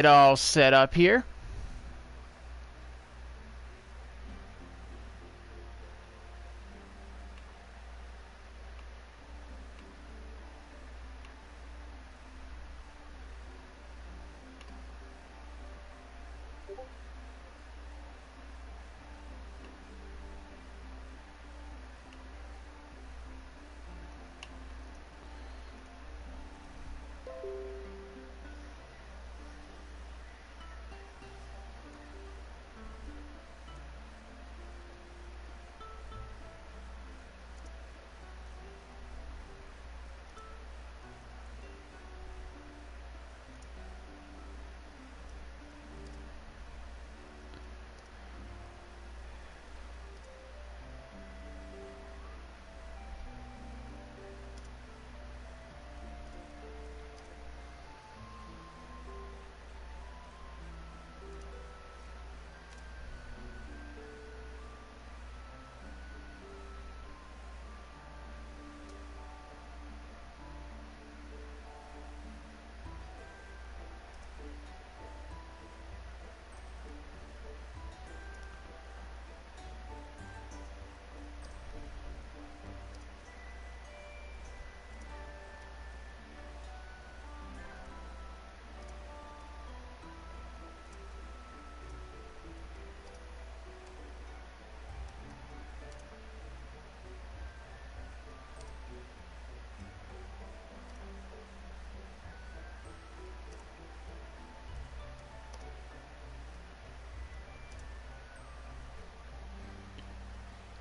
It all set up here.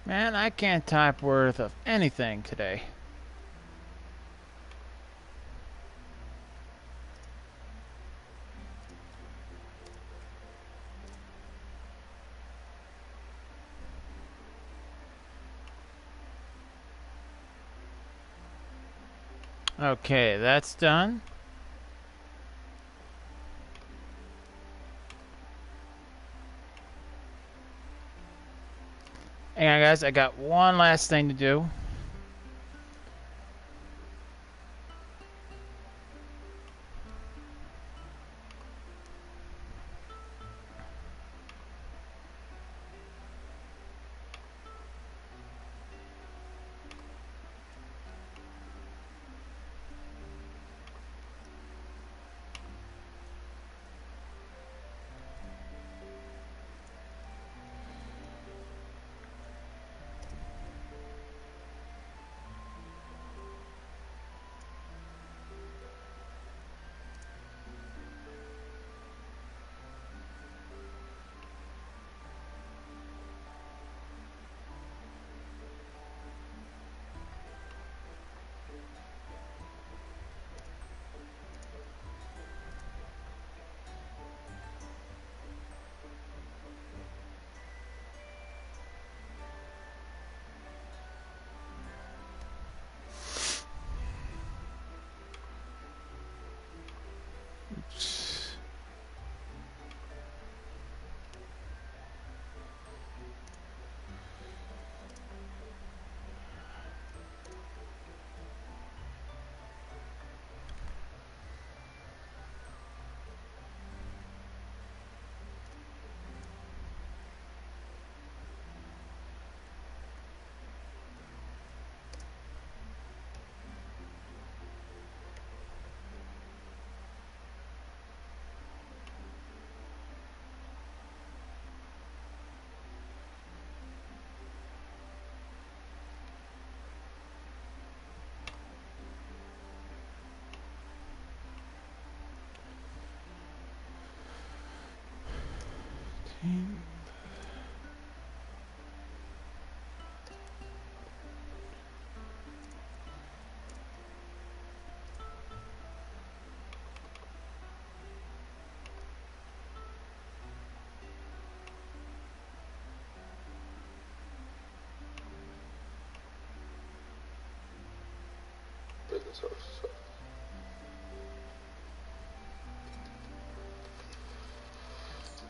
Man, I can't type worth of anything today. Okay, that's done. Hang on, guys. I got one last thing to do.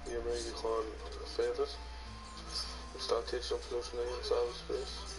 Hiermee je gewoon verder. Er staat hier soms nog in het cyberspace.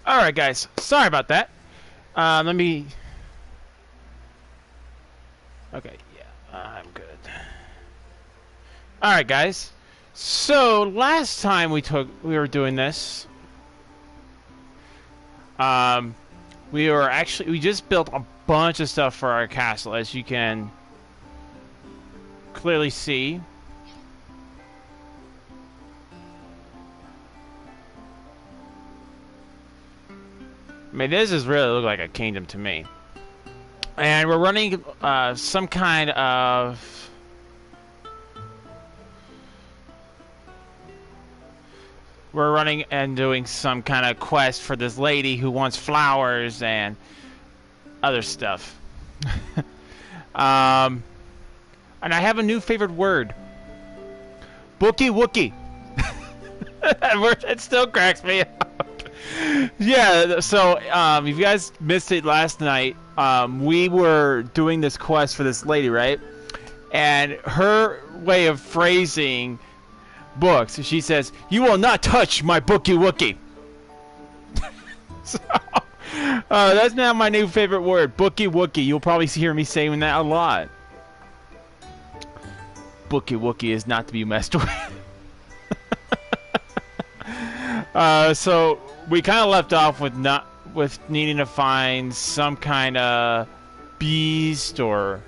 Alright, guys. Sorry about that. Let me... Okay, yeah, I'm good. Alright, guys. So, last time we were doing this, we just built a bunch of stuff for our castle, as you can clearly see. I mean, this is really look like a kingdom to me. And we're running some kind of... We're running and doing some kind of quest for this lady who wants flowers and other stuff. And I have a new favorite word. Wookiee Wookiee. It still cracks me up. Yeah, so if you guys missed it last night, we were doing this quest for this lady, right? And her way of phrasing books, she says, "You will not touch my Wookiee Wookiee." So, that's now my new favorite word, Wookiee Wookiee. You'll probably hear me saying that a lot. Wookiee Wookiee is not to be messed with. So we kind of left off with needing to find some kind of beast or...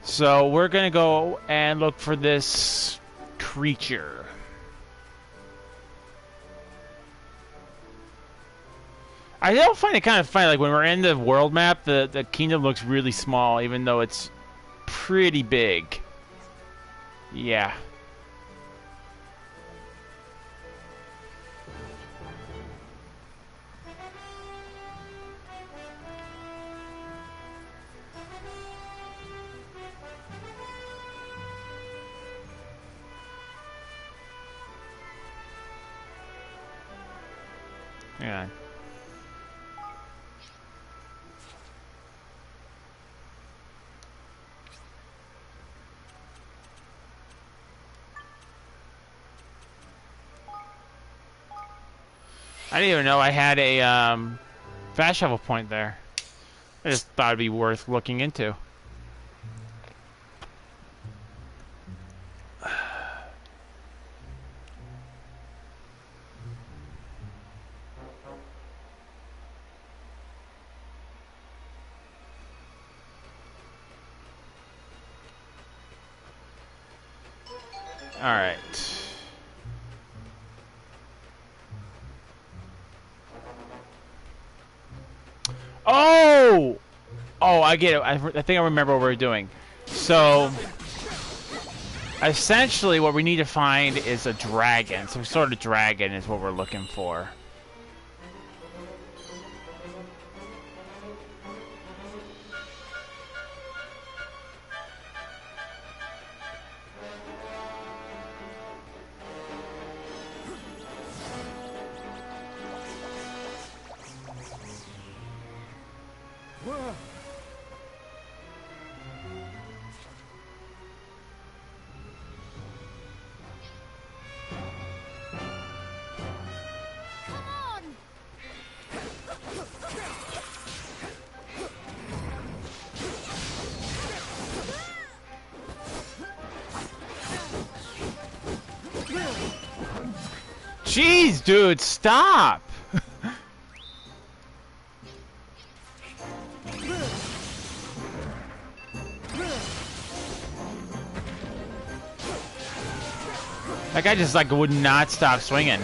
So we're gonna go and look for this creature. I don't find it kind of funny, like when we're in the world map, the kingdom looks really small, even though it's pretty big. Yeah. Yeah. I didn't even know I had a fast travel point there. I just thought it'd be worth looking into. Alright. Oh! Oh, I get it. I think I remember what we're doing. So, essentially what we need to find is a dragon. Some sort of dragon is what we're looking for. Jeez, dude, stop! That guy just like would not stop swinging.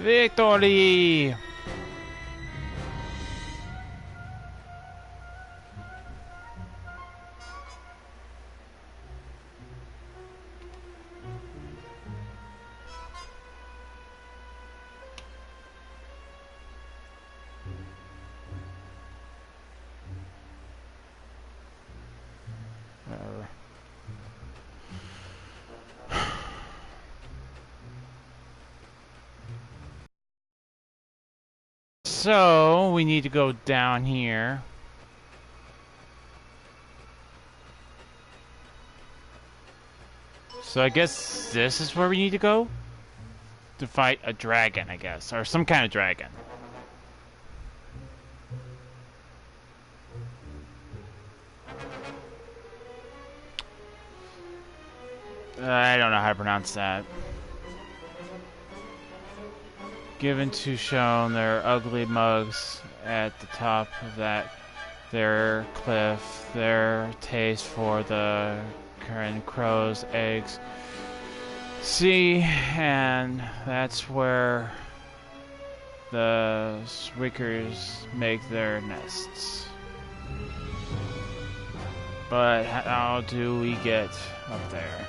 Victory! Whatever. So, we need to go down here. So I guess this is where we need to go? To fight a dragon, I guess. Or some kind of dragon. I don't know how to pronounce that. Given to shown their ugly mugs at the top of that their cliff, their taste for the current crow's eggs. See, and that's where the swickers make their nests. But how do we get up there?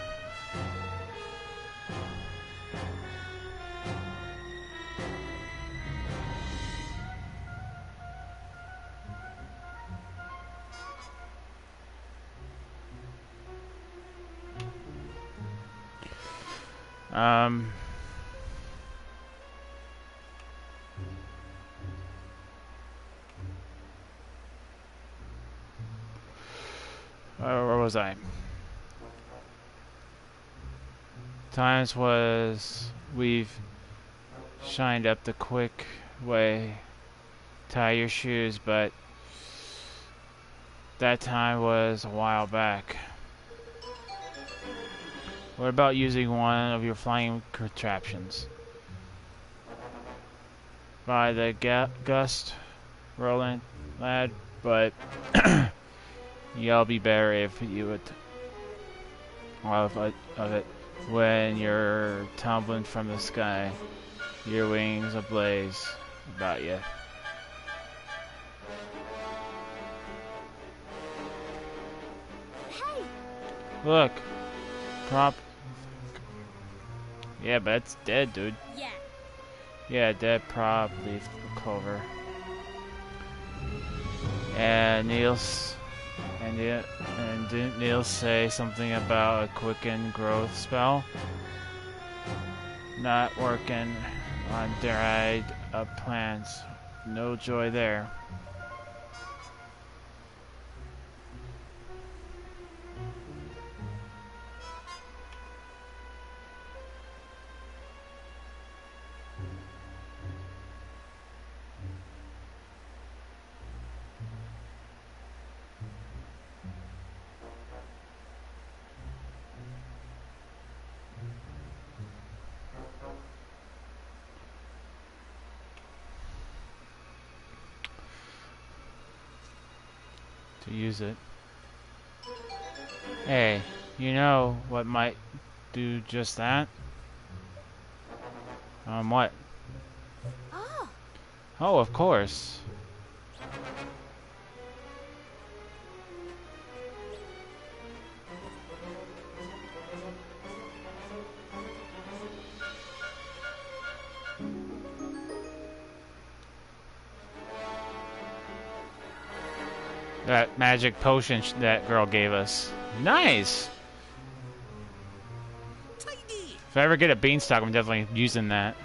Where was I? Times was we've shined up the quick way, tie your shoes, but that time was a while back. What about using one of your flying contraptions? By the gust, Roland, lad, but you'll be better if you would of it when you're tumbling from the sky, your wings ablaze about you. Hey. Look, prop. Yeah, but it's dead, dude. Yeah. Yeah, dead prop leaf clover. And didn't Niels say something about a quicken growth spell? Not working on dried up plants. No joy there. To use it. Hey, you know what might do just that? What? Oh. Oh, of course. That magic potion that girl gave us. Nice! If I ever get a beanstalk, I'm definitely using that.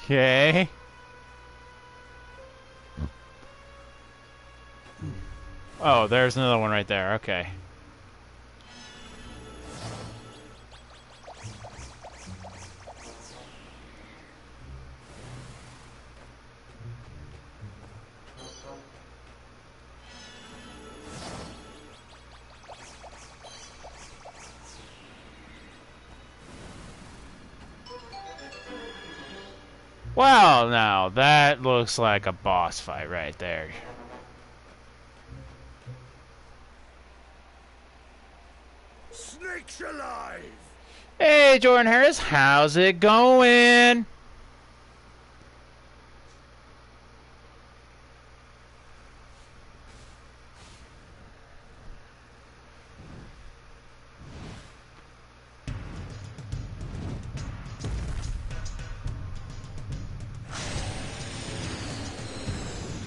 Okay. Oh, there's another one right there. Okay. Well, now, that looks like a boss fight right there. Snakes alive! Hey, Jordan Harris, how's it going?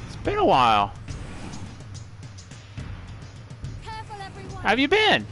It's been a while. Careful, everyone. How have you been?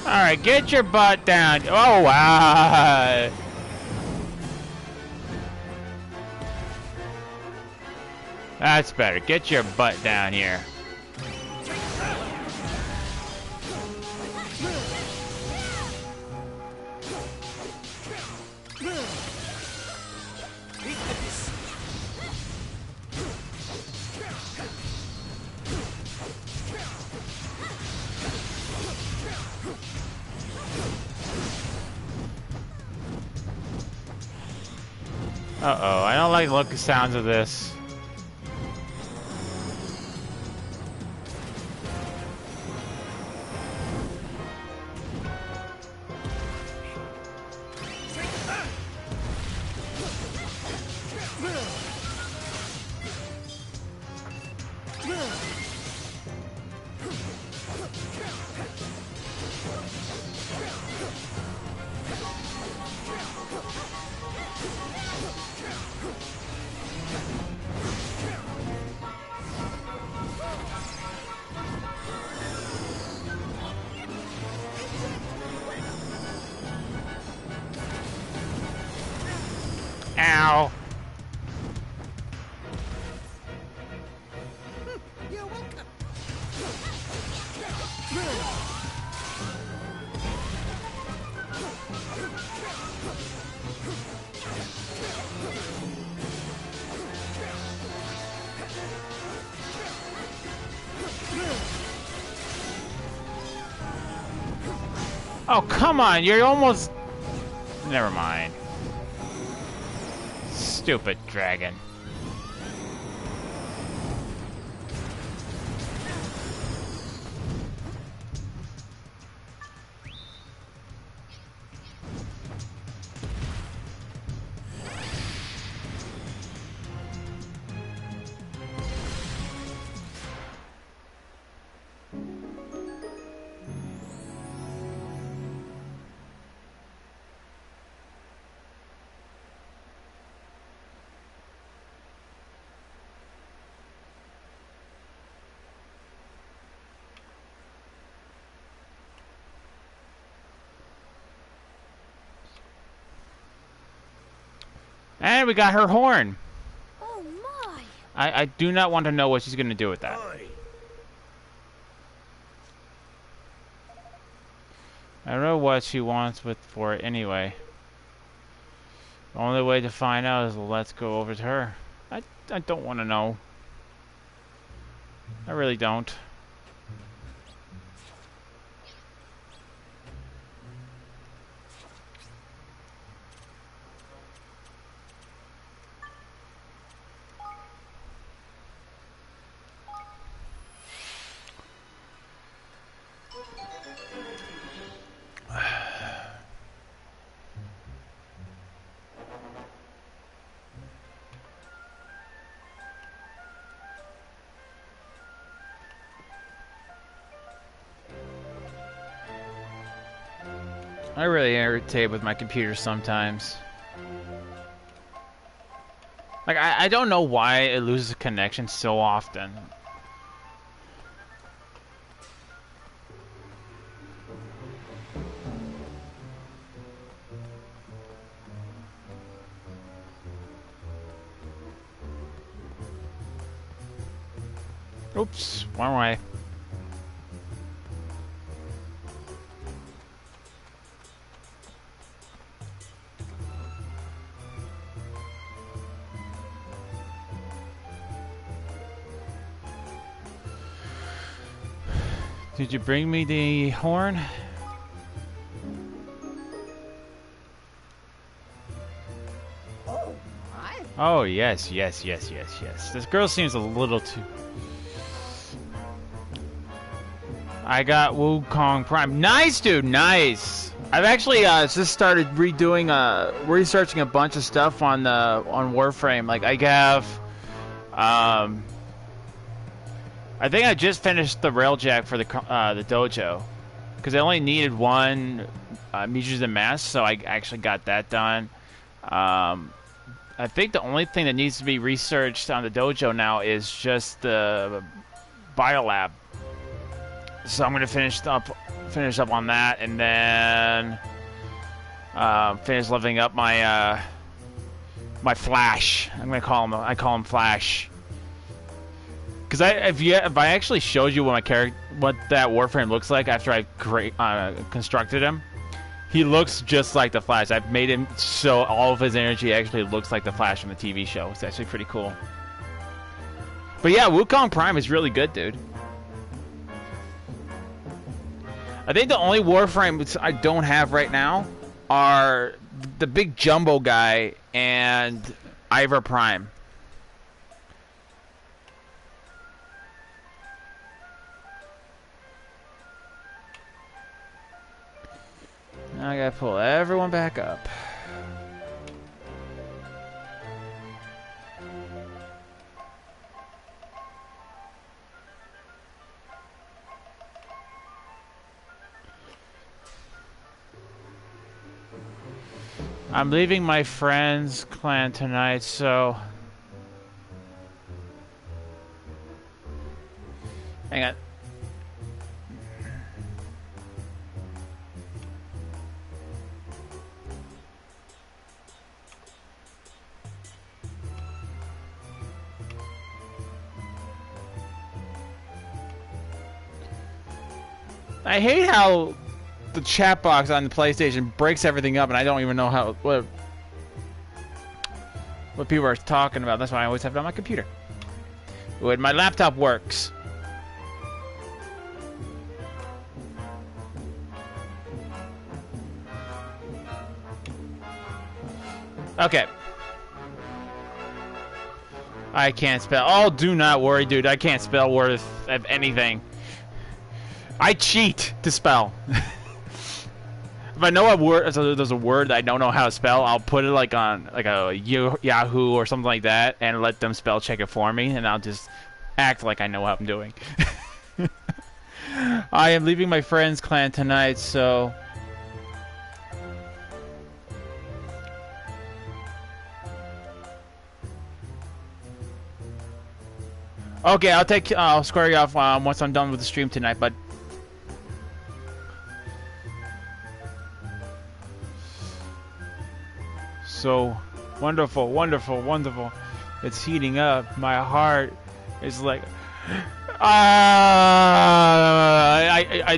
Alright, get your butt down. Oh, wow. That's better. Get your butt down here. Uh-oh, I don't like the look and sounds of this. Ow. You're welcome. Oh, come on, you're almost... Never mind. Stupid dragon. And we got her horn. Oh my! I do not want to know what she's going to do with that. Oi. I don't know what she wants for it anyway. The only way to find out is let's go over to her. I don't want to know. I really don't. I really irritate with my computer sometimes. Like, I don't know why it loses connection so often. Oops, wrong way. Did you bring me the horn? Oh, yes, yes, yes, yes, yes. This girl seems a little too... I got Wukong Prime. Nice, dude, nice. I've actually just started researching a bunch of stuff on Warframe. Like, I have... I think I just finished the railjack for the dojo, because I only needed one Meters and Mass, so I actually got that done. I think the only thing that needs to be researched on the dojo now is just the biolab. So I'm gonna finish up on that, and then finish leveling up my my Flash. I call him Flash. Because if I actually showed you what that Warframe looks like after I constructed him, he looks just like the Flash. I've made him so all of his energy actually looks like the Flash from the TV show. It's actually pretty cool. But yeah, Wukong Prime is really good, dude. I think the only Warframes I don't have right now are the big Jumbo guy and Ivor Prime. Now I gotta pull everyone back up. I'm leaving my friend's clan tonight, so... Hang on. I hate how the chat box on the PlayStation breaks everything up, and I don't even know what people are talking about. That's why I always have it on my computer. When my laptop works. Okay. I can't spell. Oh, do not worry, dude. I can't spell worth of anything. I cheat to spell. If I know a word, so there's a word that I don't know how to spell, I'll put it like on like a Yahoo or something like that, and let them spell check it for me, and I'll just act like I know what I'm doing. I am leaving my friend's clan tonight, so. Okay, I'll square you off once I'm done with the stream tonight, bud. So wonderful, wonderful, wonderful. It's heating up. My heart is like, I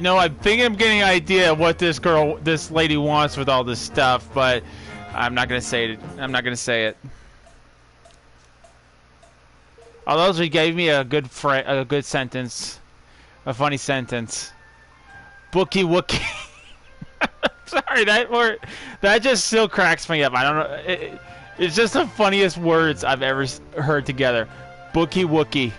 know. I think I'm getting an idea of what this lady wants with all this stuff, but I'm not gonna say it. I'm not gonna say it. Although she gave me a good sentence, a funny sentence. Bookie Wookie. Sorry, that just still cracks me up. I don't know. It's just the funniest words I've ever heard together. Bookie Wookie.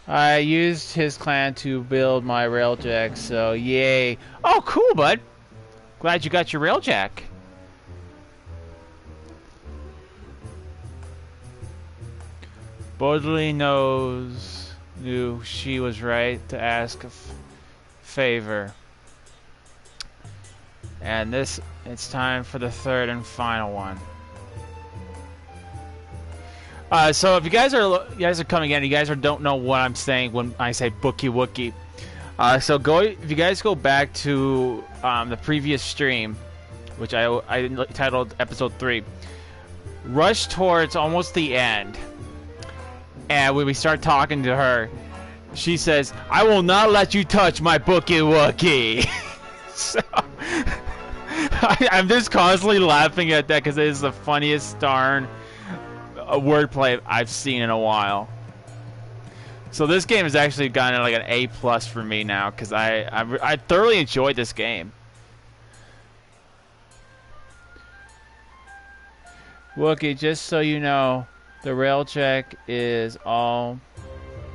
I used his clan to build my railjack, so yay. Oh, cool, bud. Glad you got your railjack. Boldly knew she was right to ask a favor. And it's time for the third and final one. So if you guys are coming in, you guys don't know what I'm saying when I say Bookie Wookie. So if you guys go back to the previous stream, which I titled episode 3, rush towards almost the end, and when we start talking to her, she says, "I will not let you touch my Bookie Wookie." So I'm just constantly laughing at that because it is the funniest darn wordplay I've seen in a while. So this game has actually gotten like an A+ for me now because I thoroughly enjoyed this game. Wookie, just so you know, the rail check is all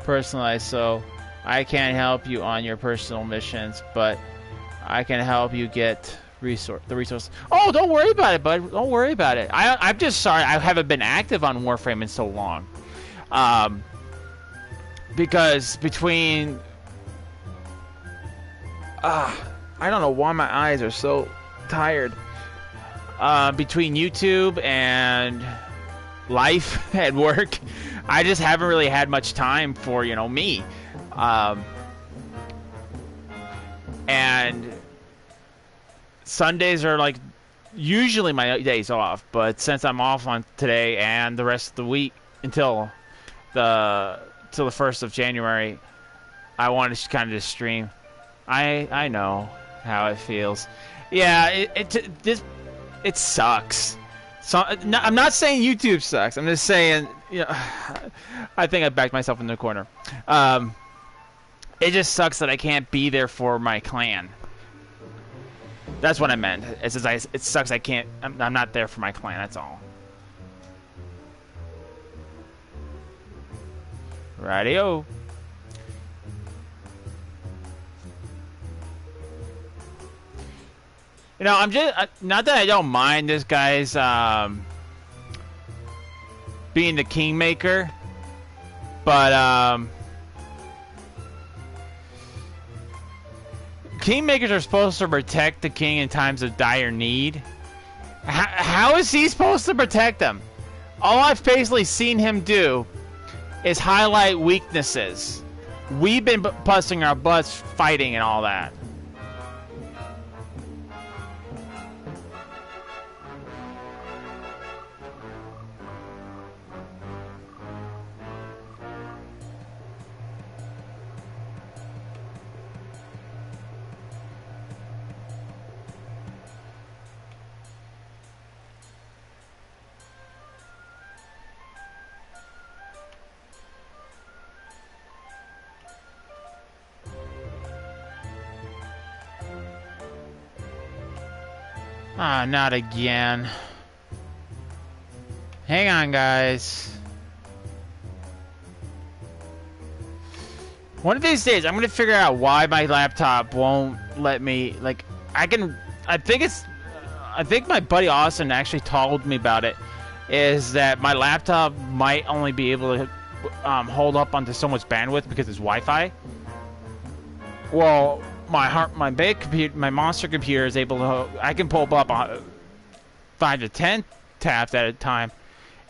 personalized, so I can't help you on your personal missions, but I can help you get the resource. Oh, don't worry about it, bud. Don't worry about it. I'm just sorry I haven't been active on Warframe in so long. Because between... I don't know why my eyes are so tired. Between YouTube and life at work, I just haven't really had much time for, me. And Sundays are like usually my days off, but since I'm off on today and the rest of the week until the 1st of January, I want to kind of just stream. I know how it feels. Yeah, it sucks. So I'm not saying YouTube sucks. I'm just saying, I think I backed myself in the corner. It just sucks that I can't be there for my clan. That's what I meant. It sucks I can't. I'm not there for my clan. That's all. Radio. I'm just not that I don't mind this guy's being the kingmaker, but kingmakers are supposed to protect the king in times of dire need. How is he supposed to protect them? All I've basically seen him do is highlight weaknesses. We've been busting our butts fighting and all that. Ah, not again. Hang on, guys. One of these days, I'm gonna figure out why my laptop won't let me, like, I think my buddy Austin actually told me about it, is that my laptop might only be able to hold up onto so much bandwidth because it's Wi-Fi. Well, my big computer, my monster computer is able to, I can pull up 5 to 10 tabs at a time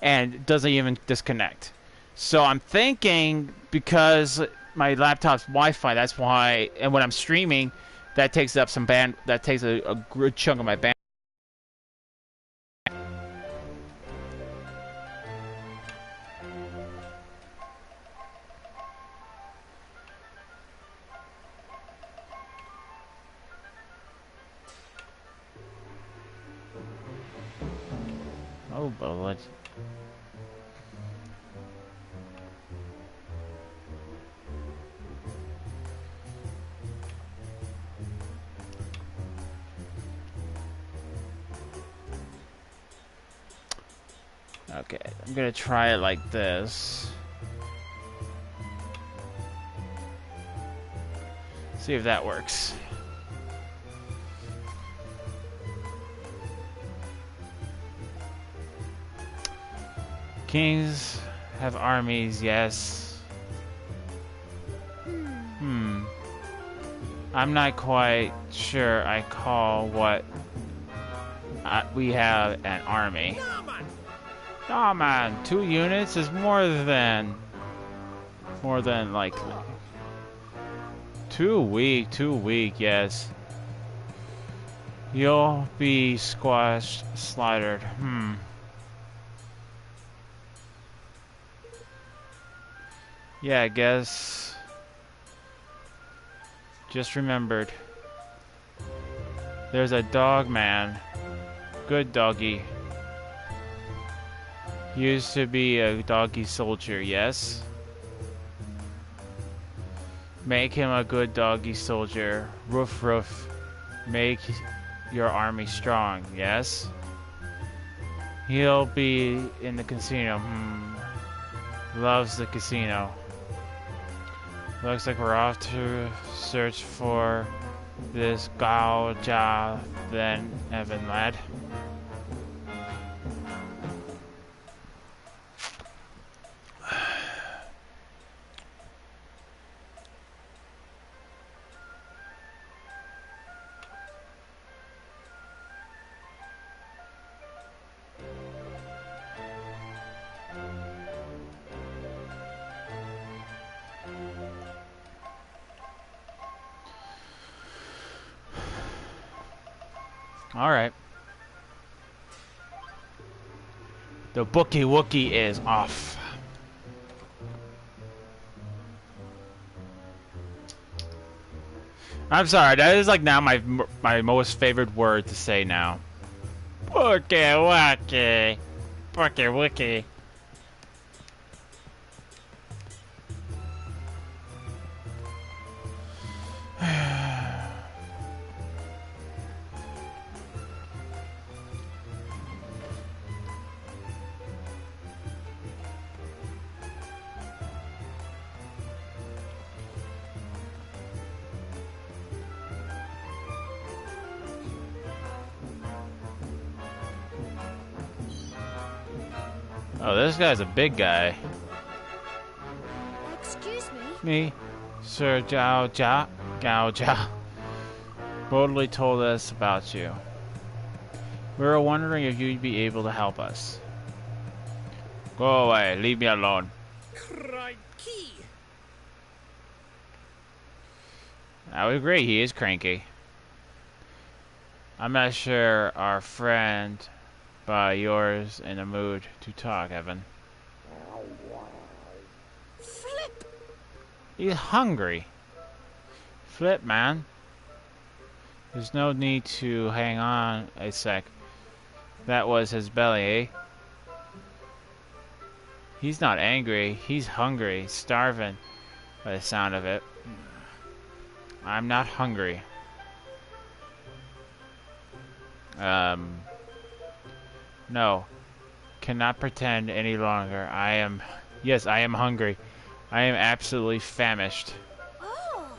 and it doesn't even disconnect. So I'm thinking because my laptop's Wi-Fi, that's why, and when I'm streaming, that takes up some that takes a good chunk of my band. Oh, bullet. Okay, I'm gonna try it like this. See if that works. King's have armies, yes. I'm not quite sure I call what we have an army. Nah, man, 2 units is more than likely. Too weak, yes. You'll be squashed, slaughtered. Yeah, I guess. Just remembered. There's a dog man. Good doggy. Used to be a doggy soldier, yes? Make him a good doggy soldier. Roof, roof. Make your army strong, yes? He'll be in the casino. Loves the casino. Looks like we're off to search for this gouja then, Evan lad. Alright. The Bookie Wookiee is off. I'm sorry, that is like now my most favorite word to say now. Bookie Wookiee. Bookie Wookiee. Oh, this guy's a big guy. Excuse Me, Sir Gao Jia, boldly told us about you. We were wondering if you'd be able to help us. Go away, leave me alone. Crikey! I would agree, he is cranky. I'm not sure our friend by yours in the mood to talk, Evan. Flip! He's hungry. Flip, man. There's no need to hang on a sec. That was his belly, eh? He's not angry. He's hungry. Starving by the sound of it. I'm not hungry. No. Cannot pretend any longer. Yes, I am hungry. I am absolutely famished. Oh!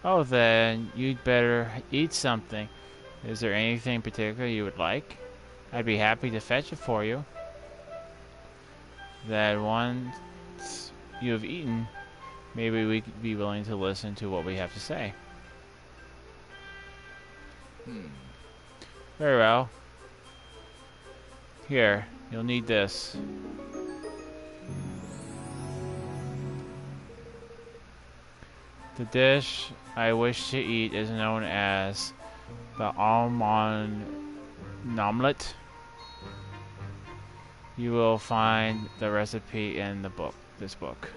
Oh, then you'd better eat something. Is there anything particular you would like? I'd be happy to fetch it for you. That once you have eaten, maybe we could be willing to listen to what we have to say. Very well. Here, you'll need this. The dish I wish to eat is known as the almond omelet. You will find the recipe in the book, this book.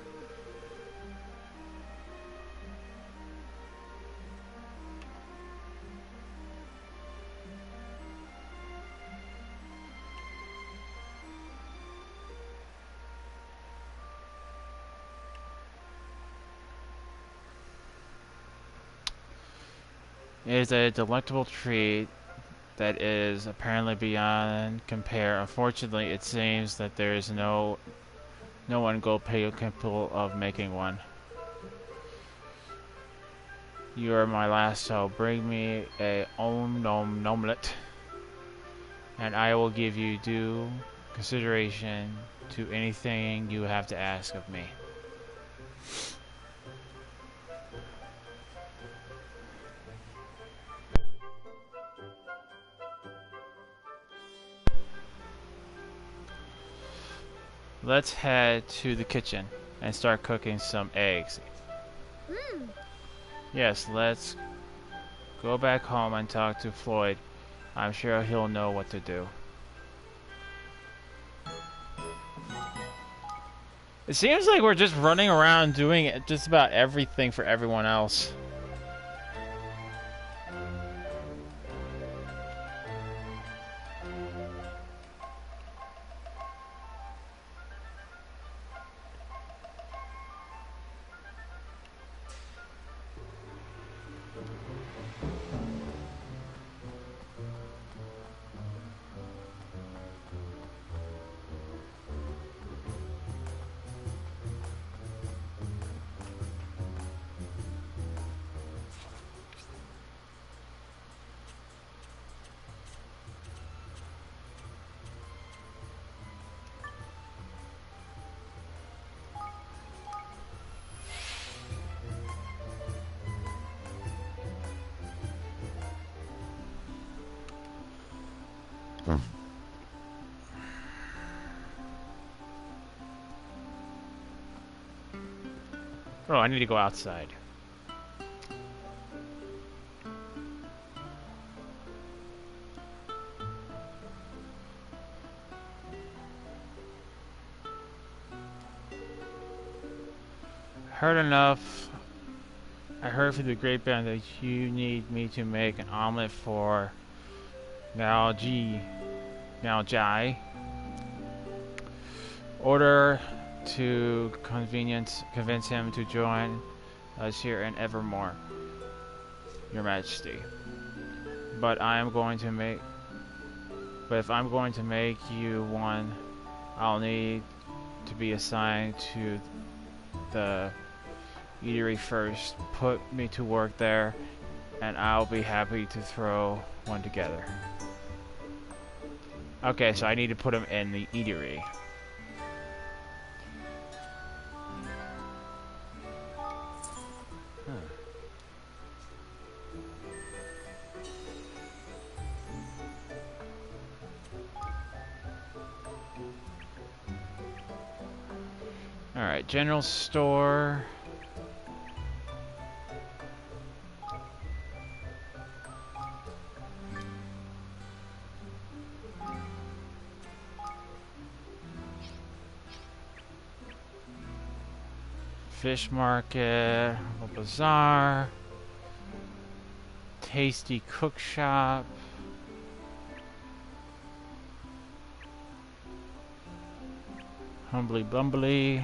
It is a delectable treat that is apparently beyond compare. Unfortunately, it seems that there is no one capable of making one. You are my last hope. Bring me a omelette, and I will give you due consideration to anything you have to ask of me. Let's head to the kitchen and start cooking some eggs. Yes, let's go back home and talk to Floyd. I'm sure he'll know what to do. It seems like we're just running around doing just about everything for everyone else. Oh, I need to go outside. Heard enough. I heard through the grapevine that you need me to make an omelet for Nalji. Order to convince him to join us here in Evermore, Your Majesty. But if I'm going to make you one, I'll need to be assigned to the eatery first. Put me to work there, and I'll be happy to throw one together. Okay, so I need to put him in the eatery. Alright, general store. Fish market, bazaar, tasty cook shop, humbly bumbly,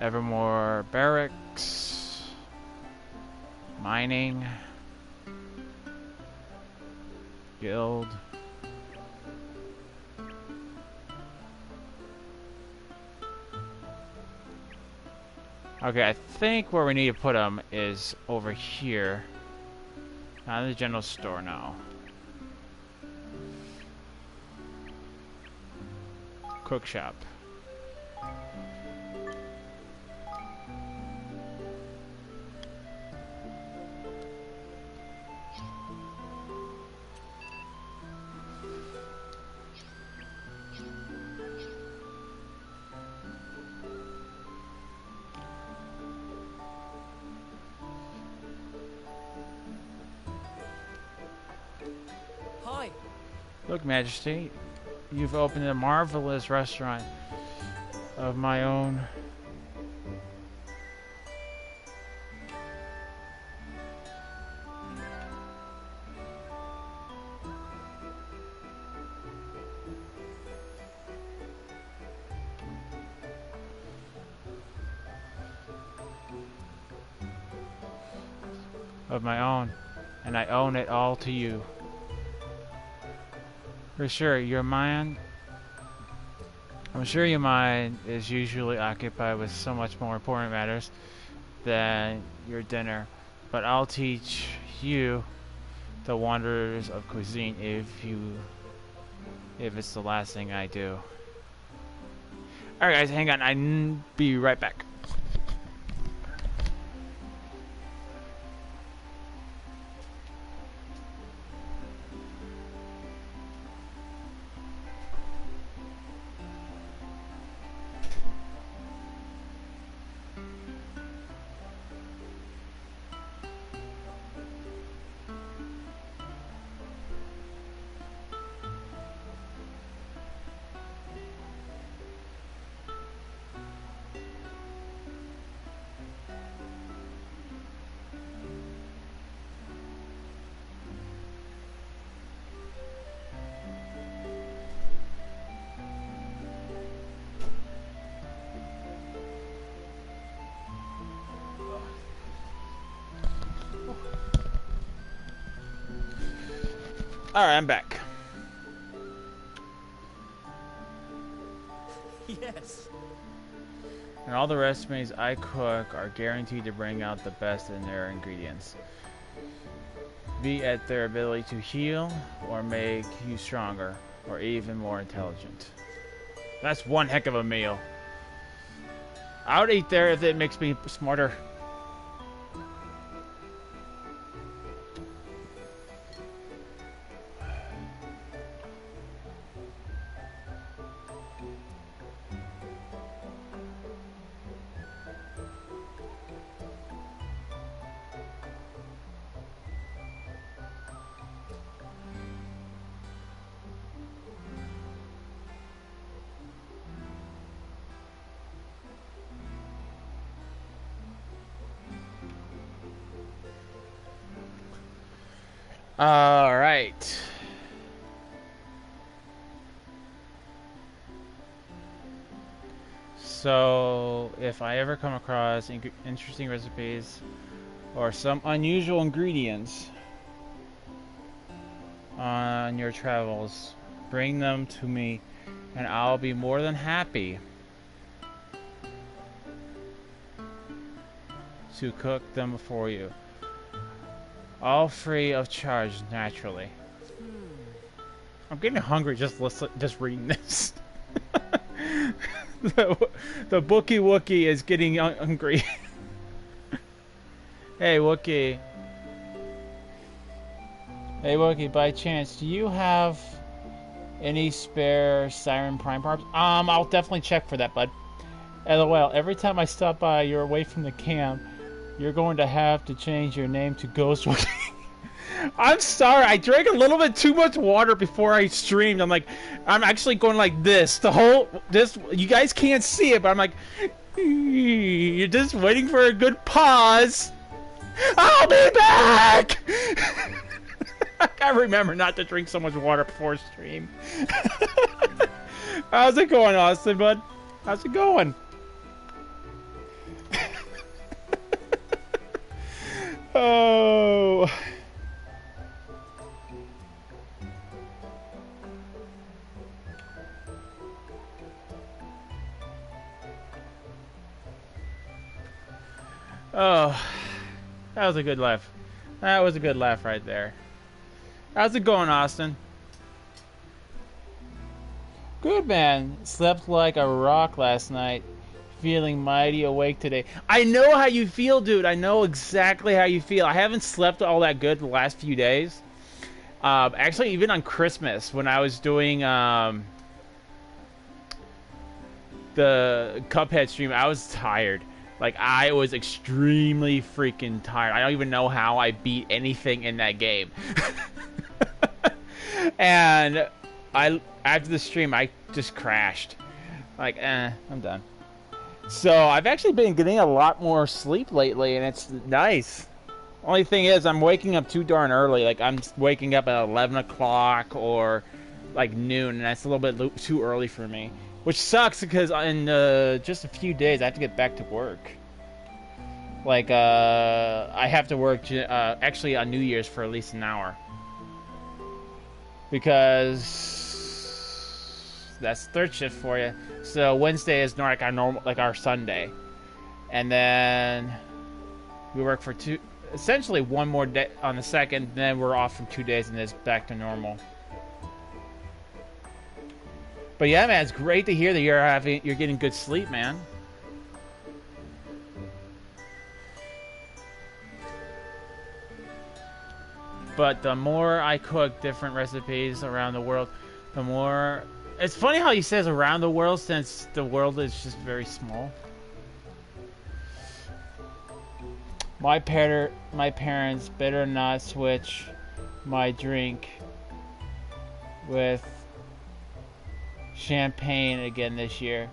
Evermore barracks, mining, guild. Okay, I think where we need to put them is over here. Not in the general store now. Cook shop. Look, Majesty, you've opened a marvelous restaurant of my own. And I own it all to you. For sure, your mind... I'm sure your mind is usually occupied with so much more important matters than your dinner, but I'll teach you the wonders of cuisine if it's the last thing I do. Alright guys, hang on, I'll be right back. Alright, I'm back. Yes. And all the recipes I cook are guaranteed to bring out the best in their ingredients. Be it their ability to heal, or make you stronger, or even more intelligent. That's one heck of a meal. I would eat there if it makes me smarter. All right. So, if I ever come across interesting recipes or some unusual ingredients on your travels, bring them to me and I'll be more than happy to cook them for you. All free of charge, naturally. I'm getting hungry just reading this. the Bookie Wookiee is getting hungry. Hey Wookiee. Hey Wookiee, by chance, do you have any spare Siren Prime parts? I'll definitely check for that, bud. LOL, every time I stop by, you're away from the camp. You're going to have to change your name to Ghost Wookiee. I'm sorry, I drank a little bit too much water before I streamed. I'm actually going like this. You guys can't see it, but I'm like, you're just waiting for a good pause. I'll be back! I remember not to drink so much water before stream. How's it going, Austin, bud? How's it going? Oh. Oh. That was a good laugh. That was a good laugh right there. How's it going, Austin? Good, man. Slept like a rock last night. Feeling mighty awake today. I know how you feel, dude. I know exactly how you feel. I haven't slept all that good the last few days. Actually, even on Christmas, when I was doing the Cuphead stream, I was tired. Like, I was extremely freaking tired. I don't even know how I beat anything in that game. And after the stream, I just crashed. Like, I'm done. So, I've actually been getting a lot more sleep lately, and it's nice. Only thing is, I'm waking up too darn early. Like, I'm waking up at 11 o'clock or, like, noon, and that's a little bit too early for me. Which sucks, because in just a few days, I have to get back to work. Like, I have to work, actually, on New Year's for at least an hour. Because that's third shift for you. So Wednesday is like our Sunday, and then we work for essentially one more day on the 2nd, then we're off for 2 days and it's back to normal. But yeah, man, it's great to hear that you're getting good sleep, man. But the more I cook different recipes around the world, the more... It's funny how he says around the world, since the world is just very small. My parents better not switch my drink with champagne again this year.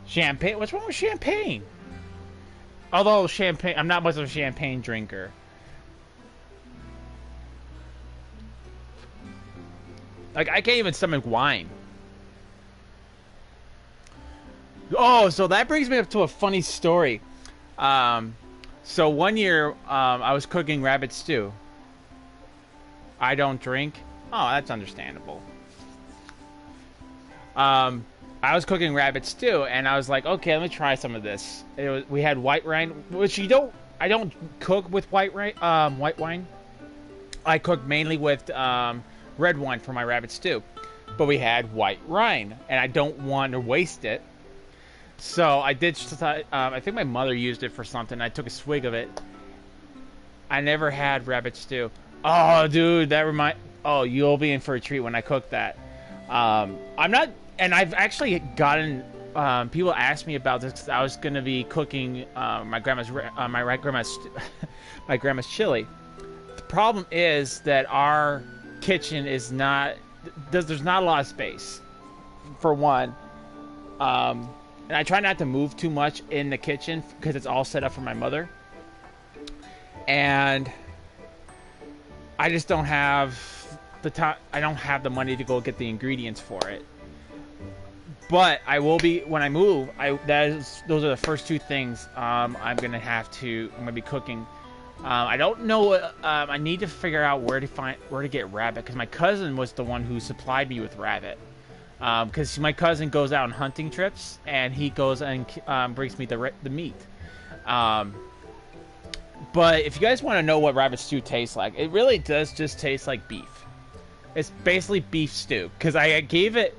Champagne? What's wrong with champagne? Although champagne, I'm not much of a champagne drinker. Like, I can't even stomach wine. Oh, so that brings me up to a funny story. So one year, I was cooking rabbit stew. I don't drink. Oh, that's understandable. I was cooking rabbit stew, and I was like, okay, let me try some of this. We had white wine, which I don't cook with white wine. I cook mainly with red wine for my rabbit stew. But we had white wine, and I don't want to waste it. So I did. I think my mother used it for something. I took a swig of it. I never had rabbit stew. Oh, dude, Oh, you'll be in for a treat when I cook that. I'm not, and I've actually gotten people ask me about this. 'Cause I was gonna be cooking my grandma's my grandma's chili. The problem is that our kitchen is not. There's not a lot of space. For one. And I try not to move too much in the kitchen because it's all set up for my mother. And I just don't have the time. I don't have the money to go get the ingredients for it. But I will be when I move. Those are the first two things I'm gonna be cooking. I don't know. I need to figure out where to get rabbit, because my cousin was the one who supplied me with rabbit. Because my cousin goes out on hunting trips, and he goes and brings me the meat. But if you guys want to know what rabbit stew tastes like, it really does just taste like beef. It's basically beef stew. Because I gave it,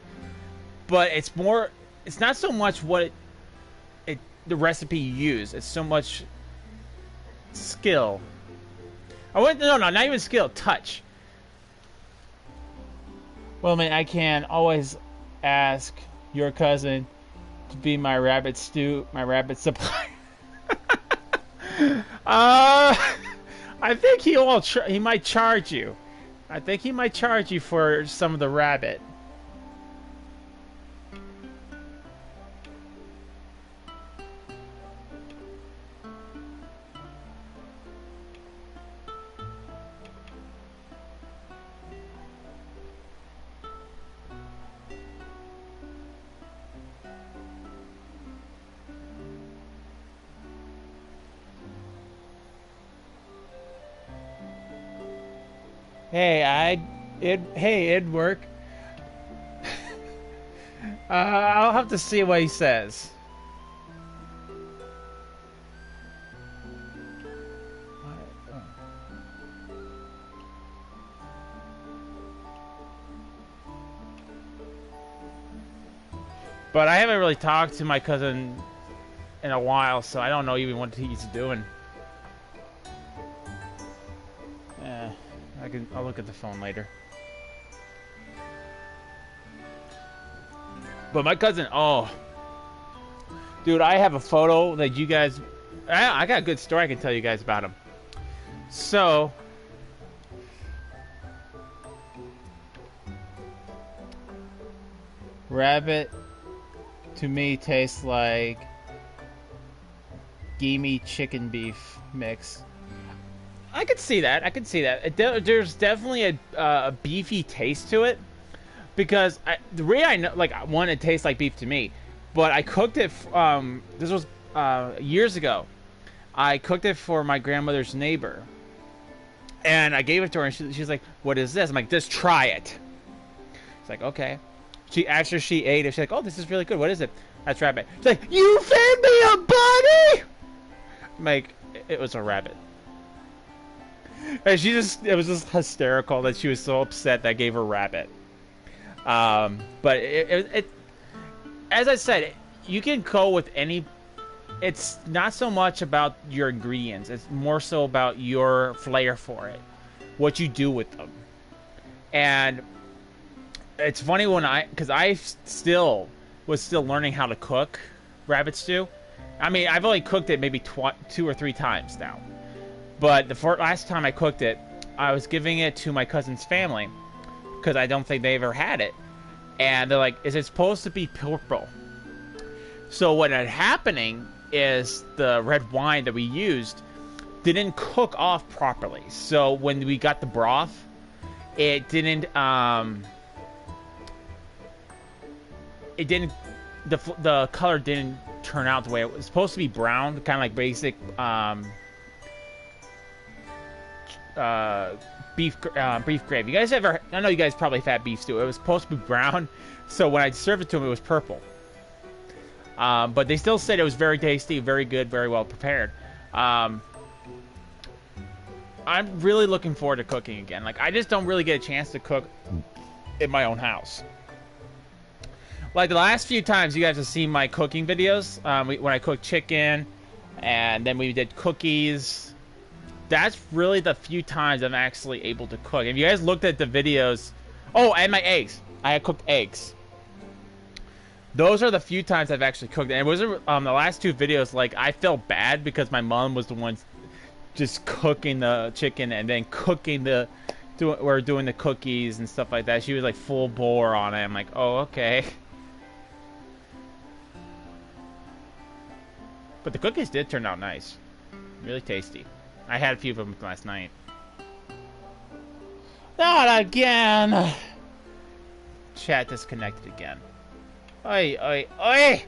but it's not so much what the recipe you use. It's so much skill. No, not even skill. Touch. Well, man, I can always ask your cousin to be my rabbit supplier. I think he might charge you. I think he might charge you for some of the rabbit. Hey, it'd work. I'll have to see what he says. But I haven't really talked to my cousin in a while, so I don't know even what he's doing. I'll look at the phone later. But my cousin, oh, dude, I have a photo that you guys. I got a good story I can tell you guys about him. So, rabbit to me tastes like gamey chicken beef mix. I could see that. There's definitely a beefy taste to it, because the way I know, like, one, it tastes like beef to me, but I cooked it. This was years ago. I cooked it for my grandmother's neighbor, and I gave it to her, and she's like, "What is this?" I'm like, "Just try it." She's like, "Okay." After she ate it, she's like, "Oh, this is really good. What is it?" That's rabbit. She's like, "You fed me a bunny!" I'm like, it was a rabbit. And it was just hysterical that she was so upset that I gave her rabbit. But as I said, you can go with any. It's not so much about your ingredients. It's more so about your flair for it, what you do with them. And it's funny because I was still learning how to cook rabbit stew. I mean, I've only cooked it maybe 2 or 3 times now. But the last time I cooked it, I was giving it to my cousin's family because I don't think they ever had it. And they're like, is it supposed to be purple? So what had happening is the red wine that we used didn't cook off properly. So when we got the broth, it didn't the color didn't turn out the way it was supposed to be. Brown, kind of like basic beef gravy. You guys ever? I know you guys probably have had beef stew. It was supposed to be brown, so when I served it to them, it was purple. But they still said it was very tasty, very good, very well prepared. I'm really looking forward to cooking again. Like, I just don't really get a chance to cook in my own house. Like, the last few times you guys have seen my cooking videos, when I cooked chicken, and then we did cookies. That's really the few times I'm actually able to cook. If you guys looked at the videos... Oh, and my eggs. I had cooked eggs. Those are the few times I've actually cooked. And it wasn't the last 2 videos, like, I felt bad because my mom was the one just cooking the chicken and then cooking doing the cookies and stuff like that. She was like full bore on it. I'm like, oh, okay. But the cookies did turn out nice. Really tasty. I had a few of them last night. Not again! Chat disconnected again. Oi, oi, oi!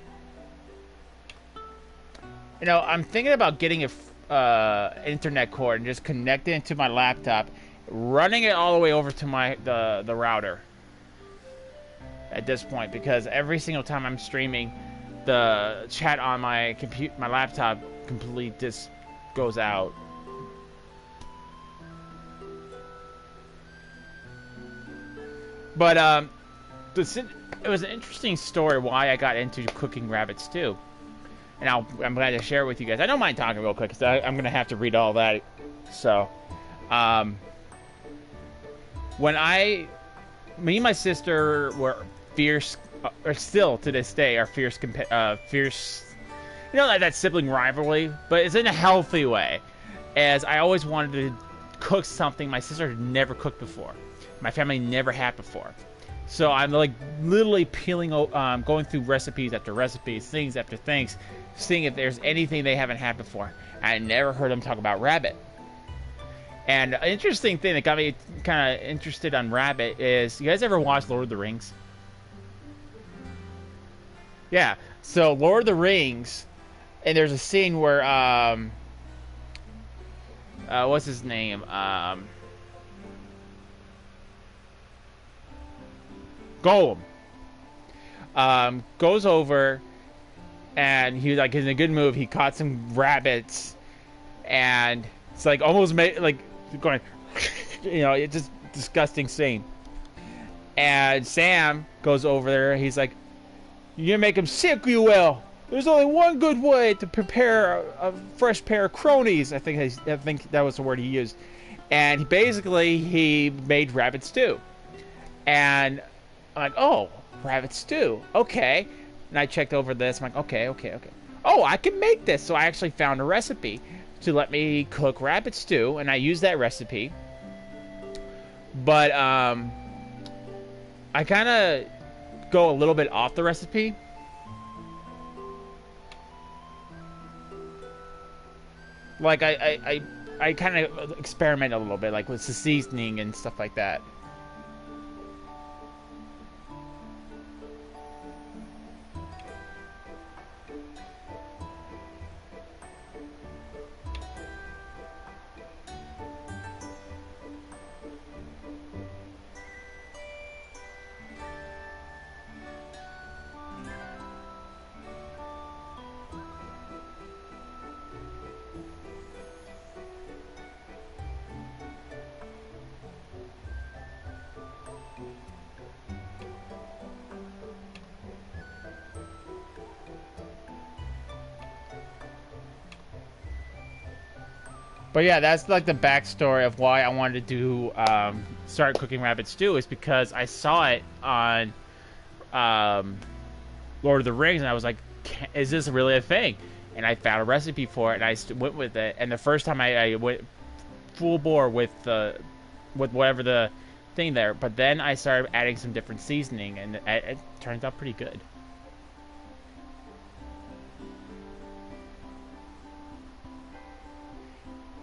You know, I'm thinking about getting a internet cord and just connecting it to my laptop, running it all the way over to the router. At this point, because every single time I'm streaming, the chat on my laptop completely just goes out. But it was an interesting story why I got into cooking rabbit stew, and I'm glad to share it with you guys. I don't mind talking real quick because I'm gonna have to read all that. So, when me and my sister were fierce, or still to this day are fierce. You know, that sibling rivalry, but it's in a healthy way. As I always wanted to cook something my sister had never cooked before, my family never had before. So I'm like literally going through recipes after recipes, things after things, seeing if there's anything they haven't had before. I never heard them talk about rabbit. And an interesting thing that got me kind of interested on rabbit is, you guys ever watch Lord of the Rings? Yeah, so Lord of the Rings, and there's a scene where, what's his name? Gollum. Goes over, and he like in a good move. He caught some rabbits, and it's like almost made like going, you know, it's just disgusting scene. And Sam goes over there. He's like, "You're gonna make him sick, you will. There's only one good way to prepare a fresh pair of cronies." I think that was the word he used. And he made rabbit stew. And I'm like, oh, rabbit stew. Okay. And I checked over this. I'm like, okay. Oh, I can make this. So I actually found a recipe to let me cook rabbit stew, and I used that recipe. But I kind of go a little bit off the recipe. Like I kind of experiment a little bit, like with the seasoning and stuff like that. But yeah, that's like the backstory of why I wanted to do start cooking rabbit stew, is because I saw it on Lord of the Rings, and I was like, is this really a thing? And I found a recipe for it, and I went with it. And the first time I went full bore with whatever the thing there, but then I started adding some different seasoning, and it turns out pretty good.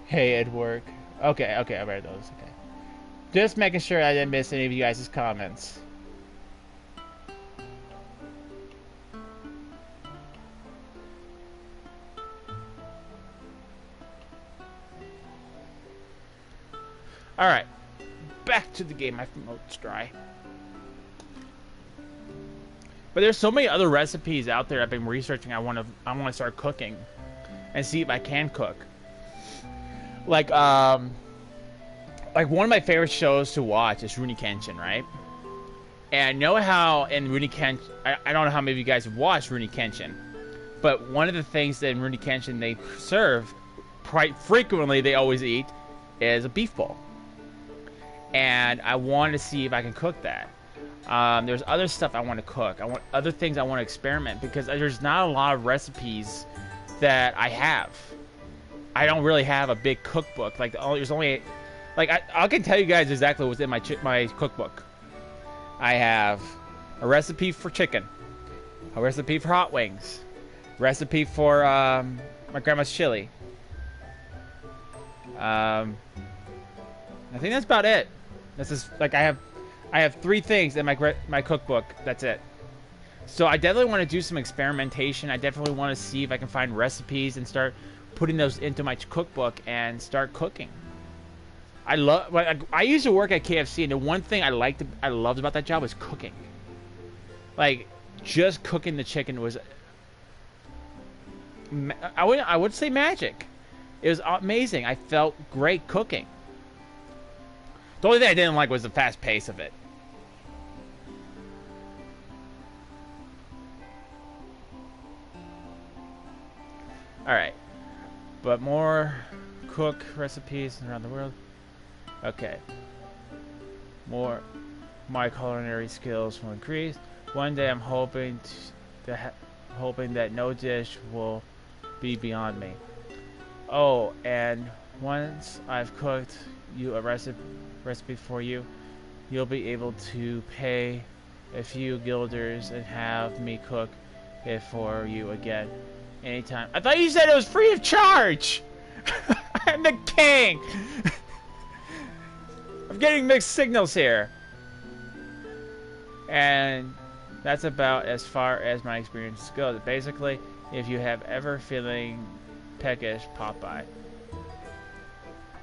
Hey, Edward. Okay, I read those. Okay. Just making sure I didn't miss any of you guys' comments. Alright. Back to the game. My throat's dry. But there's so many other recipes out there I've been researching. I want to start cooking and see if I can cook. Like one of my favorite shows to watch is Rurouni Kenshin, right? And I know how in Rurouni Kenshin, I don't know how many of you guys have watched Rurouni Kenshin, but one of the things that in Rurouni Kenshin they serve quite frequently, they always eat, is a beef bowl. And I want to see if I can cook that. There's other stuff I want to cook. I want other things I want to experiment, because there's not a lot of recipes that I have. I don't really have a big cookbook. Like there's only, like I can tell you guys exactly what's in my cookbook. I have a recipe for chicken, a recipe for hot wings, recipe for my grandma's chili. I think that's about it. This is like I have 3 things in my cookbook. That's it. So I definitely want to do some experimentation. I definitely want to see if I can find recipes and start putting those into my cookbook and start cooking. I used to work at KFC, and the one thing I loved about that job was cooking. Like, just cooking the chicken was, I would say magic. It was amazing. I felt great cooking. The only thing I didn't like was the fast pace of it. Alright. But more cook recipes around the world. Okay. More. My culinary skills will increase. One day I'm hoping that no dish will be beyond me. Oh, and once I've cooked you a recipe for you, you'll be able to pay a few guilders and have me cook it for you again anytime. I thought you said it was free of charge! I'm the king! I'm getting mixed signals here. And that's about as far as my experience goes. Basically, if you have ever feeling peckish, pop by.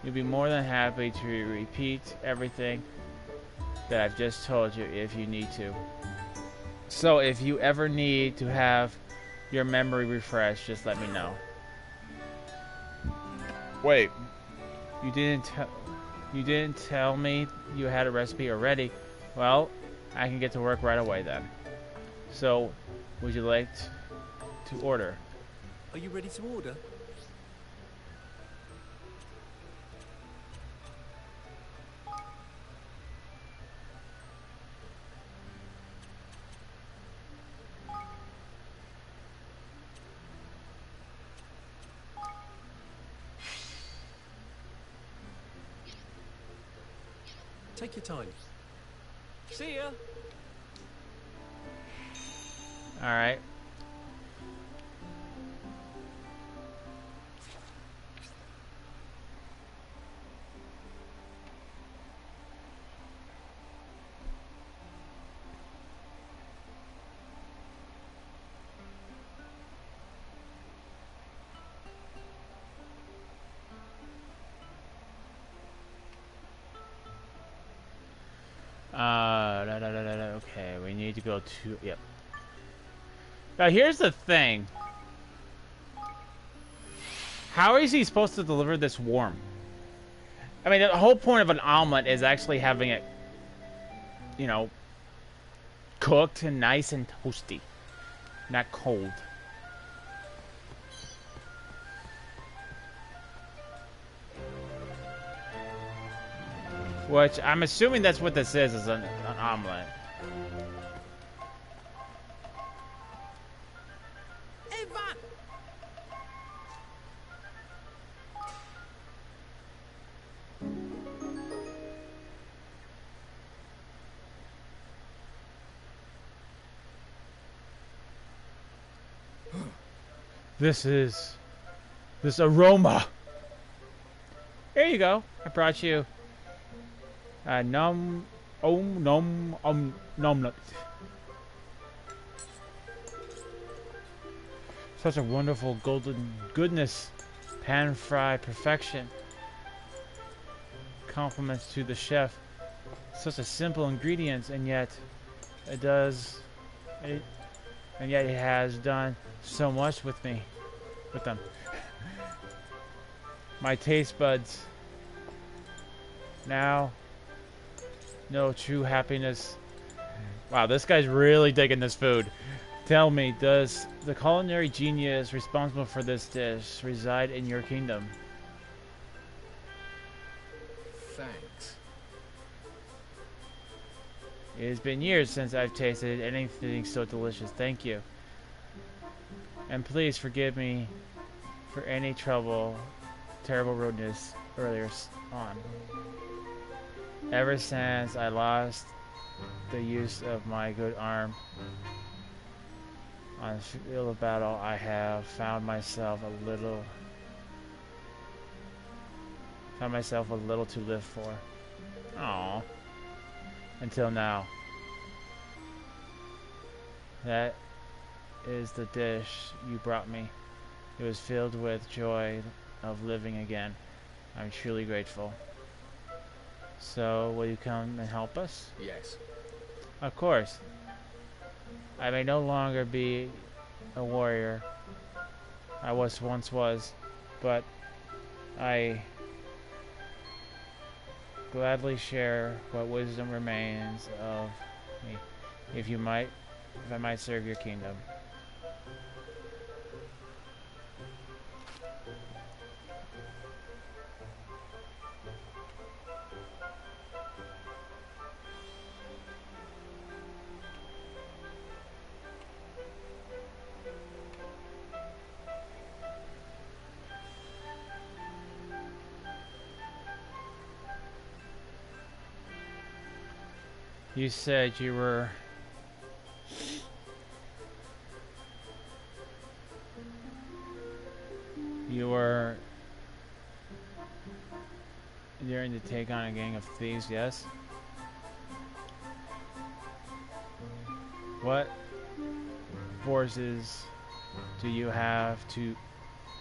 You'll be more than happy to repeat everything that I've just told you if you need to. So if you ever need to have your memory refreshed, just let me know. Wait, you didn't tell me you had a recipe already. Well, I can get to work right away then. So, would you like to order? Are you ready to order? Take your time. See ya. All right. Okay, we need to go to, yep. Now here's the thing. How is he supposed to deliver this warm? I mean, the whole point of an omelet is actually having it, you know, cooked and nice and toasty, not cold. Which I'm assuming that's what this is an omelet. Evan! This aroma. Here you go. I brought you nom nom. Such a wonderful golden goodness, pan fried perfection. Compliments to the chef. Such a simple ingredients, and yet it does, and yet it has done so much with me, with them. My taste buds now know true happiness. Wow, this guy's really digging this food. Tell me, does the culinary genius responsible for this dish reside in your kingdom? Thanks. It has been years since I've tasted anything so delicious. Thank you. And please forgive me for any terrible rudeness earlier on. Ever since I lost the use of my good arm on the field of battle, I have found myself a little to live for. Aww. Until now. That is the dish you brought me. It was filled with joy of living again. I'm truly grateful. So, will you come and help us? Yes. Of course. I may no longer be a warrior. I once was, but I gladly share what wisdom remains of me, if I might serve your kingdom. You said you're daring to take on a gang of thieves, yes? What forces do you have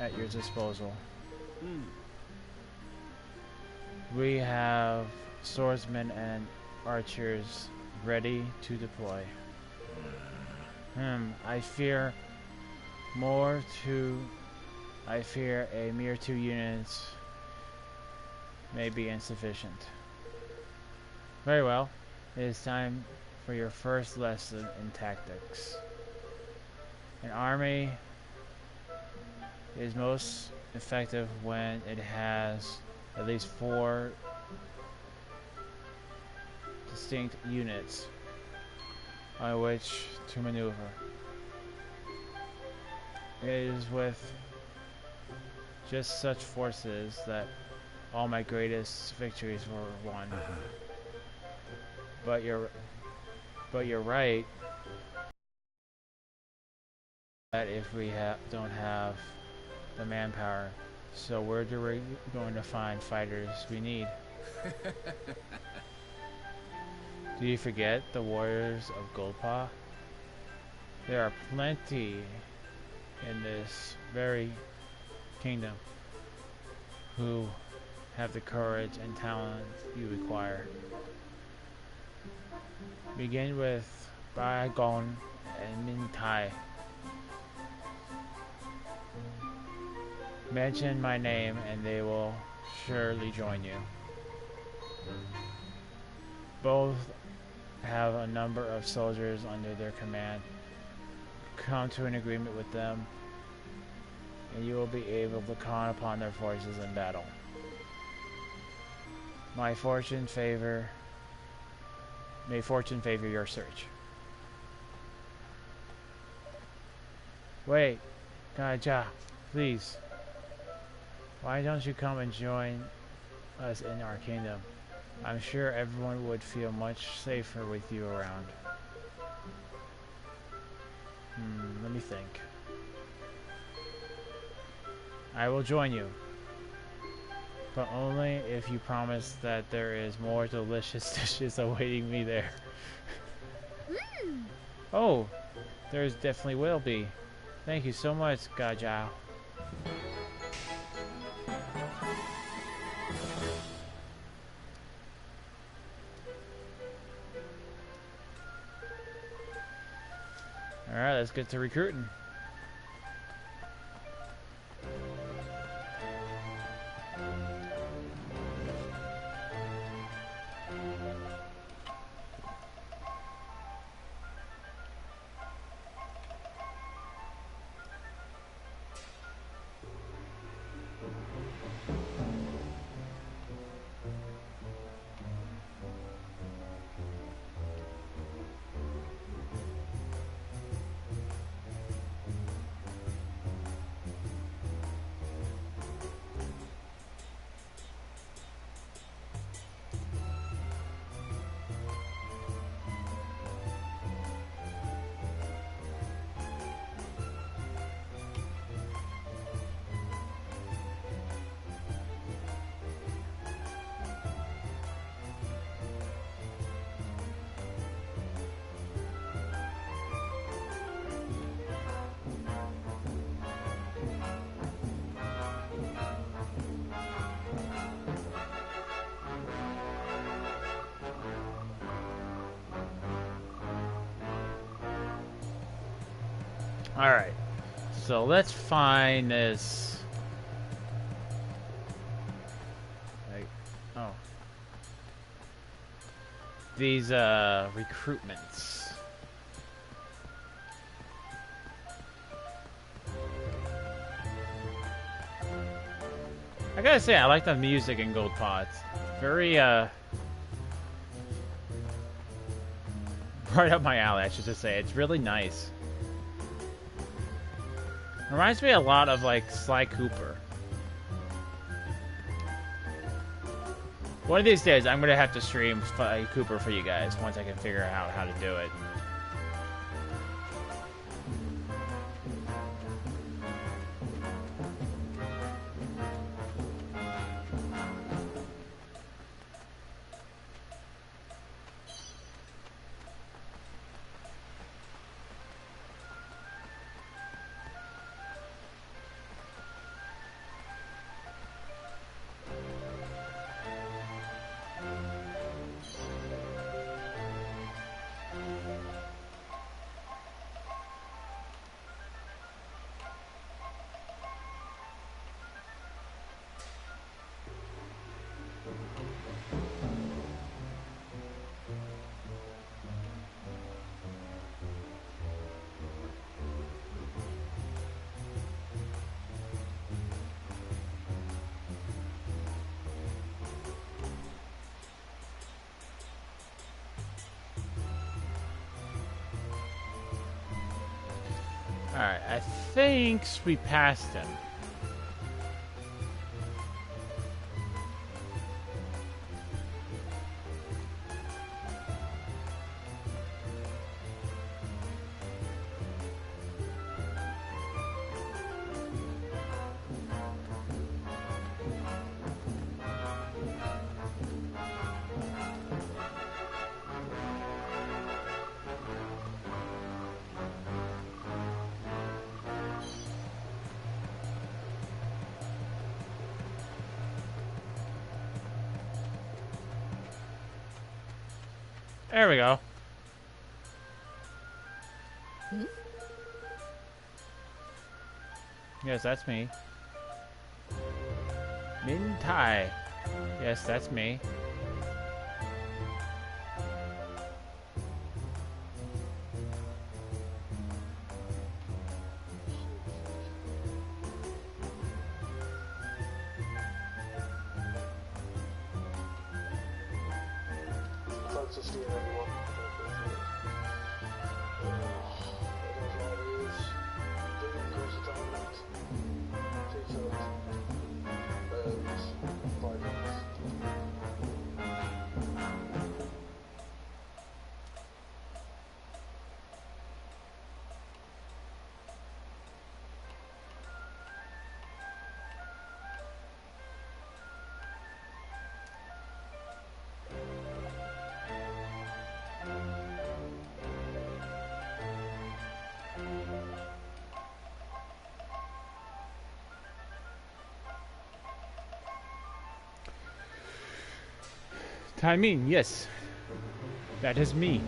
at your disposal? We have swordsmen and archers ready to deploy. I fear a mere 2 units may be insufficient. Very well. It is time for your first lesson in tactics. An army is most effective when it has at least 4 distinct units on which to maneuver. It is with just such forces that all my greatest victories were won. But you're right that if we don't have the manpower, so where are we going to find fighters we need? Do you forget the warriors of Goldpaw? There are plenty in this very kingdom who have the courage and talent you require. Begin with Bai Gong and Min Tai. Mention my name and they will surely join you. Both have a number of soldiers under their command. Come to an agreement with them and you will be able to count upon their forces in battle. May fortune favor your search. Wait, Gaja, please. Why don't you come and join us in our kingdom? I'm sure everyone would feel much safer with you around. Let me think. I will join you. But only if you promise that there is more delicious dishes awaiting me there. Oh, there definitely will be. Thank you so much, Gajao. Alright, let's get to recruiting. Alright, so let's find this. These recruitments. I gotta say, I like the music in Gold Pots. Very right up my alley, I should just say. It's really nice. Reminds me a lot of like Sly Cooper. One of these days, I'm gonna have to stream Sly Cooper for you guys once I can figure out how to do it. Alright, I think we passed him. There we go. Yes, that's me. Min Tai. Yes, that's me. assisting everyone. Timing, yes. That is me.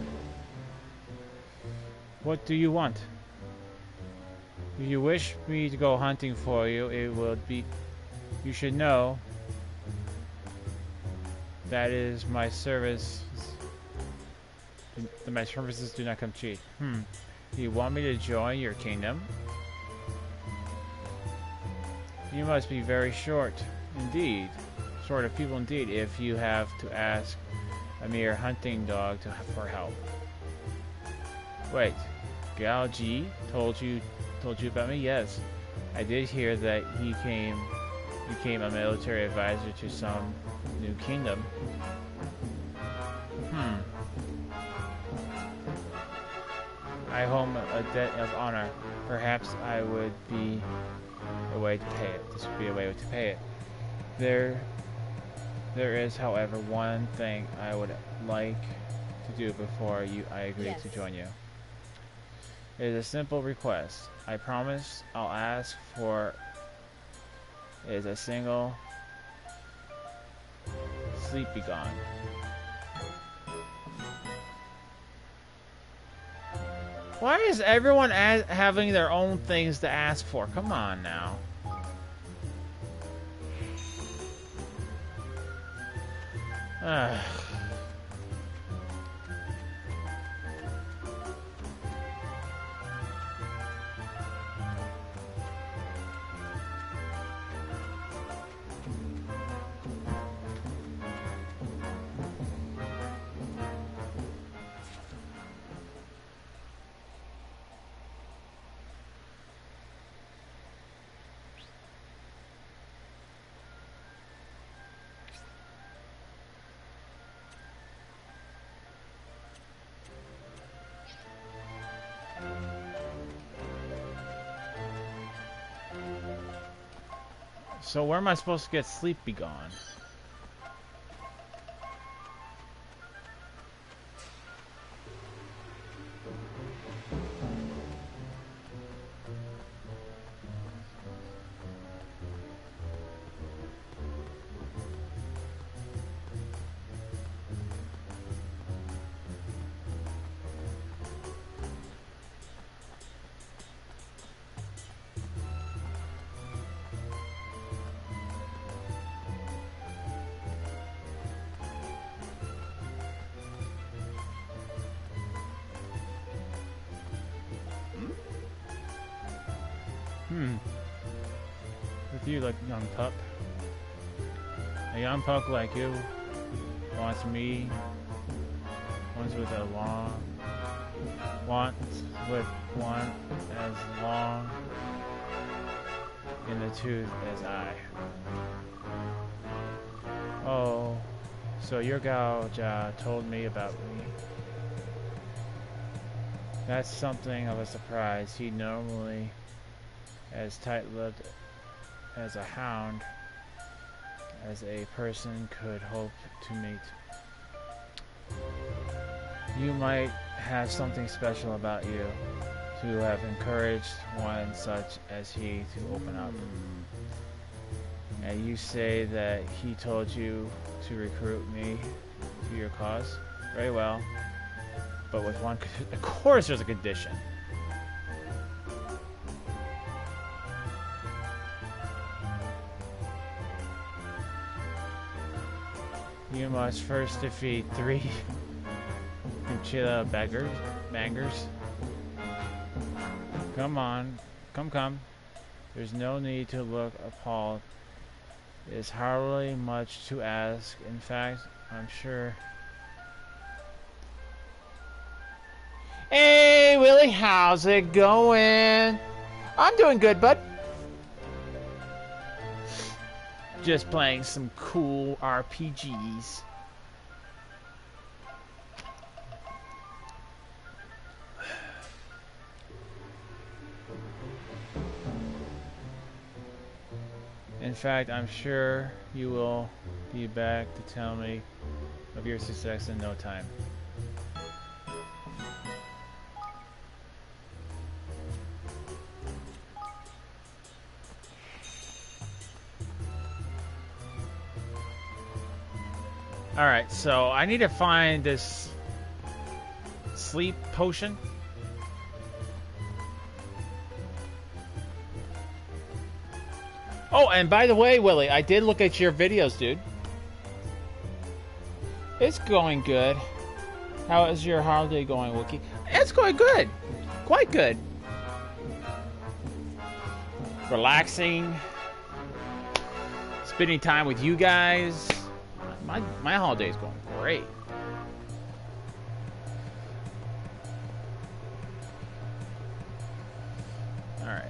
What do you want? If you wish me to go hunting for you, it will be... You should know that is my service. My services do not come cheap. Do you want me to join your kingdom? You must be very short, indeed. Sort of people indeed, if you have to ask a mere hunting dog for help. Wait, Gao Ji told you about me? Yes, I did hear that he became a military advisor to some new kingdom. I owe him a debt of honor. Perhaps I would be a way to pay it. This would be a way to pay it. There is, however, one thing I would like to do before I agree to join you. It is a simple request. I promise I'll ask for is a single sleep be gone. Why is everyone having their own things to ask for? Come on now. So where am I supposed to get sleep be gone? With you, like young pup. A young pup like you wants with one as long in the tooth as I. Oh, so your Gao Jia told me about me. That's something of a surprise. He normally as tight-lipped as a hound as a person could hope to meet. You might have something special about you to have encouraged one such as he to open up. And you say that he told you to recruit me to your cause? Very well. But with one, of course there's a condition. You must first defeat 3 Uchila bangers. Come on, come. There's no need to look appalled. It's hardly much to ask. In fact, I'm sure Hey, Willie, how's it going? I'm doing good, bud. Just playing some cool RPGs. In fact, I'm sure you will be back to tell me of your success in no time. Alright, so I need to find this sleep potion. Oh, and by the way, Willie, I did look at your videos, dude. It's going good. How is your holiday going, Wookie? It's going good. Quite good. Relaxing. Spending time with you guys. My holiday is going great. All right.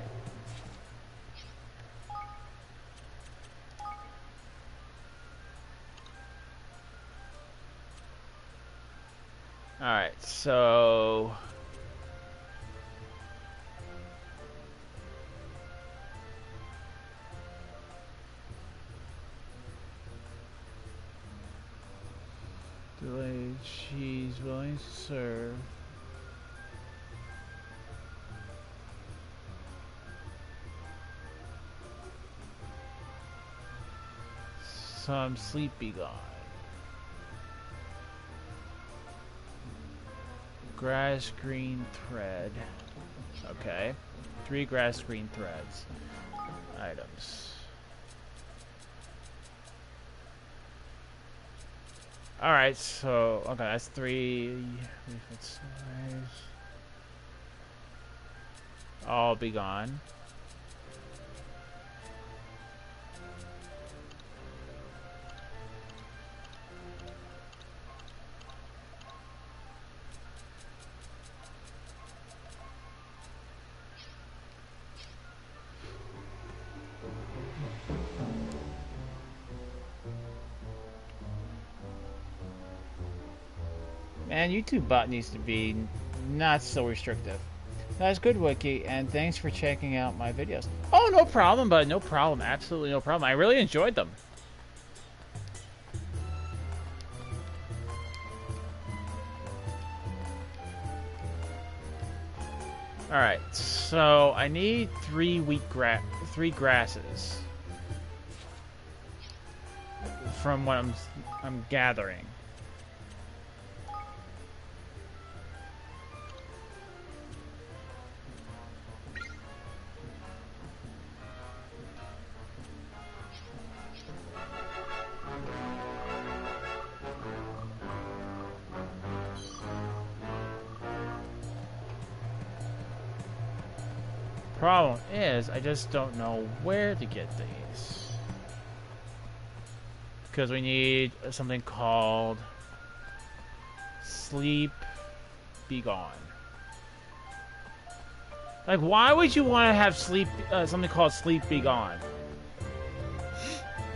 All right, so delayed cheese willing to serve. Some sleep be gone. Grass green thread. Okay. 3 grass green threads. Items. Alright, so okay, that's 3. All be gone. Man, YouTube bot needs to be not so restrictive. That's good, Wiki, and thanks for checking out my videos. Oh, no problem, bud. No problem. Absolutely no problem. I really enjoyed them. Alright, so I need 3 grasses. From what I'm gathering. Problem is, I just don't know where to get these. Because we need something called Sleep Be Gone. Like, why would you want to have something called Sleep Be Gone?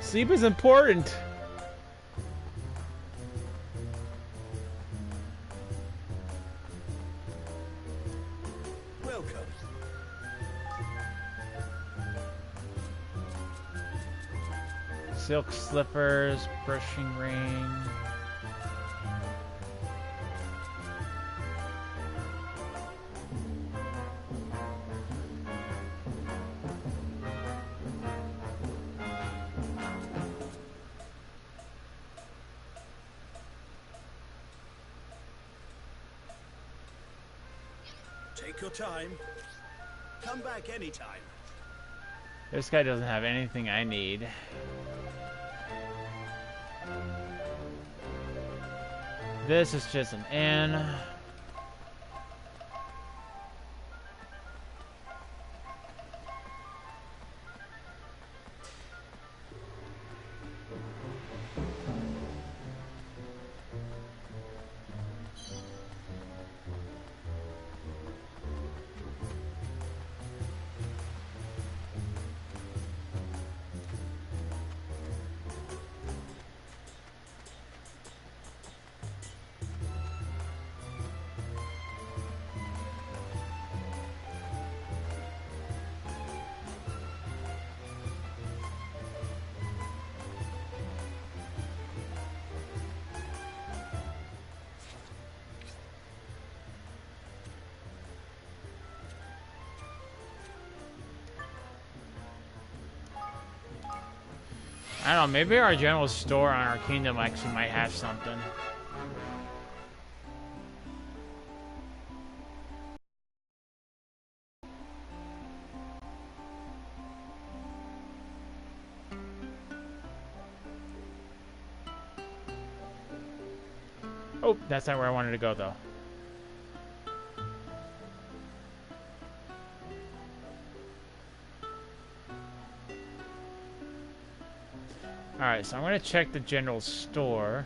Sleep is important. Silk slippers, brushing ring. Take your time. Come back anytime. This guy doesn't have anything I need. This is just an inn. I don't know, maybe our general store on our kingdom actually might have something. Oh, that's not where I wanted to go, though. Alright, so I'm going to check the general store.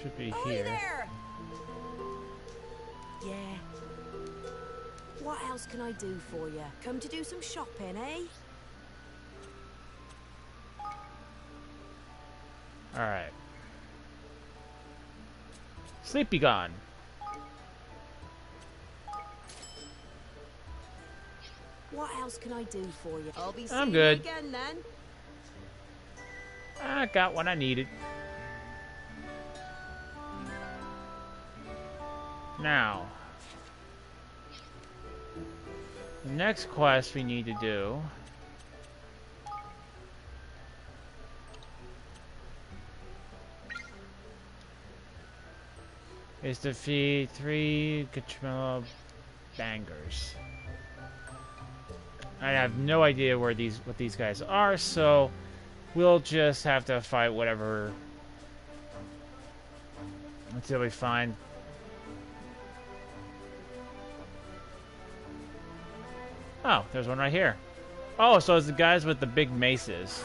Should be Hi here. there. Yeah. What else can I do for you? Come to do some shopping, eh? Alright. Sleepy gone. What else can I do for you? I'll be I'm seeing good. you again then. I got what I needed. Now, the next quest we need to do is defeat 3 Gachmela bangers. I have no idea what these guys are, so we'll just have to fight whatever until we find. Oh, there's one right here. Oh, so it's the guys with the big maces.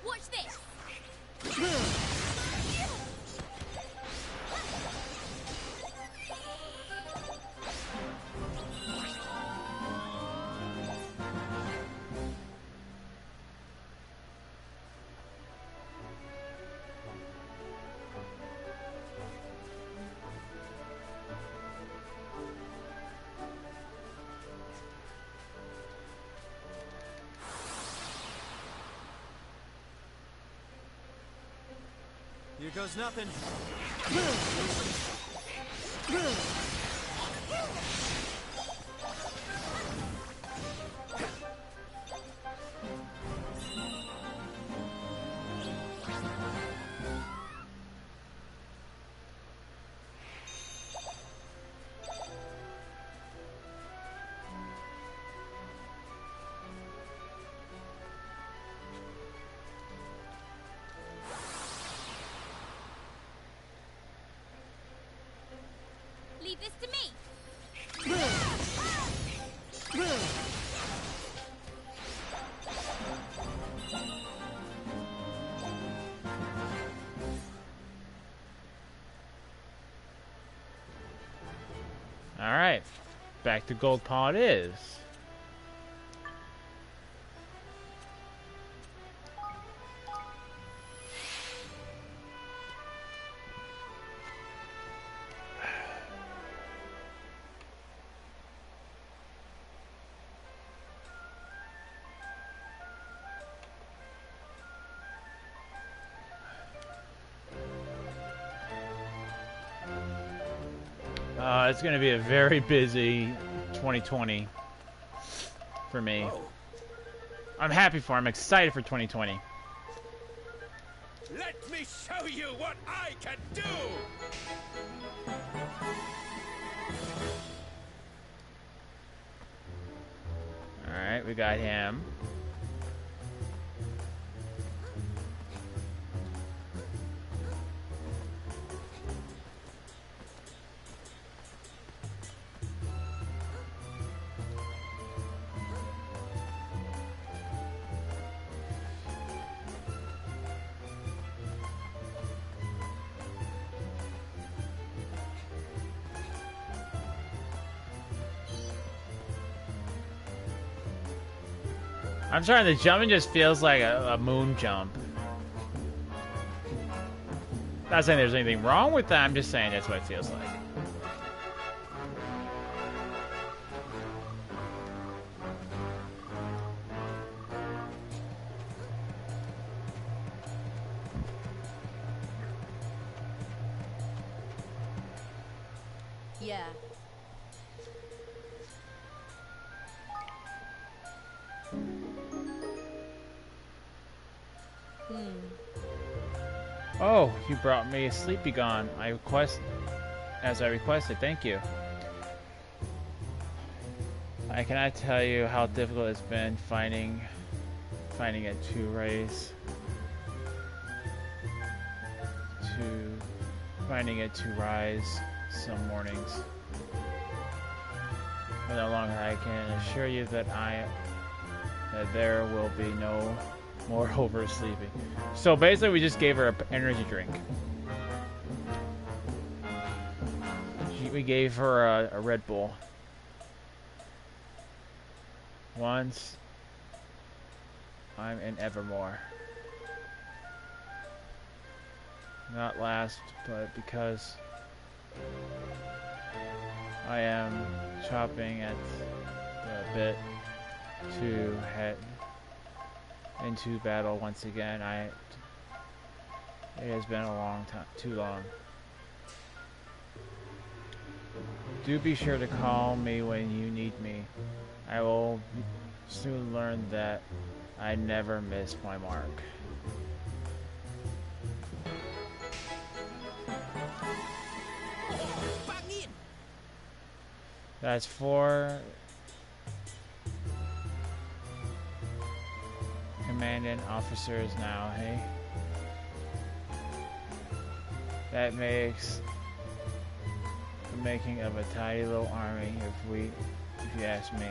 Watch this. Here goes nothing. Leave this to me. Alright, back to Gold Paw it is. It's going to be a very busy 2020 for me. I'm happy for it. I'm excited for 2020. Let me show you what I can do! Alright, we got him. I'm trying to jump, and just feels like a moon jump. Not saying there's anything wrong with that, I'm just saying that's what it feels like. Yeah. Oh, you brought me a Sleepy Gone. As I requested. Thank you. I cannot tell you how difficult it's been finding it to rise some mornings. But no longer, I can assure you that there will be no more oversleeping. So basically, we just gave her an energy drink. We gave her a Red Bull. Once I'm in Evermore. Not last, but because I am chopping at the bit to head into battle once again. It has been a long time, too long. Do be sure to call me when you need me. I will soon learn that I never miss my mark. That's 4 commanding officers now, hey? That makes the making of a tiny little army, if you ask me.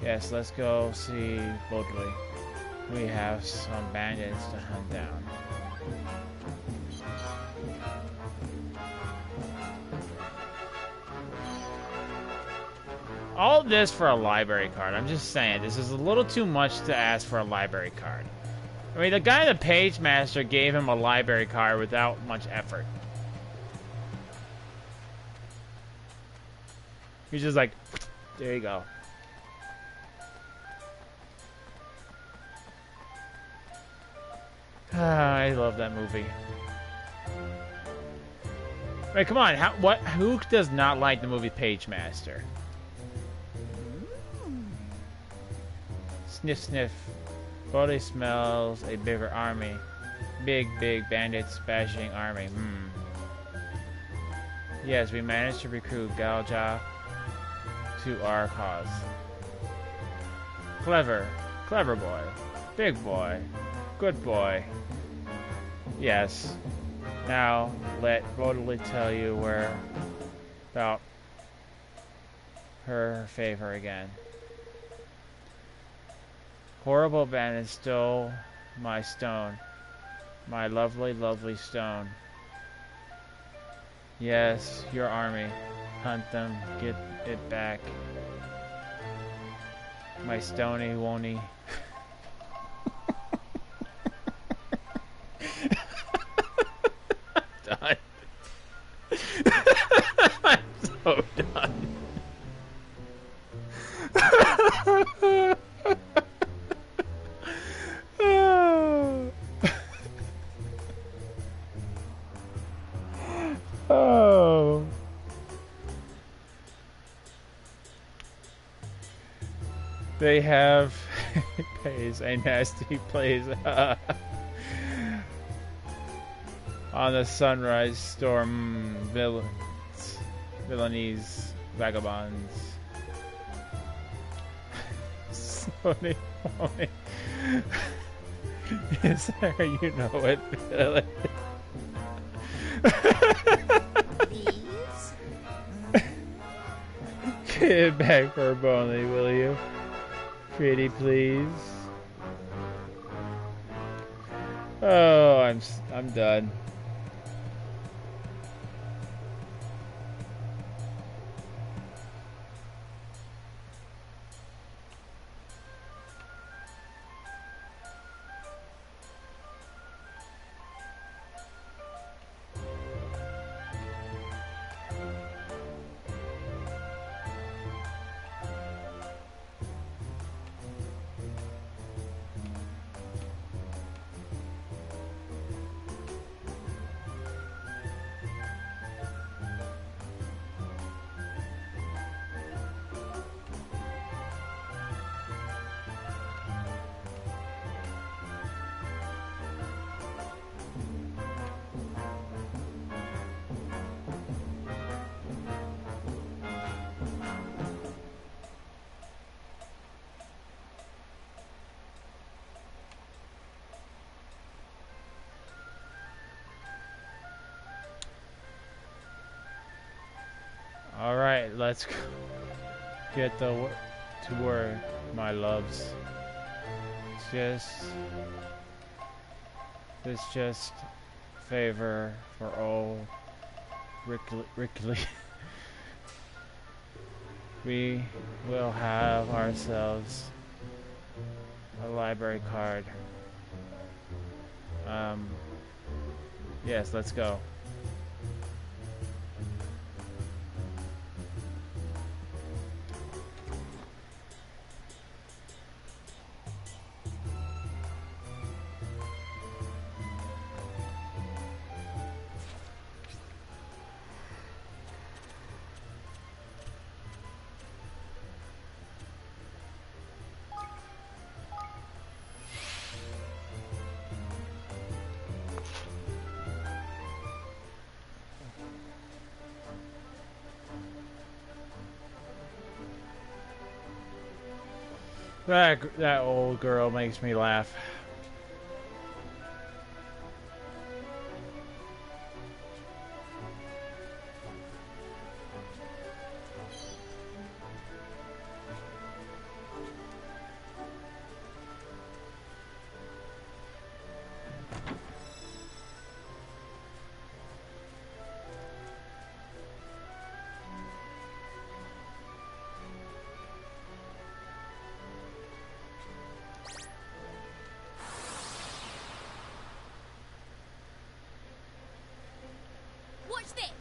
Yes, let's go see Bodley. We have some bandits to hunt down. All this for a library card. I'm just saying, this is a little too much to ask for a library card. I mean, the guy, the page master, gave him a library card without much effort. He's just like, there you go. I love that movie. Wait, come on. Who does not like the movie Page Master? Sniff, sniff. Bodhi smells a bigger army. Big bandits bashing army. Yes, we managed to recruit Galja to our cause. Clever boy. Big boy. Good boy. Yes. Now, let Bodhi tell you about her favor again. Horrible bandits stole my stone. My lovely stone. Yes, your army. Hunt them, get it back. My stony woney. Done. I'm so done. Oh. They have pays a nasty place on the sunrise storm villainies vagabonds. Slowly. Yes, sir, you know it. Please? Get it back for Bonnie, will you? Pretty please. Oh, I'm done. let's get to work, my loves. This just favor for old Ricky. We will have ourselves a library card. Yes, let's go. That old girl makes me laugh. Watch this.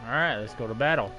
Alright, let's go to battle.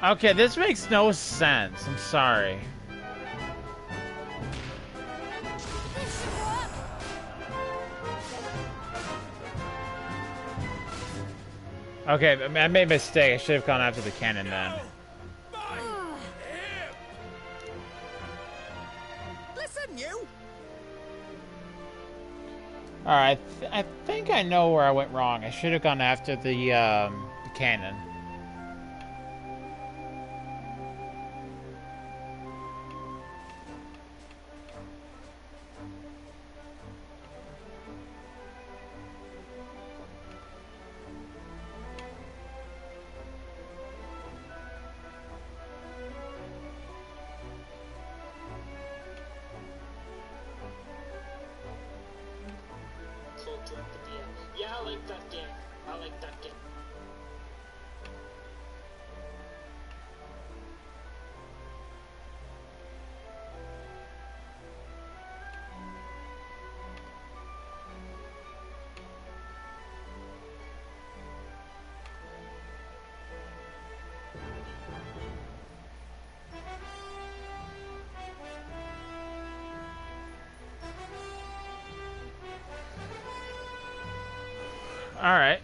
Okay, this makes no sense. I'm sorry. This should work. Okay, I made a mistake. I should have gone after the cannon then. Listen, you. Alright, I think I know where I went wrong. I should have gone after the cannon. Yeah, I like that game. I like that game. Alright.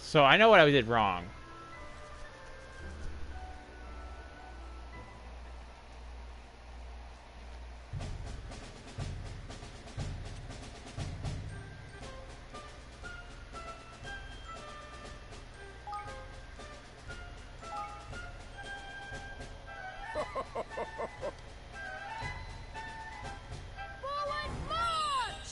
So I know what I did wrong. Forward march!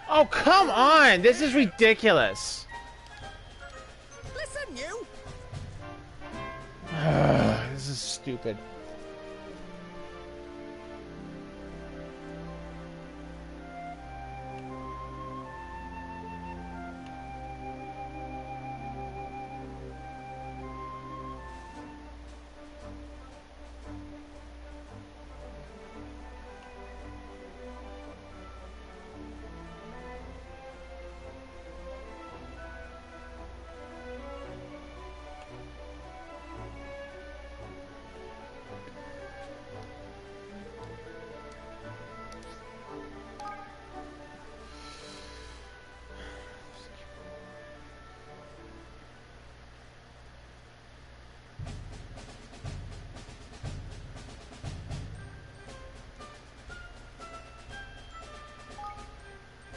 Oh, come on! This is ridiculous. Listen, you. This is stupid.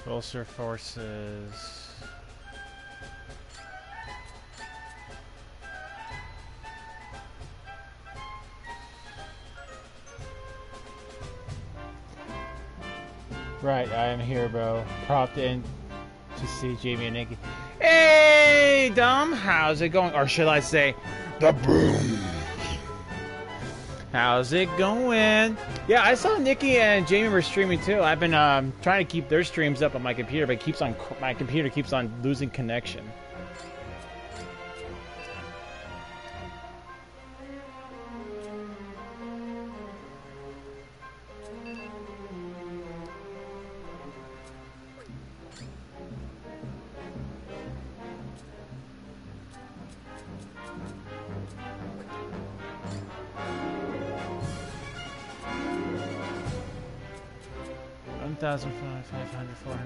Closer forces. Right, I am here, bro. Propped in to see Jamie and Nikki. Hey, Dom, how's it going? Or should I say, the boom? How's it going? Yeah, I saw Nikki and Jamie were streaming too. I've been trying to keep their streams up on my computer, but my computer keeps on losing connection. $1,500, $400.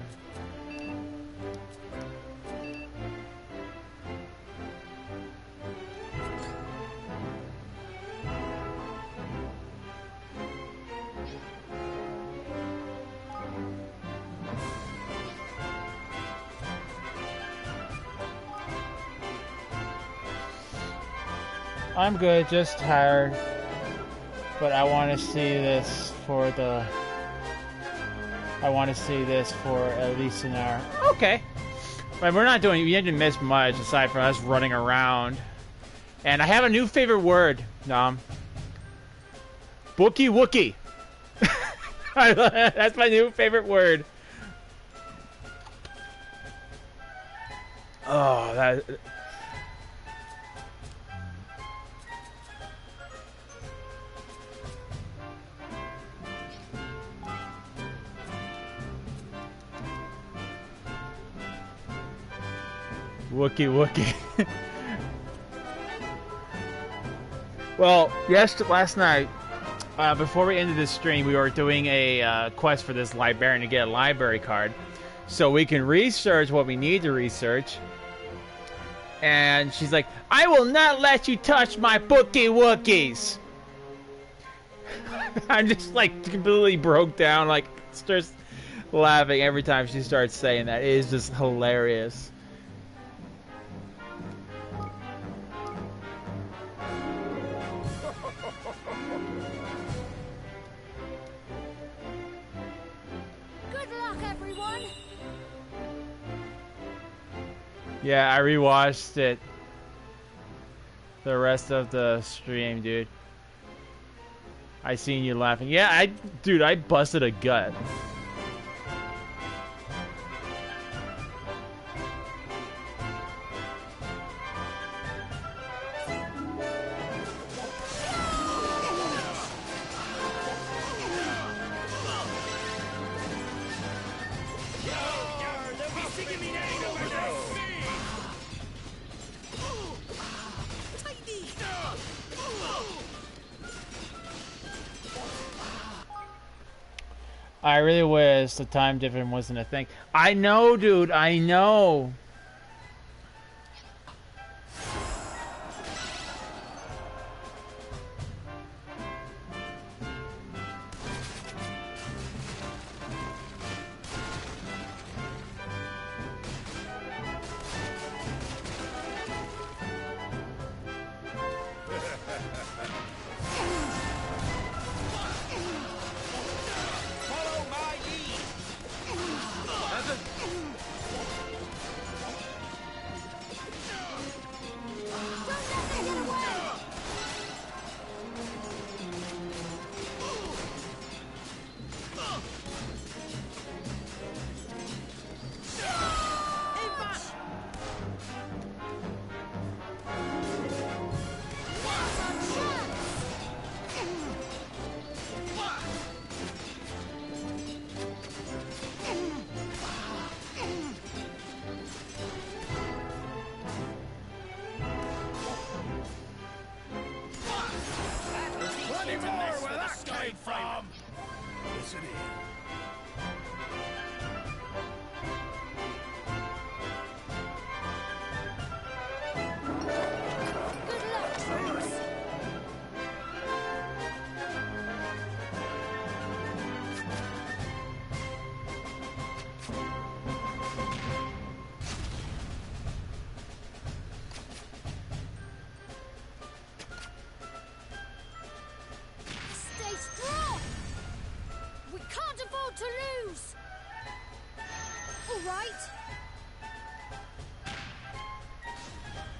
I'm good, just tired. But I want to see this for the... I want to see this for at least an hour. Okay. But we're not doing... You didn't miss much aside from us running around. And I have a new favorite word, Nom. Wookiee Wookiee. That's my new favorite word. Oh, that... Wookiee Wookiee. Well, last night, before we ended this stream, we were doing a quest for this librarian to get a library card, so we can research what we need to research. And she's like, "I will not let you touch my Wookiee Wookies." I'm just like completely broke down, like starts laughing every time she starts saying that. It is just hilarious. Yeah, I rewatched it. The rest of the stream, dude. I seen you laughing. Yeah, I busted a gut. I really wish the time difference wasn't a thing. I know, dude. I know.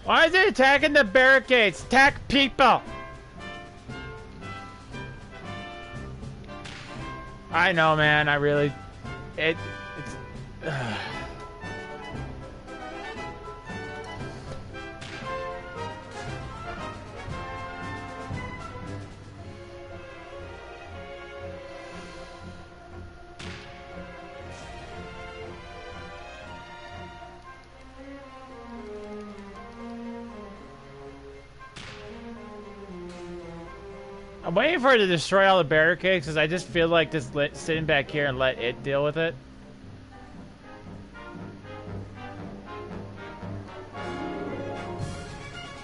Why is it attacking the barricades? Attack people! I know, man. I really... It's... I'm waiting for it to destroy all the barricades because I just feel like just sitting back here and let it deal with it.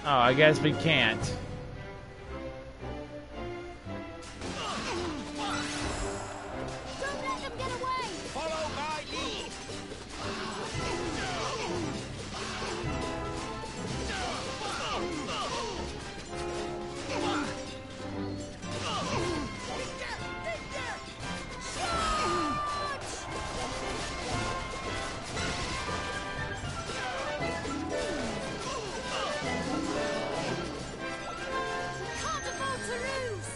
Oh, I guess we can't. Don't let them get away! Follow my lead. Can't afford to lose!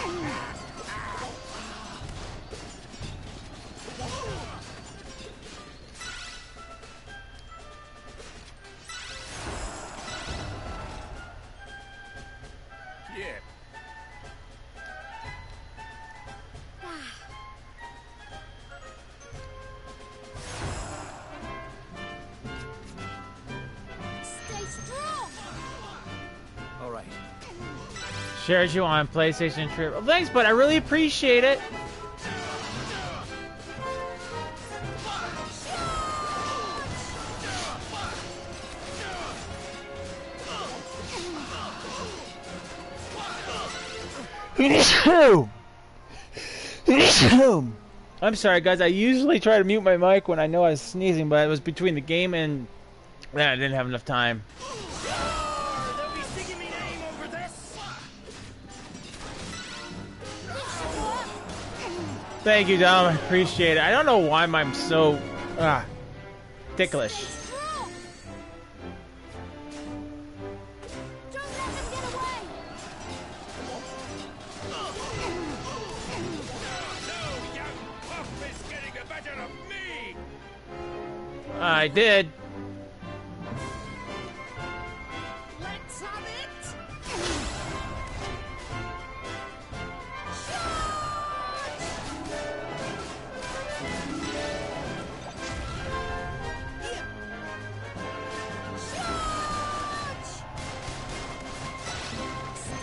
Leave this in your hands! Yeah. Stay strong! All right. Shares you on PlayStation Trip. Well, thanks, but I really appreciate it. I'm sorry, guys. I usually try to mute my mic when I know I was sneezing, but it was between the game and I didn't have enough time. They'll be singing me name over this. Thank you, Dom. I appreciate it. I don't know why I'm so ticklish. Strong! Don't let them get away! No young pup is getting the better of me. I did. Let's have it! Stay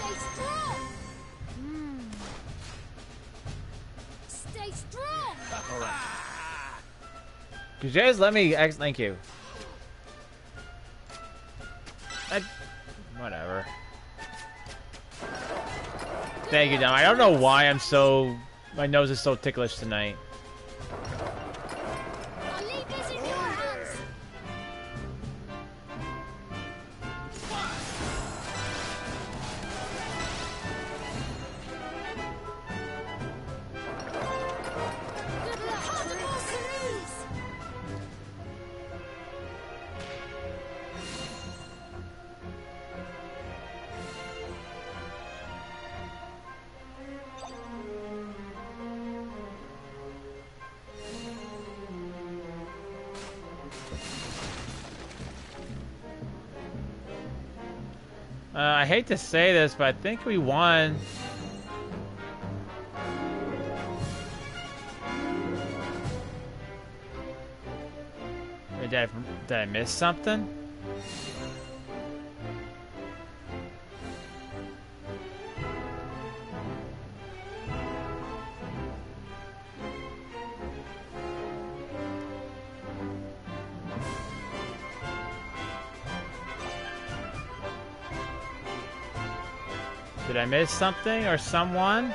strong! Stay strong! Could you guys let me thank you. Whatever. Thank you, Dom. I don't know why I'm so... My nose is so ticklish tonight. I'll leave this in your hands! Good luck! Can't afford to lose! I hate to say this, but I think we won. Did I miss something? Did I miss something or someone?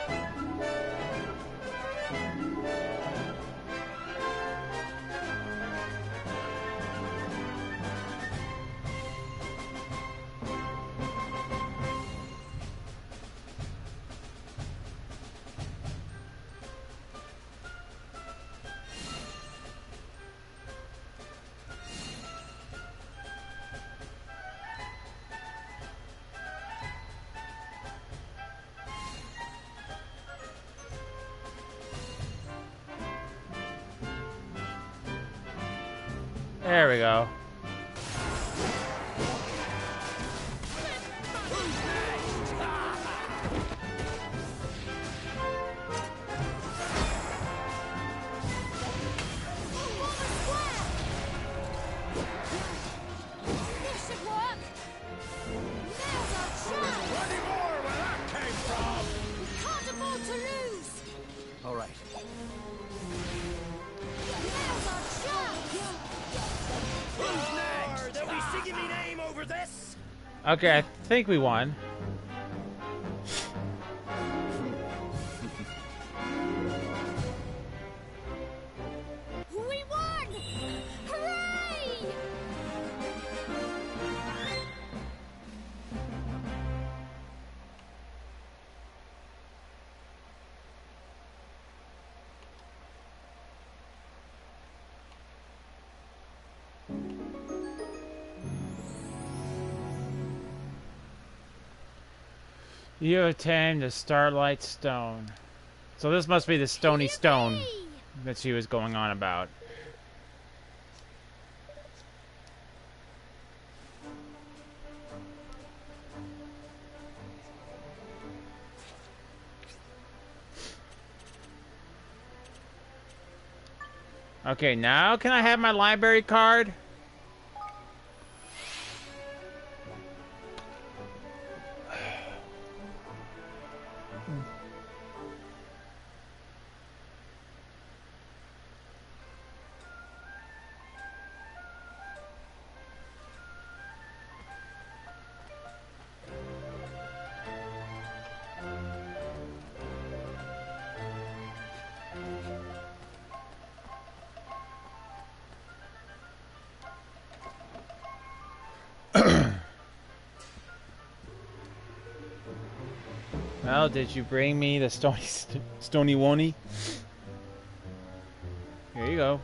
There we go. This should work. Now's our chance. Plenty more where that came from. We can't afford to lose. All right. Now's our chance. Who's next? They'll be singing me name over this. Okay, I think we won. We won! Hooray! You have tamed the Starlight Stone. So this must be the Stony Stone Yippee! that she was going on about. Okay, now can I have my library card? Well, did you bring me the stony wony? Here you go.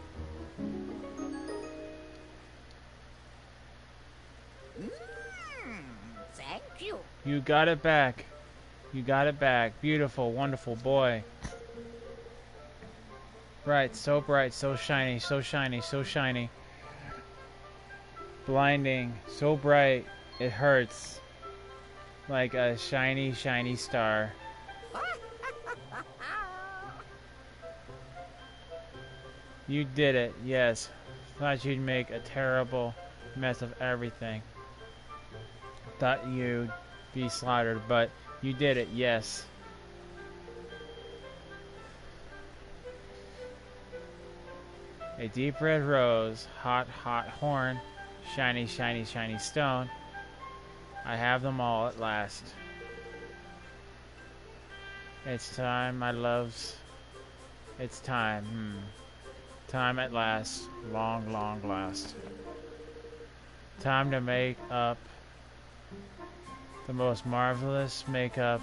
Thank you. You got it back. You got it back. Beautiful, wonderful boy. Bright, so shiny, so shiny, so shiny. Blinding, so bright, it hurts. Like a shiny, shiny star. You did it, yes. Thought you'd make a terrible mess of everything. Thought you'd be slaughtered, but you did it, yes. A deep red rose, hot, hot horn, shiny, shiny, shiny stone. I have them all at last. It's time, my loves. It's time, Time at last, long, long last. Time to make up the most marvelous makeup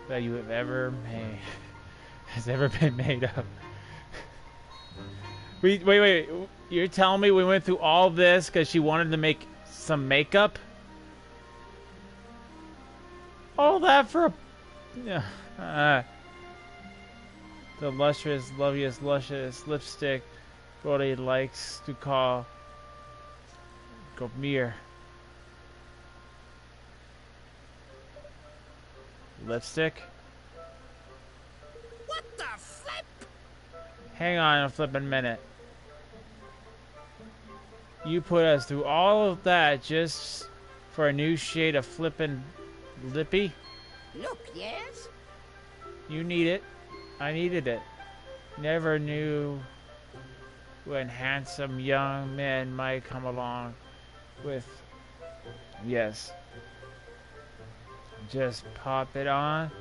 that you have ever made. Has ever been made up. Wait. You're telling me we went through all this because she wanted to make some makeup? All that for a... the lustrous, loveliest, luscious lipstick Brody likes to call Gomir. Lipstick? What the flip? Hang on a flippin' minute. You put us through all of that just for a new shade of flippin' lippy? Look, yes? You need it. I needed it. Never knew when handsome young men might come along with... Yes. Just pop it on.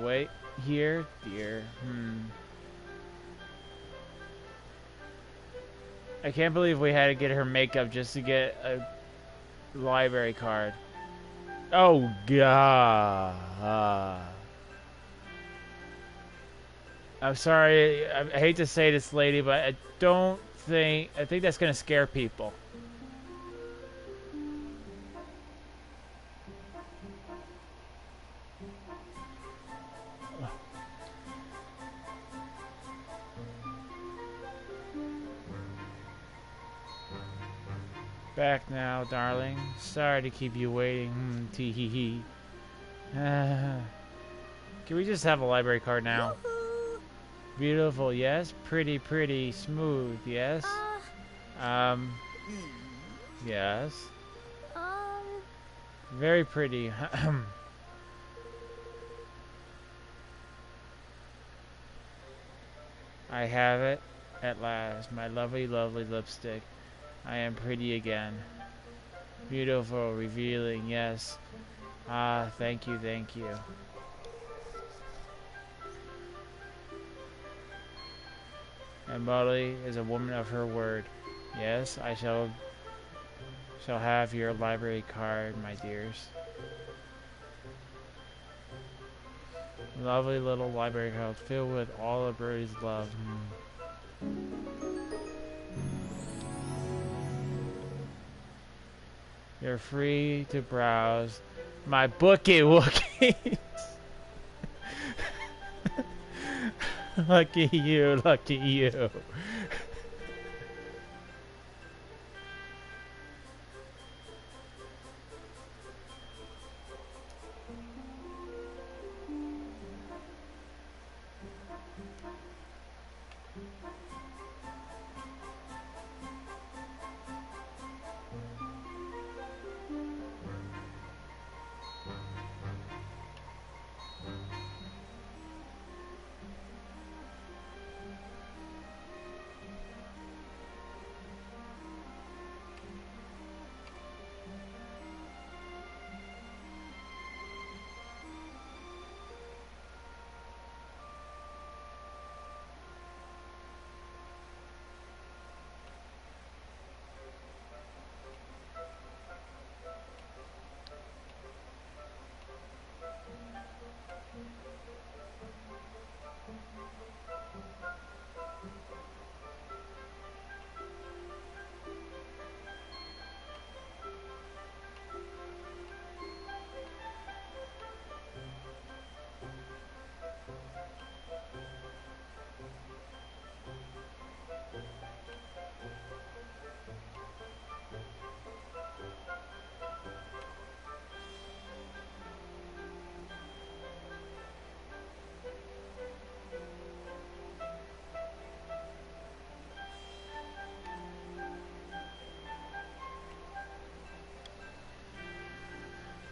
Wait here, dear. I can't believe we had to get her makeup just to get a library card. Oh, God. I'm sorry. I hate to say this, lady, but I think that's going to scare people. back now, darling. Sorry to keep you waiting. Tee hee hee. Can we just have a library card now? Yoo-hoo. Beautiful, yes. Pretty, pretty. Smooth, yes. Yes. Very pretty. I have it at last. My lovely, lovely lipstick. I am pretty again. Beautiful, revealing, yes. Ah, thank you, thank you. And Molly is a woman of her word. Yes, I shall have your library card, my dears. Lovely little library card filled with all of Birdie's love. You're free to browse my bookie wookies. Lucky you, lucky you.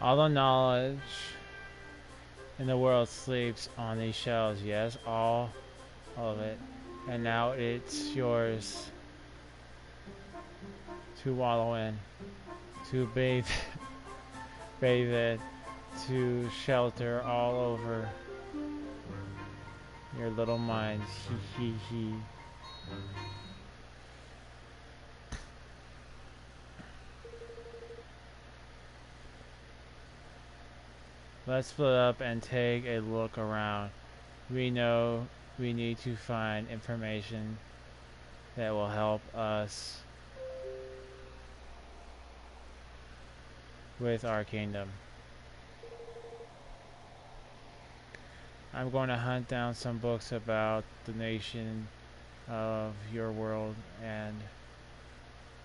All the knowledge in the world sleeps on these shelves, yes, all of it. And now it's yours to wallow in, to bathe it, to shelter all over your little minds. Hee hee hee. Let's split up and take a look around. We know we need to find information that will help us with our kingdom. I'm going to hunt down some books about the nation of your world and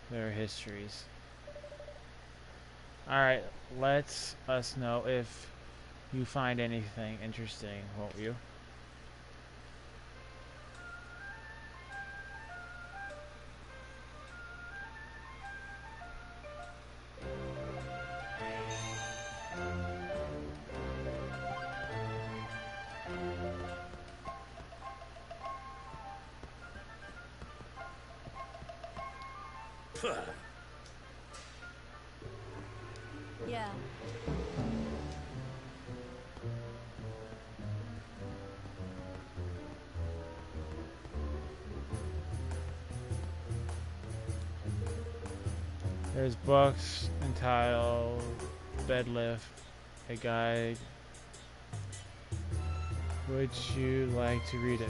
their histories. Alright, let us know if you find anything interesting, won't you? Yeah. There's books entitled Bedlift, a guide. Would you like to read it?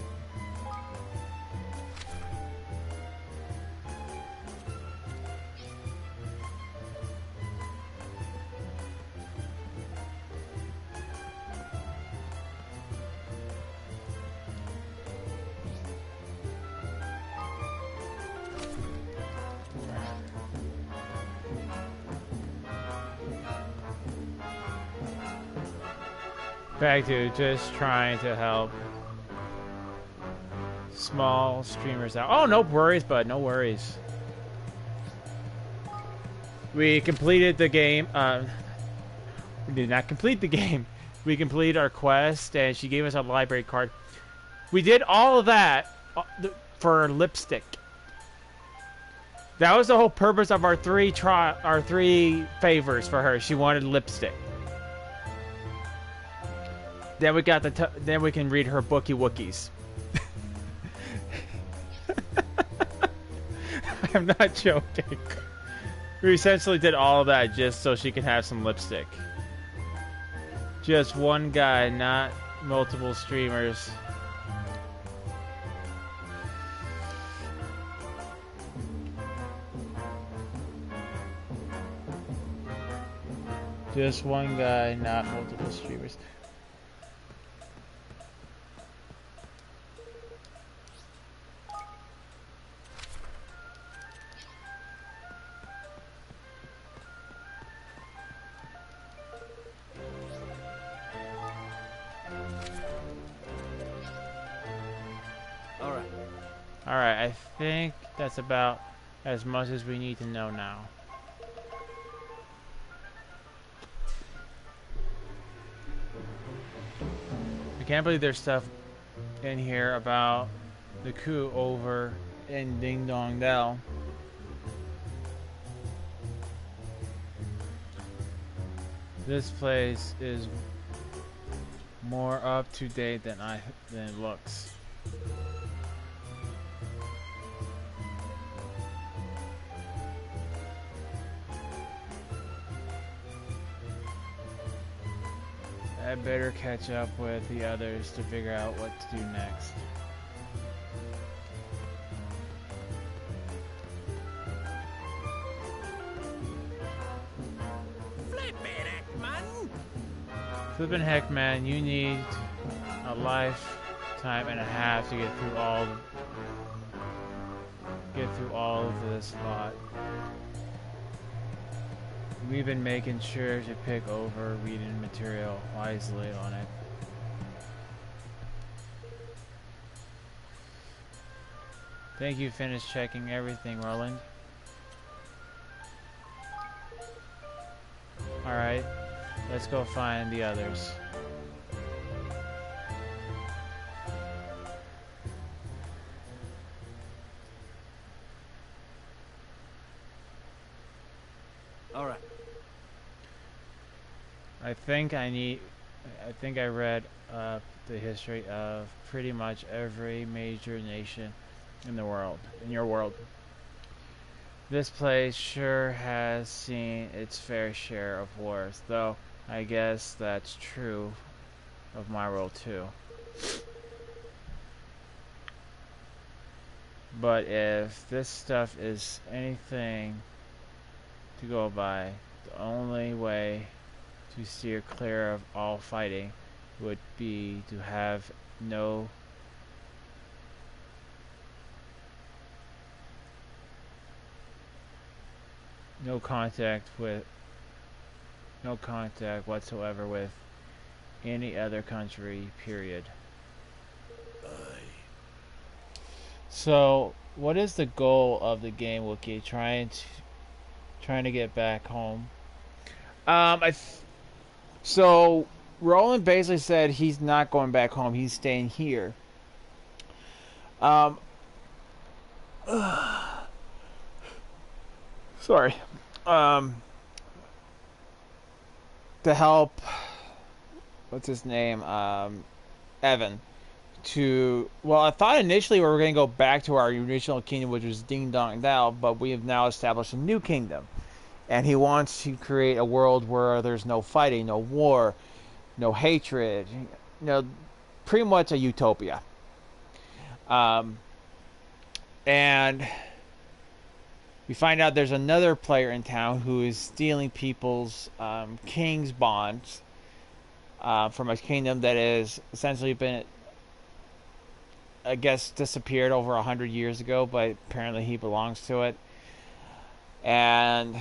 Back to just trying to help small streamers out. Oh, no worries, bud. No worries. We completed the game. We did not complete the game. We completed our quest, and she gave us a library card. We did all of that for lipstick. That was the whole purpose of our three favors for her. She wanted lipstick. Then we got then we can read her bookie Wookiees. I'm not joking. We essentially did all of that just so she could have some lipstick. Just one guy, not multiple streamers. Just one guy, not multiple streamers. Alright, I think that's about as much as we need to know now. I can't believe there's stuff in here about the coup over in Ding Dong Dell. This place is more up to date than it looks. I better catch up with the others to figure out what to do next. Flippin' heck, man, you need a lifetime and a half to get through all of this lot. We've been making sure to pick over reading material wisely on it. Think you finished checking everything, Roland? Alright, let's go find the others. Alright. I think I read the history of pretty much every major nation in your world. This place sure has seen its fair share of wars, though I guess that's true of my world too. But if this stuff is anything to go by, the only way to steer clear of all fighting would be to have no contact whatsoever with any other country, period. So, what is the goal of the game, Wookiee? Trying to get back home. So Roland basically said he's not going back home. He's staying here. Sorry. To help. What's his name? Evan. Well, I thought initially we were going to go back to our original kingdom, which was Ding Dong Dao, but we have now established a new kingdom. And he wants to create a world where there's no fighting, no war, no hatred, pretty much a utopia. And we find out there's another player in town who is stealing people's king's bonds from a kingdom that has essentially been, I guess, disappeared over 100 years ago, but apparently he belongs to it. And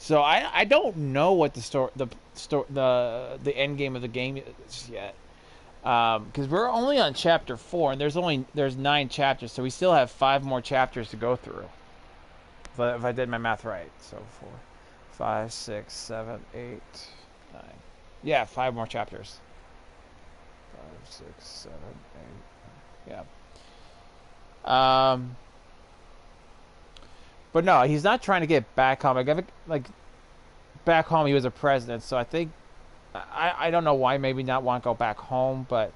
So I don't know what the end game of the game is yet. Because we're only on chapter 4, and there's 9 chapters, so we still have 5 more chapters to go through. If I did my math right, so 4, 5, 6, 7, 8, 9. Yeah, 5 more chapters. 5, 6, 7, 8. Yeah. But no, he's not trying to get back home. Like back home, he was a president, so I think I don't know why maybe not want to go back home, but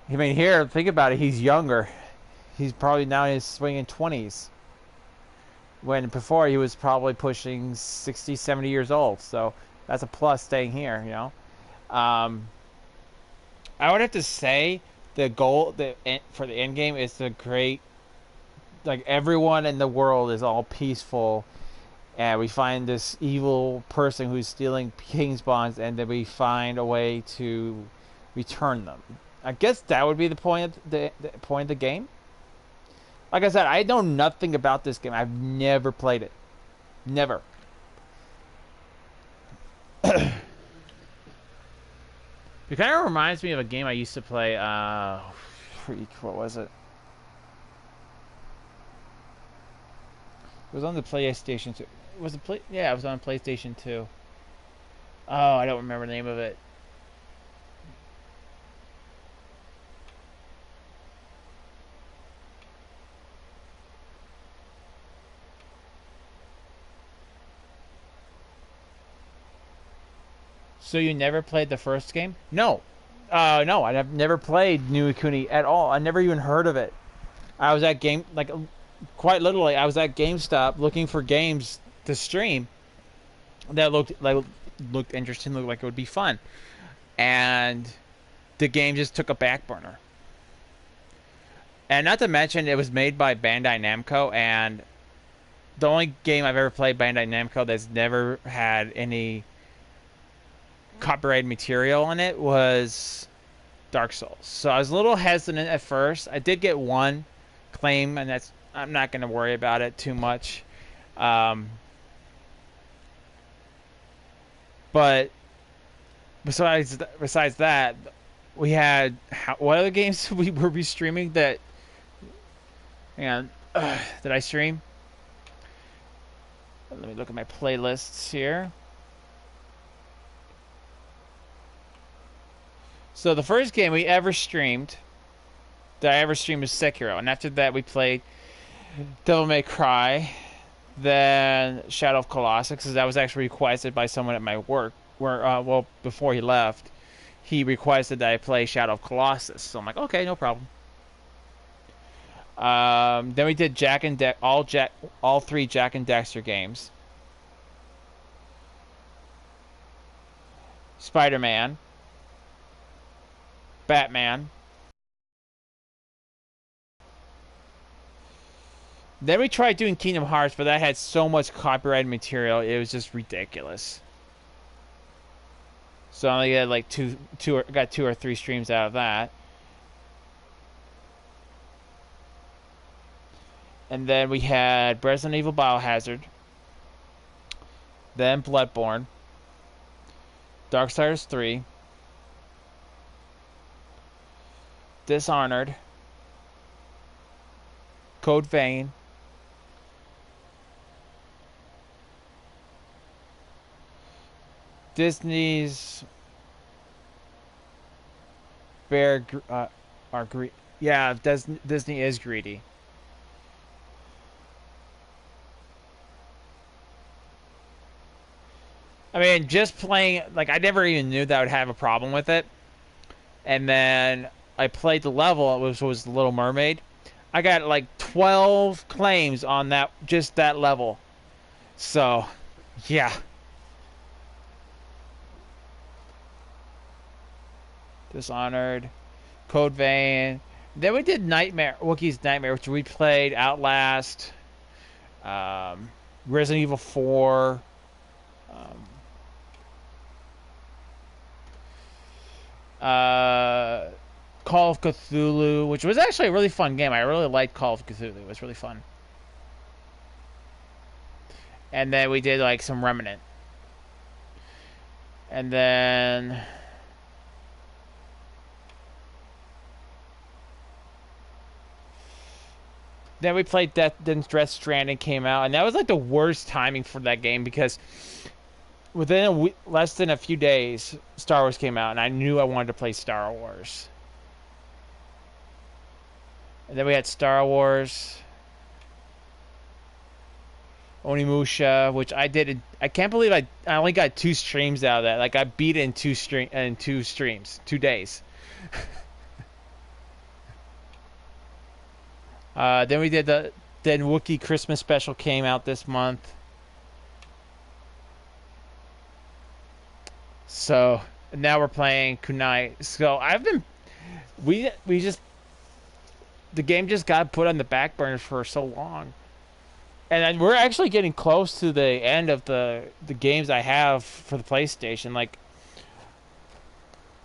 I mean, here, think about it. He's younger. He's probably now in his swinging 20s. When before he was probably pushing 60, 70 years old. So that's a plus staying here, you know. I would have to say the goal for the end game is to create, like, everyone in the world is all peaceful, and we find this evil person who's stealing king's bonds, and then we find a way to return them. I guess that would be the point of the point of the game. Like I said, I know nothing about this game. I've never played it. Never. It kind of reminds me of a game I used to play. What was it? It was on the PlayStation 2. Was it Yeah, it was on PlayStation 2. Oh, I don't remember the name of it. So you never played the first game? No. No, I've never played New Kuni at all. I never even heard of it. I was at quite literally, I was at GameStop looking for games to stream that looked interesting, looked like it would be fun. And the game just took a back burner. And not to mention, it was made by Bandai Namco, and the only game I've ever played Bandai Namco that's never had any copyrighted material on it was Dark Souls. So I was a little hesitant at first. I did get one claim, and I'm not going to worry about it too much. But besides that, we had what other games we were streaming that? And did I stream? Let me look at my playlists here. So the first game we ever streamed, that I ever streamed, was Sekiro, and after that we played Devil May Cry, then Shadow of Colossus, because that was actually requested by someone at my work, where before he left, he requested that I play Shadow of Colossus. So I'm like, okay, no problem. Then we did all 3 Jak and Daxter games. Spider-Man. Batman. Then we tried doing Kingdom Hearts, but that had so much copyrighted material, it was just ridiculous. So I only got like got 2 or 3 streams out of that. And then we had Resident Evil Biohazard. Then Bloodborne. Darksiders 3. Dishonored. Code Vein. Disney's yeah, Disney is greedy. I mean, just playing, like, I never even knew that I would have a problem with it. And then I played the level, which was The Little Mermaid. I got like 12 claims on just that level. So, yeah. Dishonored, Code Vein. Then we did Wookiee's Nightmare, which we played Outlast, Resident Evil 4, Call of Cthulhu, which was actually a really fun game. I really liked Call of Cthulhu. It was really fun. And then we did like some Remnant. And then we played Death Stranding came out, and that was like the worst timing for that game because within a week, less than a few days, Star Wars came out, and I knew I wanted to play Star Wars. And then we had Star Wars Onimusha, which I did. I can't believe I only got 2 streams out of that. Like I beat it in 2 streams, 2 days. Then we did then Wookiee Christmas special came out this month. So now we're playing Kuni. So the game just got put on the back burner for so long. And we're actually getting close to the end of the games I have for the PlayStation. Like,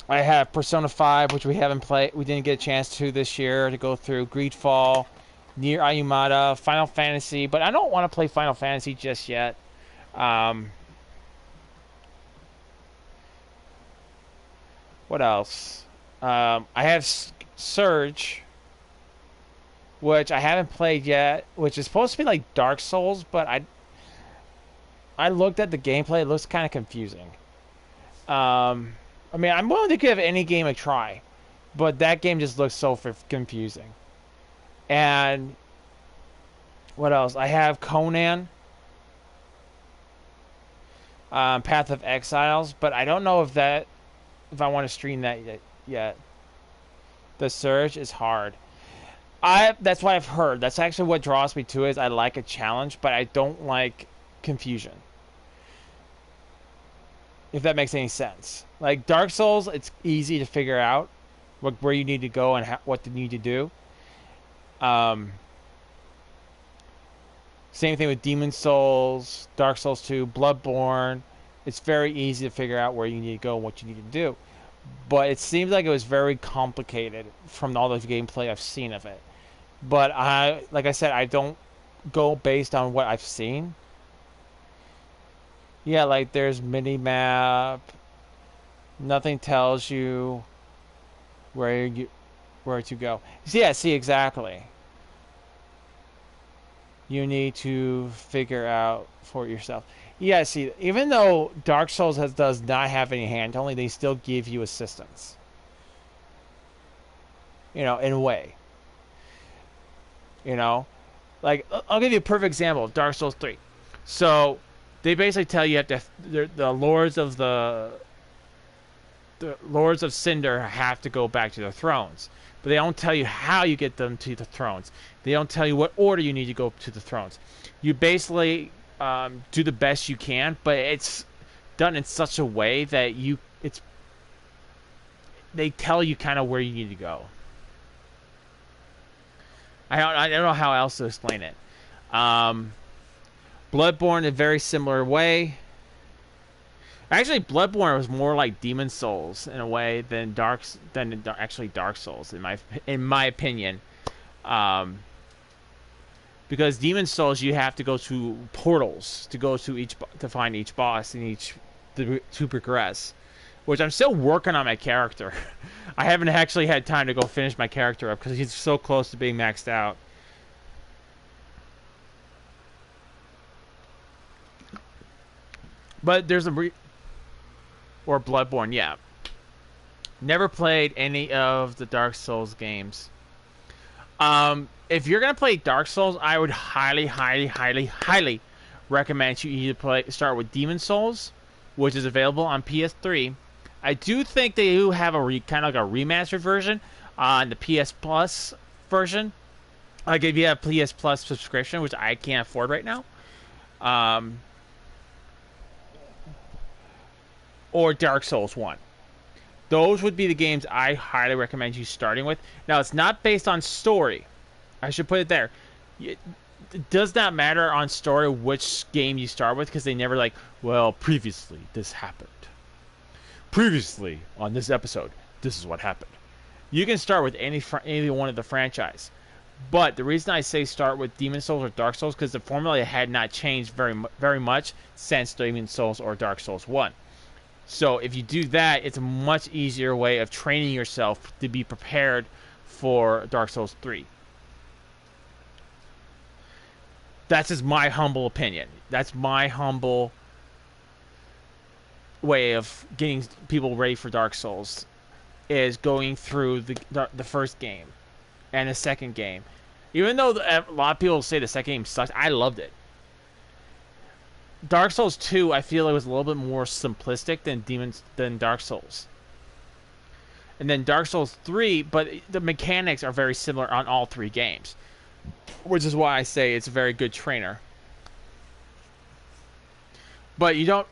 I have Persona 5, which we haven't played. We didn't get a chance to this year to go through. Greedfall, Nier Automata, Final Fantasy. But I don't want to play Final Fantasy just yet. What else? I have Surge, which I haven't played yet, which is supposed to be like Dark Souls, but I looked at the gameplay. It looks kind of confusing. I mean, I'm willing to give any game a try, but that game just looks so confusing. And what else? I have Conan, Path of Exiles, but I don't know if I want to stream that yet. The Surge is hard. That's what I've heard. That's actually what draws me to it. Is I like a challenge, but I don't like confusion. If that makes any sense. Like Dark Souls, it's easy to figure out where you need to go and what you need to do. Same thing with Demon Souls, Dark Souls 2, Bloodborne. It's very easy to figure out where you need to go and what you need to do. But it seems like it was very complicated from all the gameplay I've seen of it. But like I said, I don't go based on what I've seen. Yeah, like there's mini-map. Nothing tells you where to go. Yeah, see, exactly. You need to figure out for yourself. Yeah, see, even though Dark Souls does not have any hand-holding, they still give you assistance. You know, in a way. You know? Like, I'll give you a perfect example of Dark Souls 3. So, they basically tell you have to... The Lords of Cinder have to go back to their thrones. But they don't tell you how you get them to the thrones. They don't tell you what order you need to go to the thrones. You basically... do the best you can, but it's done in such a way that they tell you kind of where you need to go. I don't know how else to explain it. Bloodborne in a very similar way. Actually, Bloodborne was more like Demon Souls in a way than actually Dark Souls in my opinion. Because Demon Souls, you have to go to portals to find each boss and to progress, which I'm still working on my character. I haven't actually had time to go finish my character up because he's so close to being maxed out. But there's or Bloodborne, yeah. Never played any of the Dark Souls games. If you're gonna play Dark Souls, I would highly, highly, highly, highly recommend you either start with Demon Souls, which is available on PS3. I do think they do have kind of like a remastered version on the PS Plus version. Like if you have PS Plus subscription, which I can't afford right now, or Dark Souls 1. Those would be the games I highly recommend you starting with. Now, it's not based on story. I should put it there. It does not matter on story which game you start with, because they never like, well, previously this happened. Previously on this episode, this is what happened. You can start with any one of the franchise. But the reason I say start with Demon Souls or Dark Souls because the formula had not changed very much since Demon Souls or Dark Souls 1. So if you do that, it's a much easier way of training yourself to be prepared for Dark Souls 3. That's just my humble opinion. That's my humble way of getting people ready for Dark Souls, is going through the first game and the second game. Even though a lot of people say the second game sucks, I loved it. Dark Souls 2, I feel it was a little bit more simplistic than Dark Souls. And then Dark Souls 3, but the mechanics are very similar on all three games, which is why I say it's a very good trainer. But you don't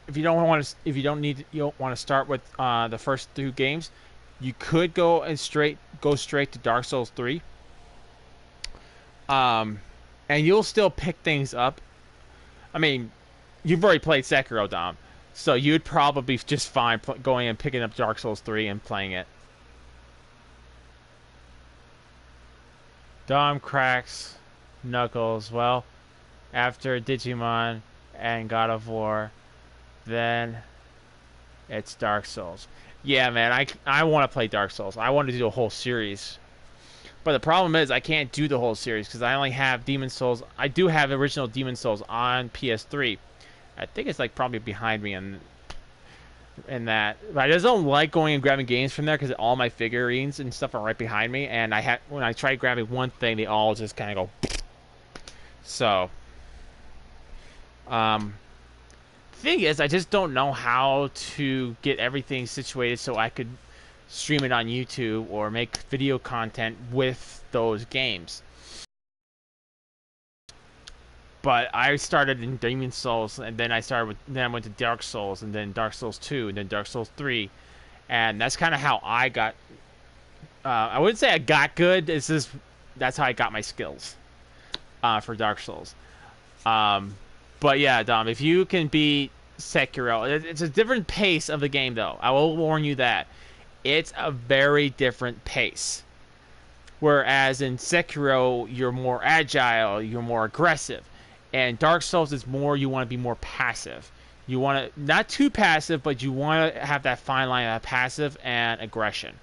want to start with the first two games, you could go straight to Dark Souls 3. And you'll still pick things up. I mean, you've already played Sekiro, Dom, so you'd probably be just fine going and picking up Dark Souls 3 and playing it. Dom cracks Knuckles. Well, after Digimon and God of War, then it's Dark Souls. Yeah, man, I want to play Dark Souls. I want to do a whole series. But the problem is I can't do the whole series because I only have Demon Souls. I do have original Demon Souls on PS3. I think it's like probably behind me in that. But I just don't like going and grabbing games from there because all my figurines and stuff are right behind me. And when I try grabbing one thing, they all just kind of go. So, the thing is, I just don't know how to get everything situated so I could stream it on YouTube or make video content with those games. But I started in Demon Souls, and then I went to Dark Souls, and then Dark Souls 2, and then Dark Souls 3, and that's kind of how I got. I wouldn't say I got good. That's how I got my skills for Dark Souls. But yeah, Dom, if you can beat Sekiro, it's a different pace of the game, though. I will warn you that. It's a very different pace. Whereas in Sekiro, you're more agile, you're more aggressive. And Dark Souls is more, you want to be more passive. You want to, not too passive, but you want to have that fine line of passive and aggression.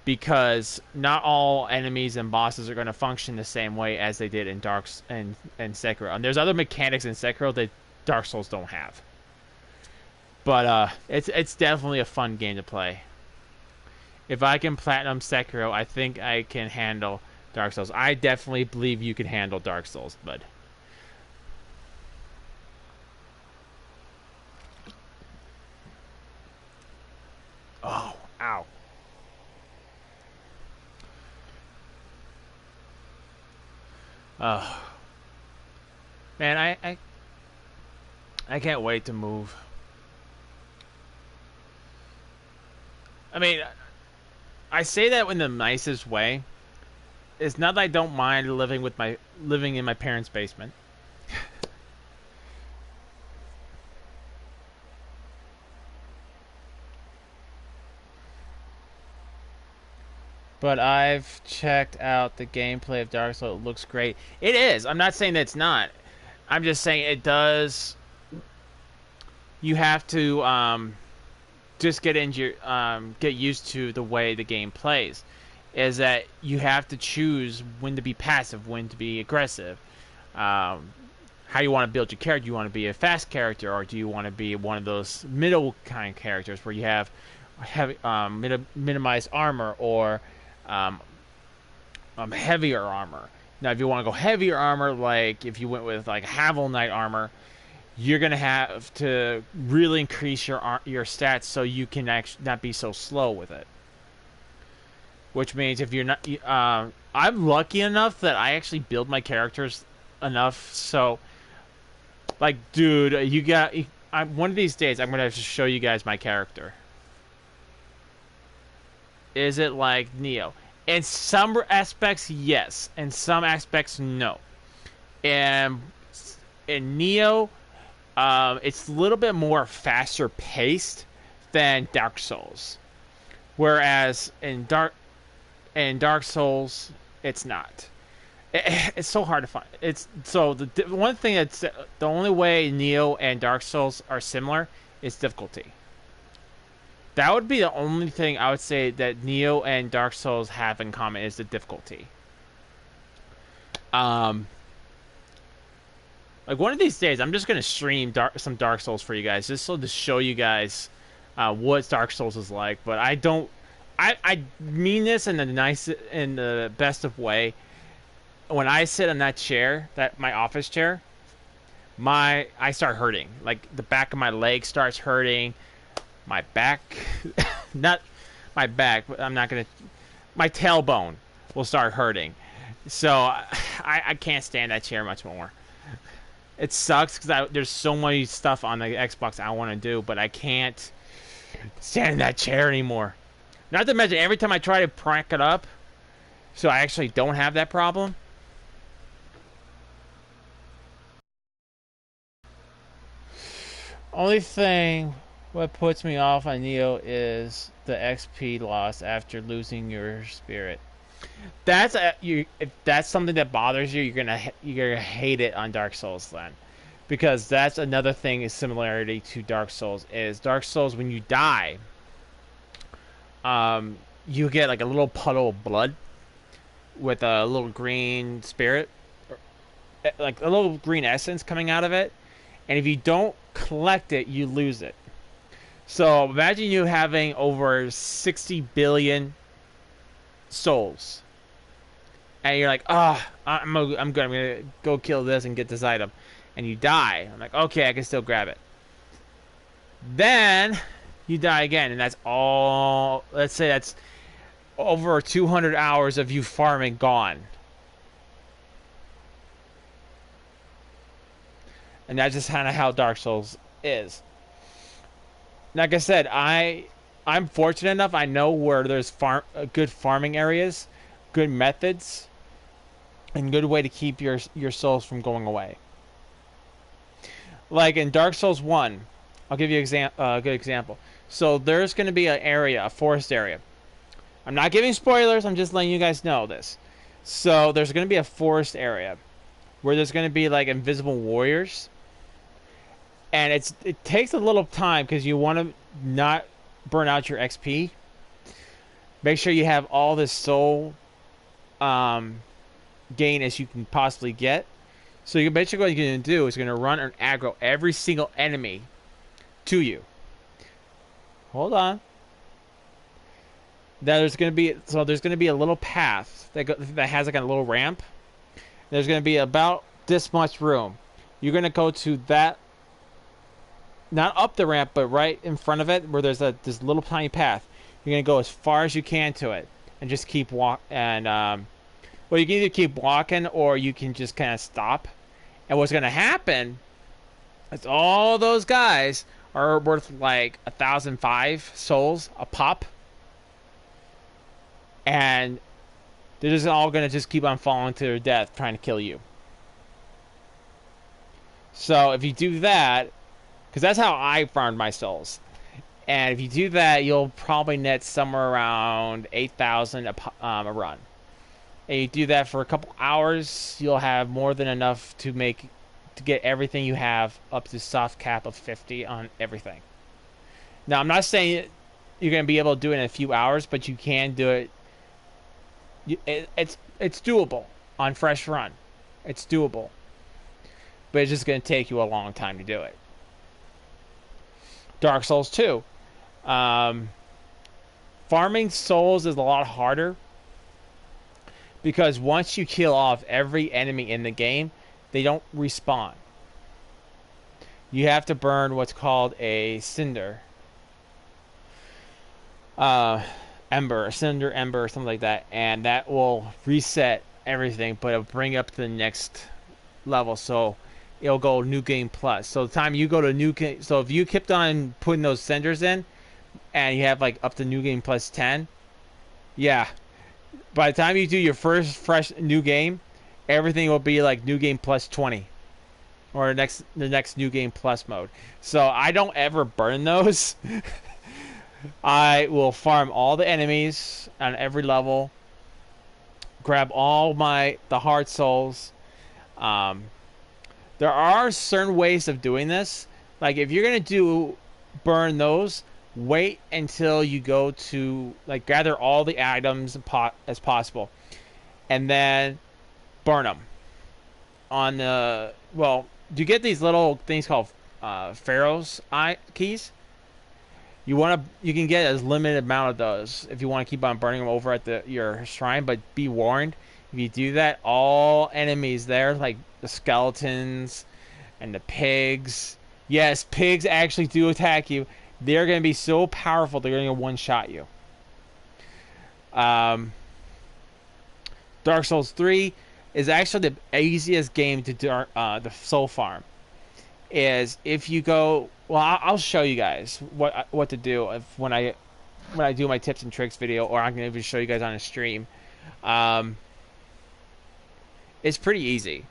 Because not all enemies and bosses are going to function the same way as they did in Sekiro. And there's other mechanics in Sekiro that Dark Souls don't have. But it's definitely a fun game to play. If I can platinum Sekiro, I think I can handle Dark Souls. I definitely believe you can handle Dark Souls, bud. Oh, ow. Man, I can't wait to move. I mean, I say that in the nicest way. It's not that I don't mind living in my parents' basement. But I've checked out the gameplay of Dark Souls. It looks great. It is. I'm not saying that it's not. I'm just saying it does. You have to just get used to the way the game plays. Is that you have to choose when to be passive, when to be aggressive. How you want to build your character. Do you want to be a fast character, or do you want to be one of those middle kind of characters where you have minimized armor or heavier armor? Now, if you want to go heavier armor, like if you went with like Havel Knight armor, you're gonna have to really increase your stats so you can actually not be so slow with it. Which means if you're not, I'm lucky enough that I actually build my characters enough so, like, dude, one of these days I'm gonna have to show you guys my character. Is it like Neo? In some aspects, yes. In some aspects, no. And in Neo, it's a little bit more faster paced than Dark Souls. Whereas in Dark Souls, it's not. It's so hard to find. It's so one thing that's the only way Neo and Dark Souls are similar is difficulty. That would be the only thing I would say that Neo and Dark Souls have in common is the difficulty. Like one of these days, I'm just gonna stream some Dark Souls for you guys, just so to show you guys what Dark Souls is like. But I don't. I mean this in the best of way. When I sit on that chair, my office chair, I start hurting. Like the back of my leg starts hurting. My back, not my back, but my tailbone will start hurting. So I can't stand that chair much more. It sucks because there's so much stuff on the Xbox I want to do, but I can't stand in that chair anymore. Not to mention, every time I try to crank it up, so I actually don't have that problem. Only thing what puts me off on Neo is the XP loss after losing your spirit. If that's something that bothers you, you're gonna hate it on Dark Souls then, because that's another thing is similarity to Dark Souls. Is Dark Souls when you die, you get like a little puddle of blood with a little green spirit, like a little green essence coming out of it, and if you don't collect it, you lose it. So imagine you having over 60 billion souls, and you're like, I'm gonna go kill this and get this item, and you die. I'm like, okay, I can still grab it. Then you die again, and that's all. Let's say that's over 200 hours of you farming gone, and that's just kind of how Dark Souls is. Like I said, I'm fortunate enough. I know where there's good farming areas, good methods, and good way to keep your souls from going away. Like in Dark Souls 1, I'll give you a good example. So there's going to be an area, a forest area. I'm not giving spoilers. I'm just letting you guys know this. So there's going to be a forest area where there's going to be like invisible warriors. And it takes a little time because you want to not burn out your XP. Make sure you have all this soul gain as you can possibly get. So you basically what you're going to do is you're going to run and aggro every single enemy to you. Hold on. Now there's going to be a little path that has like a little ramp. There's going to be about this much room. You're going to go to that. Not up the ramp, but right in front of it, where there's this little tiny path. You're gonna go as far as you can to it, and just keep walk. And well, you can either keep walking, or you can just kind of stop. And what's gonna happen is all those guys are worth like 1,005 souls a pop, and they're just all gonna just keep on falling to their death, trying to kill you. So if you do that. Because that's how I farmed my souls. And if you do that, you'll probably net somewhere around 8,000 a run. And you do that for a couple hours, you'll have more than enough to get everything you have up to soft cap of 50 on everything. Now, I'm not saying you're going to be able to do it in a few hours, but you can do it. It's doable on fresh run. It's doable. But it's just going to take you a long time to do it. Dark Souls 2. Farming souls is a lot harder because once you kill off every enemy in the game, they don't respawn. You have to burn what's called a cinder. Ember, or something like that, and that will reset everything, but it'll bring you up to the next level. So it'll go new game plus. So the time you go to new game, so if you kept on putting those cinders in, and you have like up to new game plus 10, yeah, by the time you do your first fresh new game, everything will be like new game plus 20, or the next new game plus mode. So I don't ever burn those. I will farm all the enemies on every level, grab all the heart souls. There are certain ways of doing this. Like if you're gonna burn those, wait until you go to like gather all the items as possible, and then burn them on the you get these little things called Pharaoh's eye keys. You can get as limited amount of those if you want to keep on burning them over at your shrine, but be warned, if you do that, all enemies there, like the skeletons and the pigs, yes, pigs actually do attack you. They're going to be so powerful, they're going to one-shot you. Dark Souls 3 is actually the easiest game to do the soul farm. Is if you go, I'll show you guys what to do when I do my tips and tricks video, or I'm gonna even show you guys on a stream. It's pretty easy.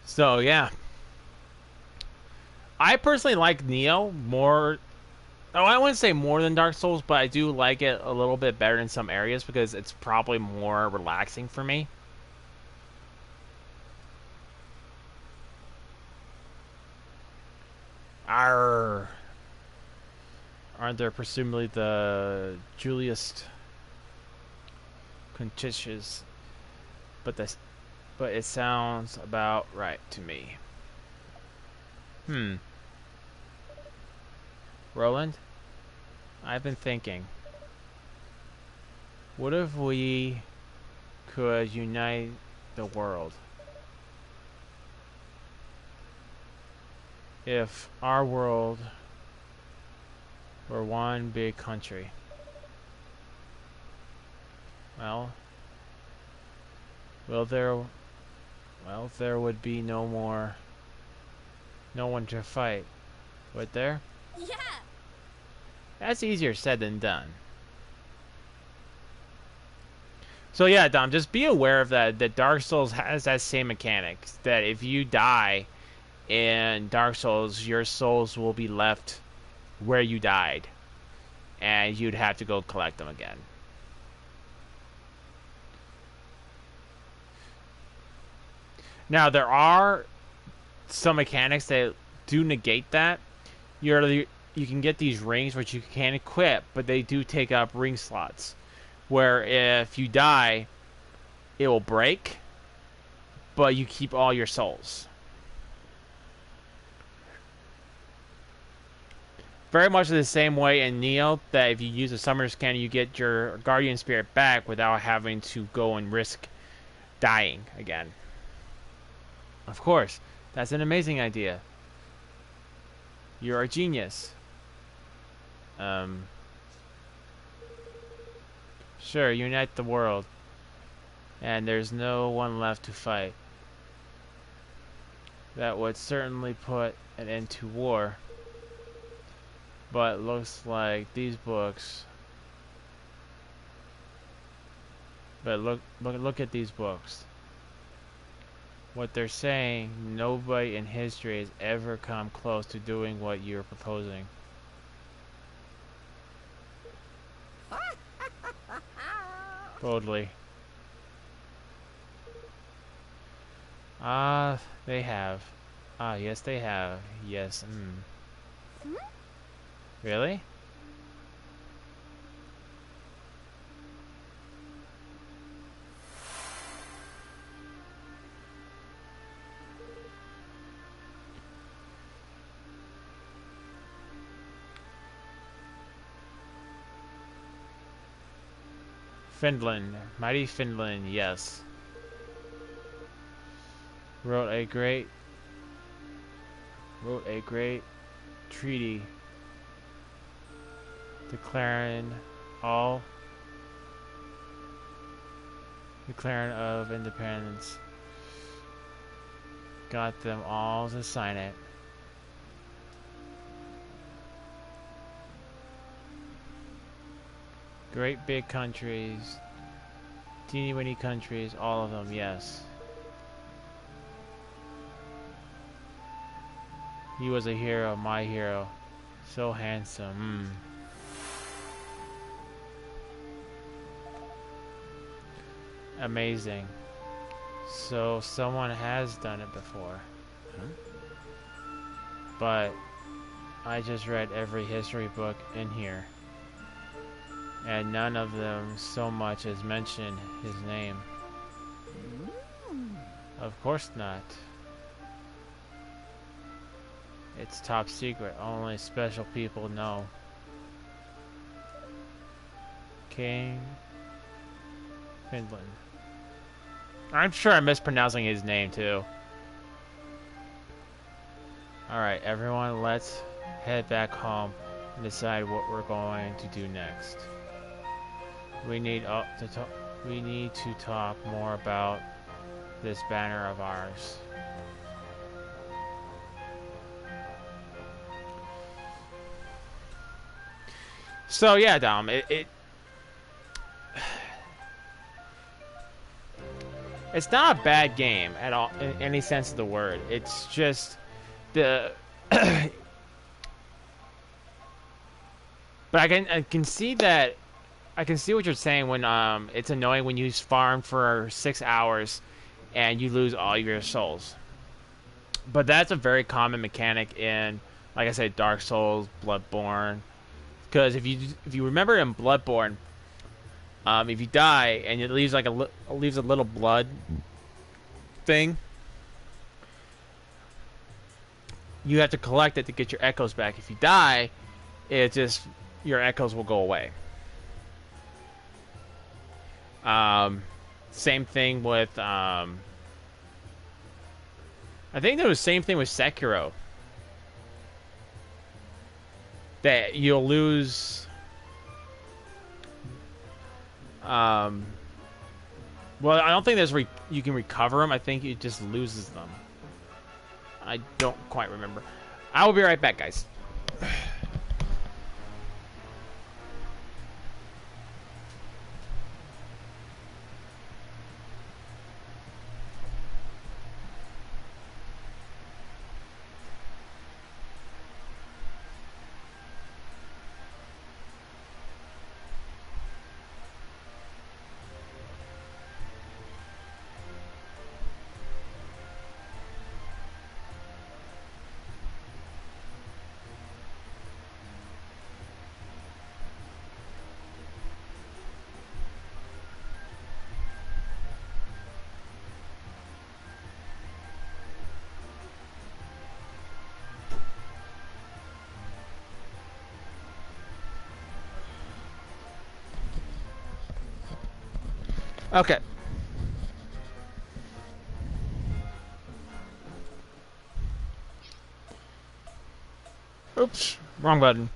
So yeah, I personally like Neo more. Oh, I wouldn't say more than Dark Souls, but I do like it a little bit better in some areas because it's probably more relaxing for me. Aren't there presumably the Julius Contitious? But it sounds about right to me. Roland, I've been thinking. What if we could unite the world? If our world were one big country. Well, there would be no one to fight, would there? Yeah. That's easier said than done. So yeah, Dom, just be aware of that. That Dark Souls has that same mechanic. That if you die in Dark Souls, your souls will be left where you died, and you'd have to go collect them again. Now there are some mechanics that do negate that. You can get these rings which you can equip, but they do take up ring slots. Where if you die, it will break, but you keep all your souls. Very much the same way in Neo, that if you use a Summoner's Cannon, you get your Guardian Spirit back without having to go and risk dying again. Of course, that's an amazing idea. You're a genius. Sure, unite the world. And there's no one left to fight. That would certainly put an end to war. But looks like these books. But look at these books. What they're saying, nobody in history has ever come close to doing what you're proposing. Boldly. They have. Yes, they have. Yes, Really? Finland, mighty Finland, yes. Wrote a great treaty declaring of independence. Got them all to sign it. Great big countries, teeny weeny countries, all of them, yes. He was a hero, my hero. So handsome. Amazing. So someone has done it before. But I just read every history book in here. And none of them so much as mention his name. Of course not. It's top secret. Only special people know. King Finland. I'm sure I'm mispronouncing his name too. Alright, everyone, let's head back home and decide what we're going to do next. We need to talk more about this banner of ours. So yeah, Dom, it's not a bad game at all in any sense of the word. It's just the but I can see that I can see what you're saying when it's annoying when you farm for 6 hours and you lose all your souls. But that's a very common mechanic in, like I said, Dark Souls, Bloodborne. Because if you remember in Bloodborne, if you die and it leaves like leaves a little blood thing, you have to collect it to get your echoes back. If you die, it just your echoes will go away. Same thing with I think there was the same thing with Sekiro. That you'll lose well, I don't think there's you can recover them. I think it just loses them. I don't quite remember. I will be right back, guys. Okay. Oops, wrong button.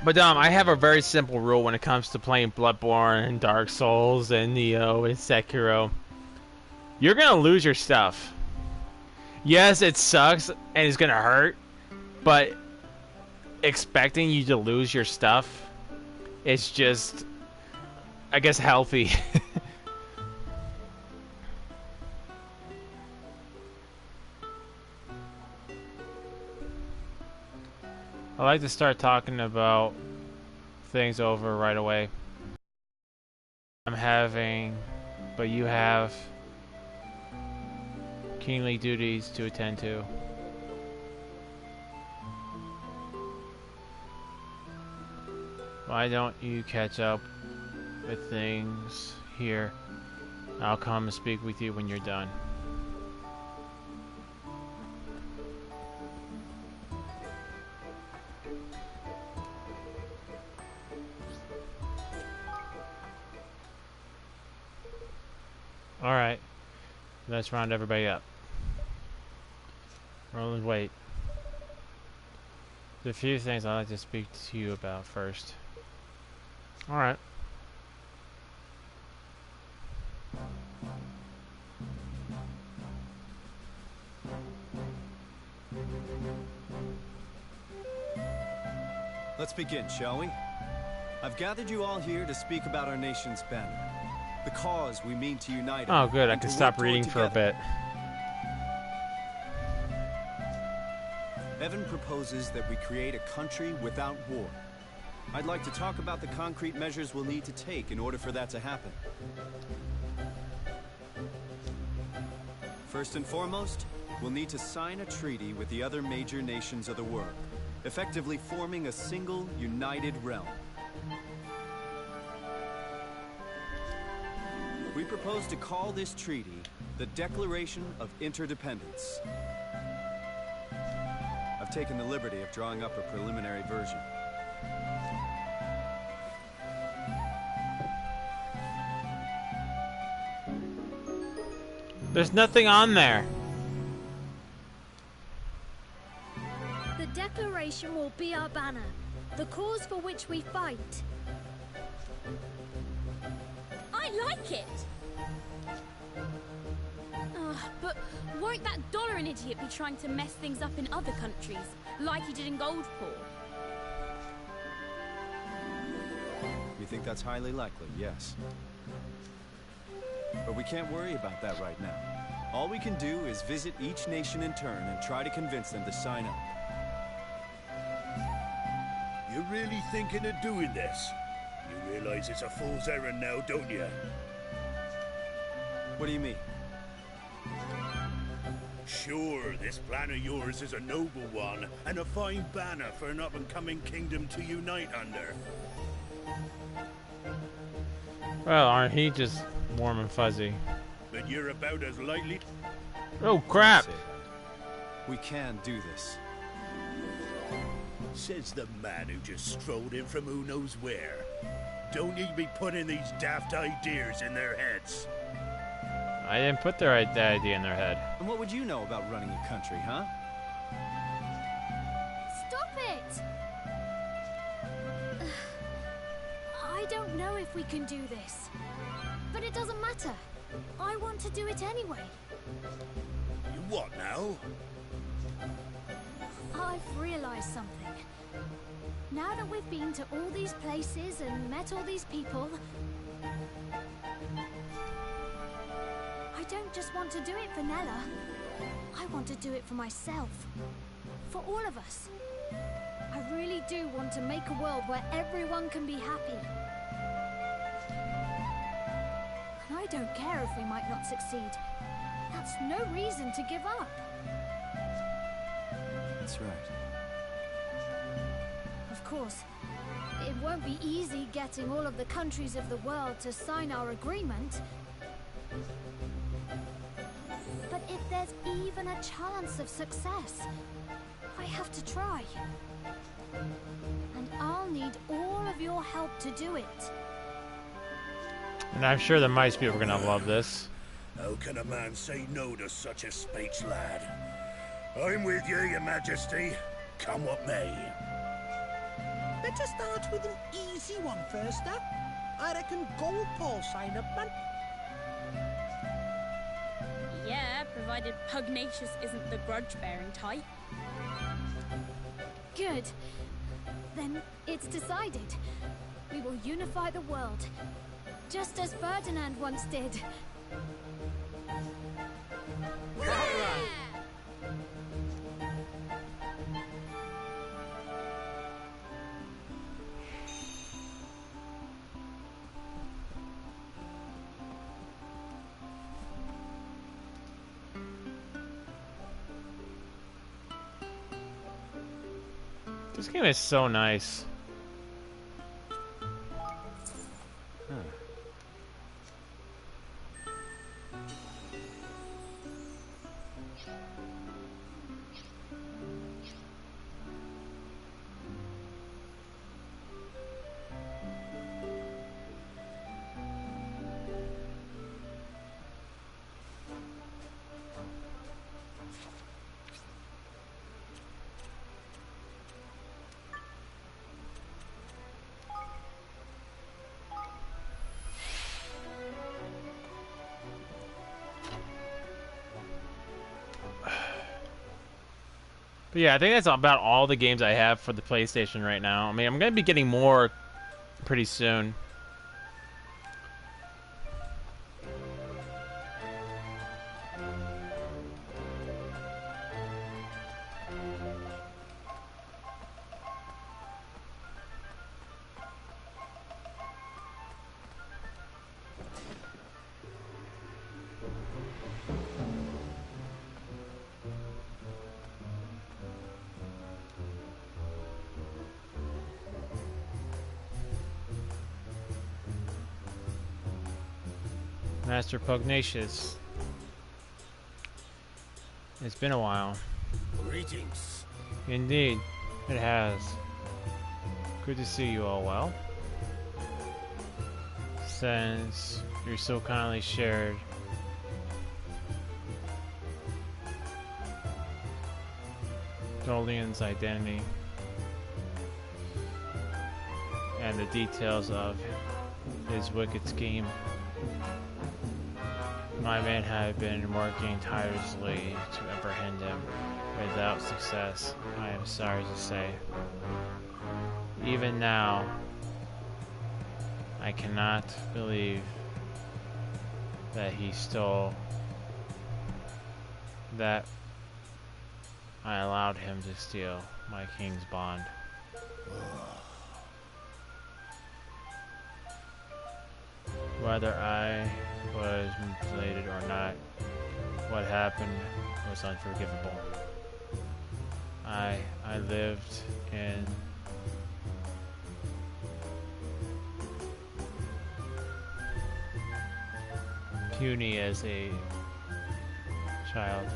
But I have a very simple rule when it comes to playing Bloodborne and Dark Souls and Neo and Sekiro. You're gonna lose your stuff. Yes, it sucks and it's gonna hurt, but expecting you to lose your stuff, it's just, I guess, healthy. I like to start talking about things over right away. I'm having, but you have kingly duties to attend to. Why don't you catch up with things here? I'll come and speak with you when you're done. Alright, let's round everybody up. Roland, wait. There's a few things I'd like to speak to you about first. Alright. Let's begin, shall we? I've gathered you all here to speak about our nation's banner. The cause we mean to unite. Oh, good. I and can to stop work toward reading for a together. bit. Evan proposes that we create a country without war. I'd like to talk about the concrete measures we'll need to take in order for that to happen. First and foremost, we'll need to sign a treaty with the other major nations of the world, effectively forming a single, united realm. We propose to call this treaty the Declaration of Interdependence. I've taken the liberty of drawing up a preliminary version. There's nothing on there. The Declaration will be our banner, the cause for which we fight. I like it! But won't that Dollarin idiot be trying to mess things up in other countries, like he did in Goldpool? You think that's highly likely? Yes. But we can't worry about that right now. All we can do is visit each nation in turn and try to convince them to sign up. You're really thinking of doing this? You realize it's a fool's errand now, don't you? What do you mean? Sure, this plan of yours is a noble one, and a fine banner for an up-and-coming kingdom to unite under. Well, aren't he just warm and fuzzy? But you're about as likely... Oh, crap! We can do this. Says the man who just strolled in from who knows where. Don't need to be putting these daft ideas in their heads. I didn't put the right idea in their head. And what would you know about running a country, huh? Stop it! I don't know if we can do this. But it doesn't matter. I want to do it anyway. You what now? I've realized something. Now that we've been to all these places and met all these people, I don't just want to do it for Nella. I want to do it for myself. For all of us. I really do want to make a world where everyone can be happy. And I don't care if we might not succeed. That's no reason to give up. That's right. Of course, it won't be easy getting all of the countries of the world to sign our agreement. But if there's even a chance of success, I have to try. And I'll need all of your help to do it. And I'm sure the mice people are gonna love this. How can a man say no to such a speech, lad? I'm with you, your majesty. Come what may. Better start with an easy one first, huh? I reckon Goldpool sign up, man. Yeah, provided Pugnacious isn't the grudge-bearing type. Good. Then it's decided. We will unify the world. Just as Ferdinand once did. This game is so nice. But yeah, I think that's about all the games I have for the PlayStation right now. I mean, I'm going to be getting more pretty soon. Master Pugnacious. It's been a while. Greetings. Indeed, it has. Good to see you all well. Since you're so kindly shared Dolian's identity and the details of his wicked scheme, my men have been working tirelessly to apprehend him without success, I am sorry to say. Even now, I cannot believe that he stole, that I allowed him to steal my king's bond. Whether I was manipulated or not, what happened was unforgivable. I lived in Kuni as a child.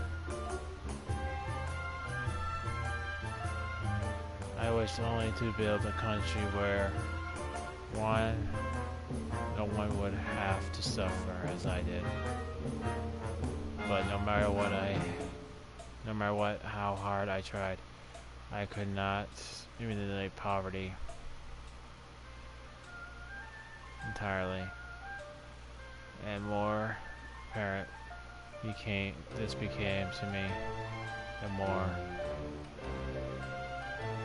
I wished only to build a country where no one would have to suffer as I did. But no matter how hard I tried, I could not eliminate poverty entirely. And more apparent this became to me, the more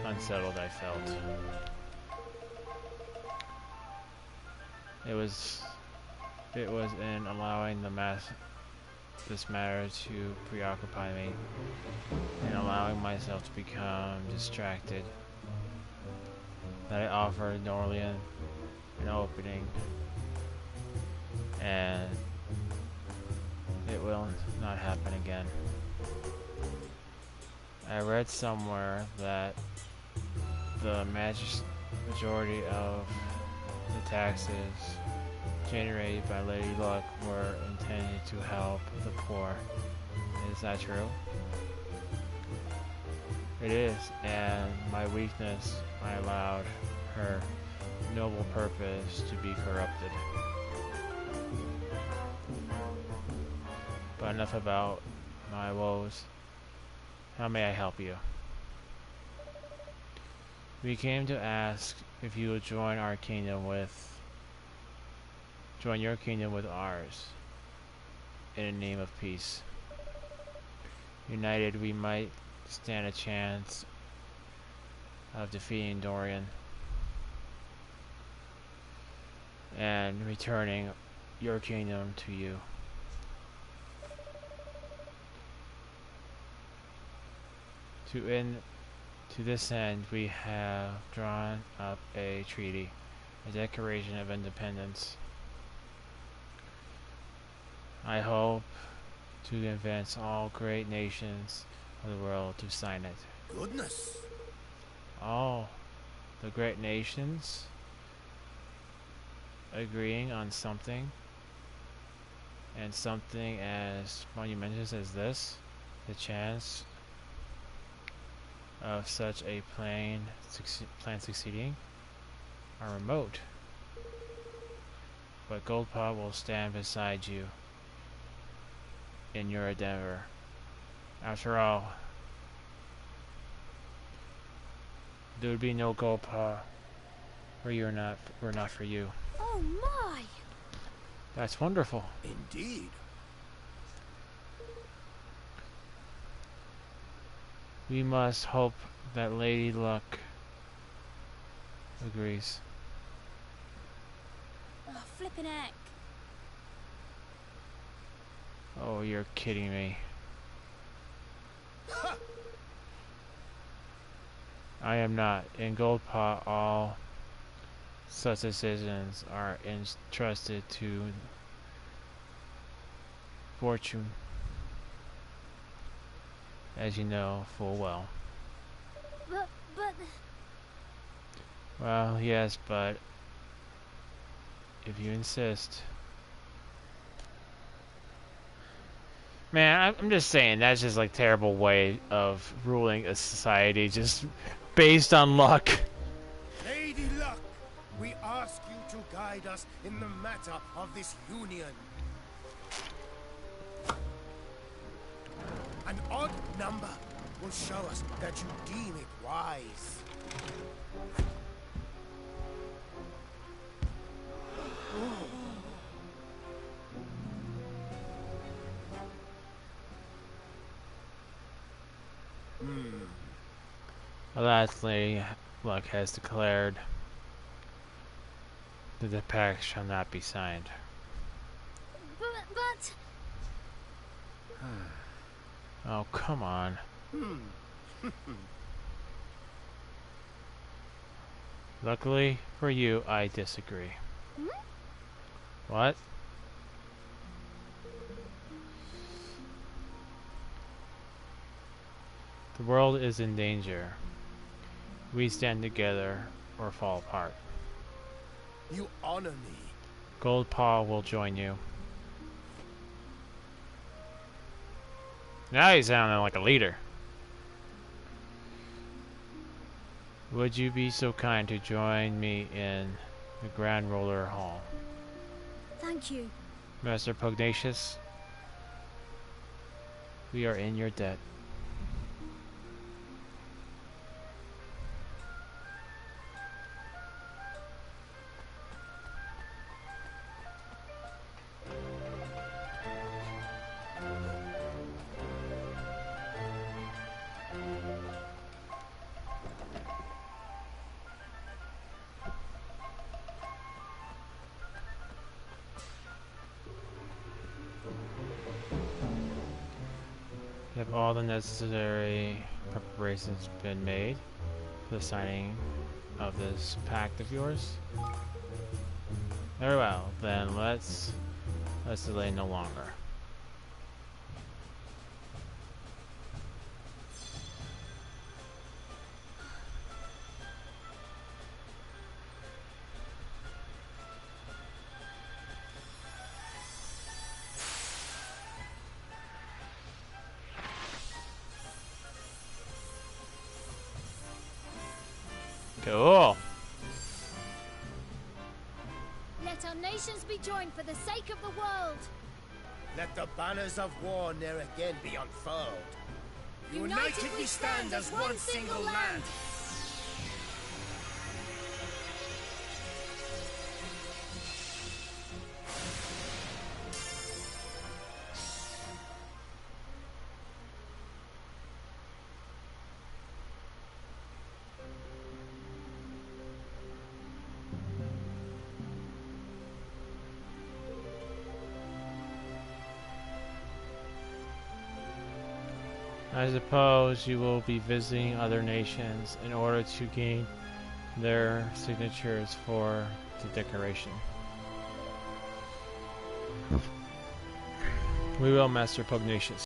unsettled I felt. It was in allowing this matter to preoccupy me and allowing myself to become distracted that I offered Norlian an opening, and it will not happen again. I read somewhere that the majority of the taxes generated by Lady Luck were intended to help the poor. Is that true? It is, and my weakness, I allowed her noble purpose to be corrupted. But enough about my woes. How may I help you? We came to ask if you would join your kingdom with ours in the name of peace. United, we might stand a chance of defeating Dorian and returning your kingdom to you. To this end, we have drawn up a treaty, a Declaration of Independence. I hope to convince all great nations of the world to sign it. Goodness. All the great nations agreeing on something, and something as monumentous as this, the chance of such a plan succeeding, are remote. But Goldpaw will stand beside you in your endeavor. After all, there would be no Goldpaw were not for you. Oh my! That's wonderful. Indeed. We must hope that Lady Luck agrees. Oh, flippin' heck. Oh, you're kidding me. I am not. In Goldpaw, all such decisions are entrusted to fortune, as you know full well. But... Well, yes, but if you insist. Man, I'm just saying, that's just like terrible way of ruling a society, just based on luck. Lady Luck, we ask you to guide us in the matter of this union. An odd number will show us that you deem it wise. Lastly, Luck has declared that the pact shall not be signed. But... Oh, come on. Luckily for you, I disagree. Hmm? What? The world is in danger. We stand together or fall apart. You honor me. Goldpaw will join you. Now he's sounding like a leader. Would you be so kind to join me in the Grand Roller Hall? Thank you. Master Pugnacious, we are in your debt. Have all the necessary preparations been made for the signing of this pact of yours? Very well, then let's delay no longer. Cool. Let our nations be joined for the sake of the world. Let the banners of war ne'er again be unfurled. United we stand as one single land. I suppose you will be visiting other nations in order to gain their signatures for the declaration. We will, Master Pugnacious.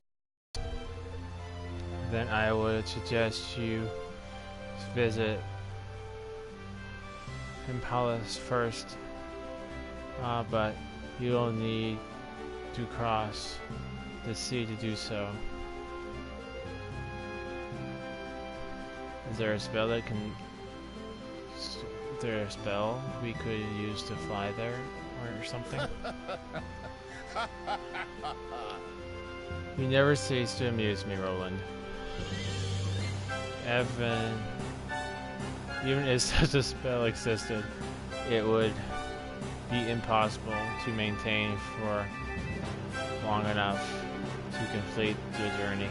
Then I would suggest you visit Impala's first, but you will need to cross the sea to do so. Is there a spell that can... Is there a spell we could use to fly there, or something? You never cease to amuse me, Roland. Even if such a spell existed, it would be impossible to maintain for long enough to complete the journey.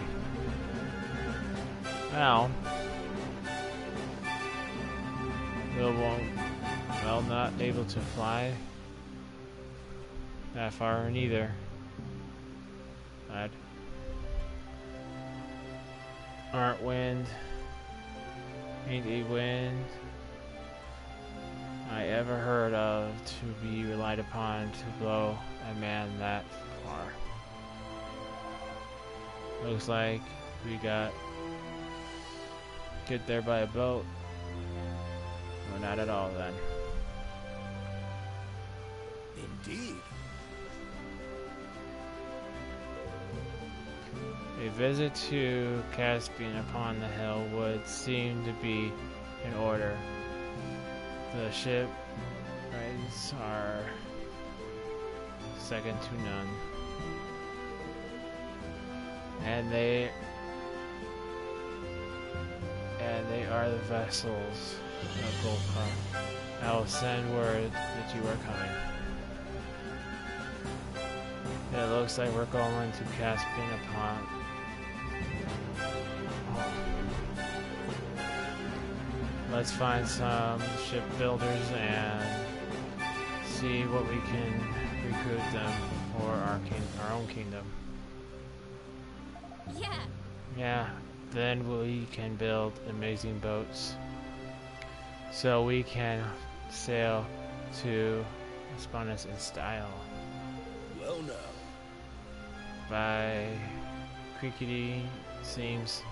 Well, well, not able to fly that far neither. Bad. Aren't wind. Ain't a wind I ever heard of to be relied upon to blow a man that far. Looks like we got get there by a boat. Or not at all then. Indeed. A visit to Caspian upon the hill would seem to be in order. The ship rides are second to none. And they are the vessels of Golkar. I will send word that you are coming. It looks like we're going to Caspian upon. Let's find some shipbuilders and see what we can recruit them for our own kingdom. Yeah. Yeah, then we can build amazing boats so we can sail to Espanus in style. Well now. By Crickety, seems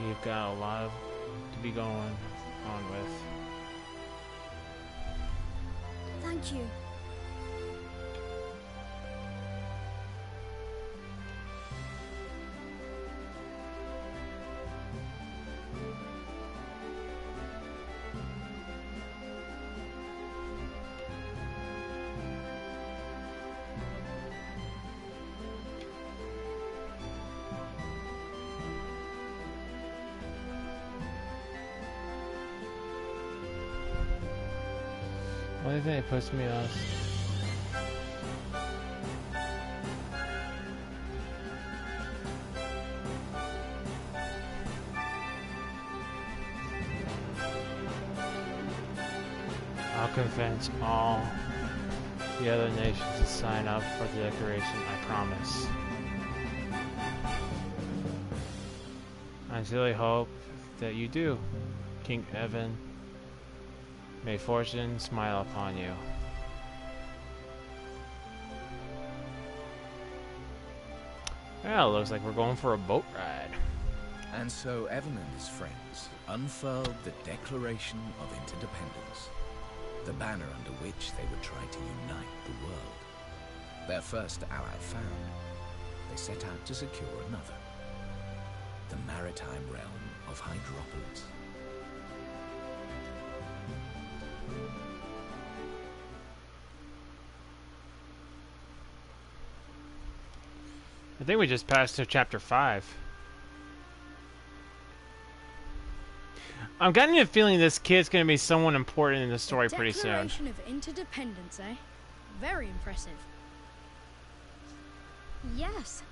you've got a lot to be going on with. Thank you. What do you think it puts me on? I'll convince all the other nations to sign up for the declaration, I promise. I sincerely hope that you do, King Evan. May fortune smile upon you. Well, looks like we're going for a boat ride. And so Evan and his friends unfurled the Declaration of Interdependence, the banner under which they would try to unite the world. Their first ally found, they set out to secure another, the maritime realm of Hydropolis. I think we just passed to chapter 5. I'm getting a feeling this kid's going to be someone important in the story pretty soon. Declaration of Interdependence, eh? Very impressive. Yes,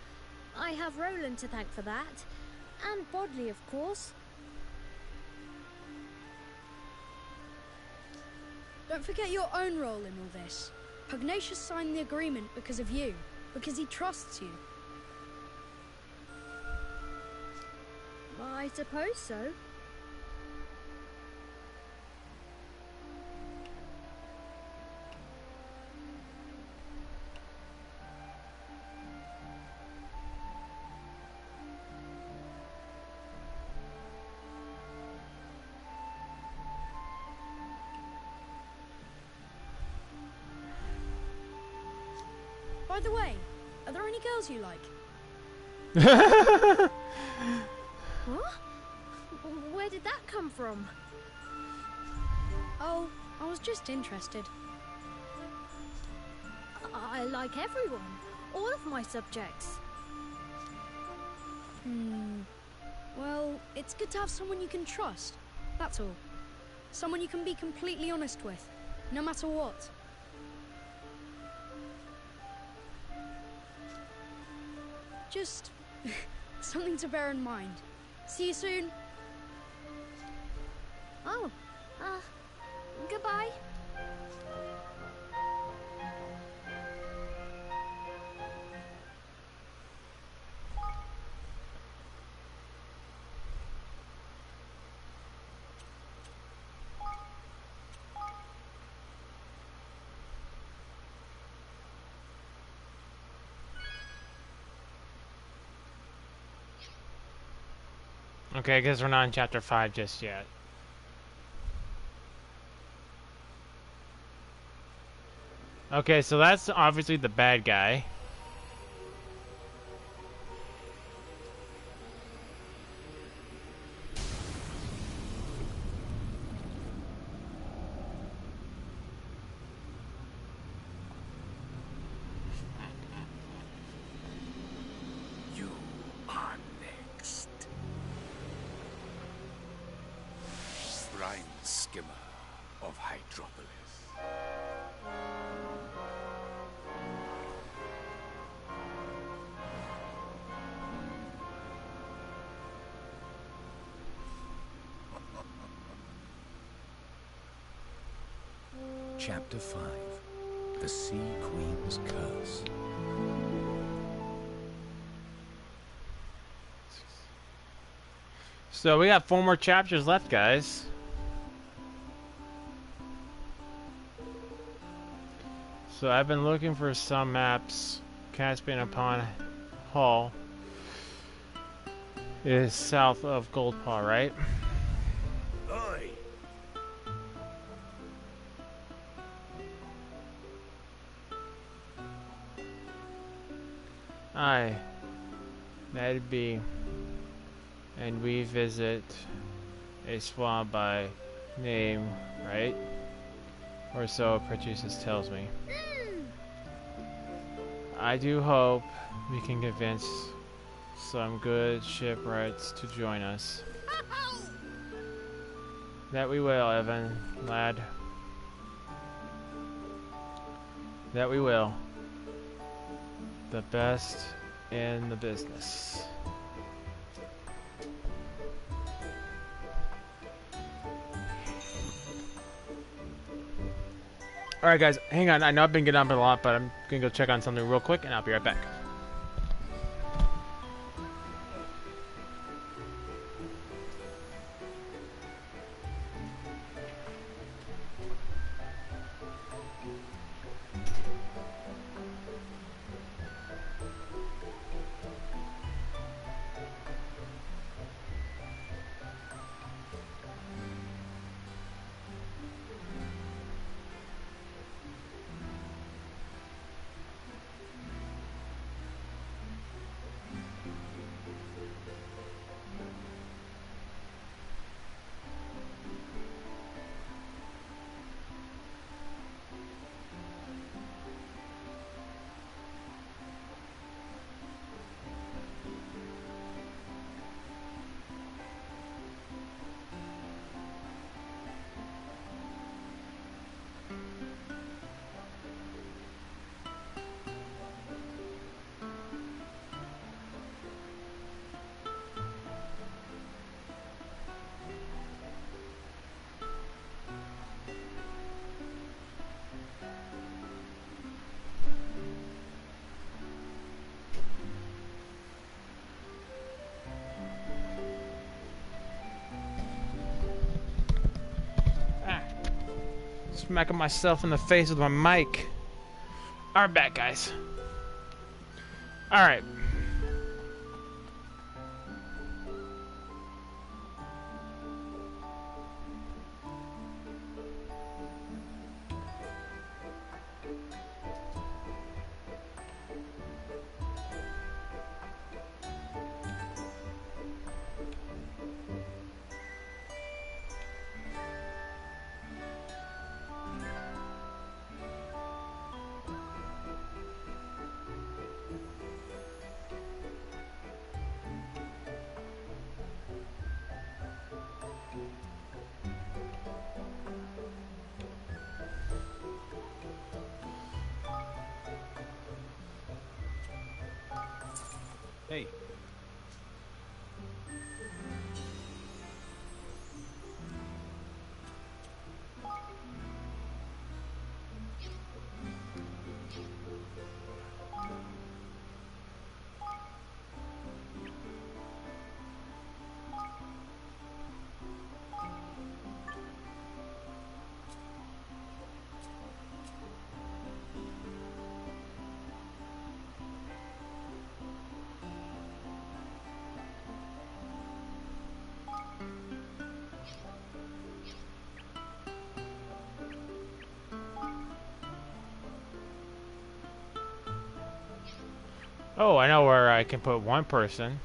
I have Roland to thank for that. And Bodley, of course. Don't forget your own role in all this. Pugnacious signed the agreement because of you, because he trusts you. I suppose so. By the way, are there any girls you like? Huh? Where did that come from? Oh, I was just interested. I like everyone. All of my subjects. Well, it's good to have someone you can trust. That's all. Someone you can be completely honest with, no matter what. Just something to bear in mind. See you soon. Oh, goodbye. Okay, I guess we're not in chapter 5 just yet. Okay, so that's obviously the bad guy. You are next. Brine skimmer of Hydropolis. Chapter 5. The Sea Queen's Curse. So we got 4 more chapters left, guys. So I've been looking for some maps. Caspian upon Hall is south of Goldpaw, right? Oi! Aye, that'd be. And we visit a swamp by name, right? Or so Produces tells me. I do hope we can convince some good shipwrights to join us. That we will, Evan, lad. That we will. The best in the business. Alright guys, hang on. I know I've been getting up a lot, but I'm gonna go check on something real quick and I'll be right back. Smacking myself in the face with my mic. Alright, back, guys. Alright. Hey. Oh, I know where I can put one person.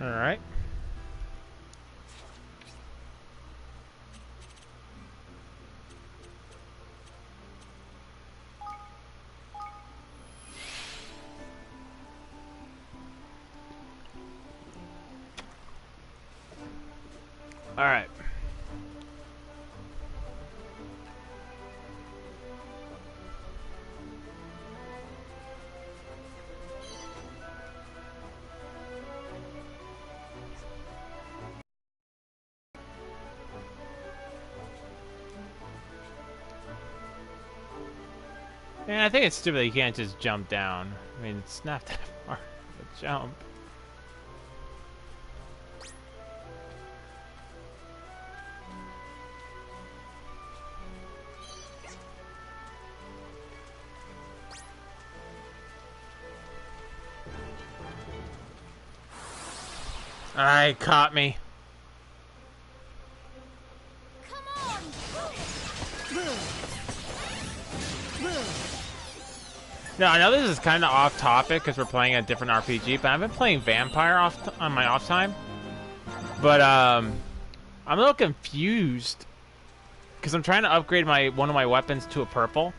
All right. All right. And I think it's stupid that you can't just jump down. I mean, it's not that far of a jump. Alright, caught me. No, I know this is kind of off topic because we're playing a different RPG, but I've been playing Vampire on my off time. But I'm a little confused because I'm trying to upgrade one of my weapons to a purple,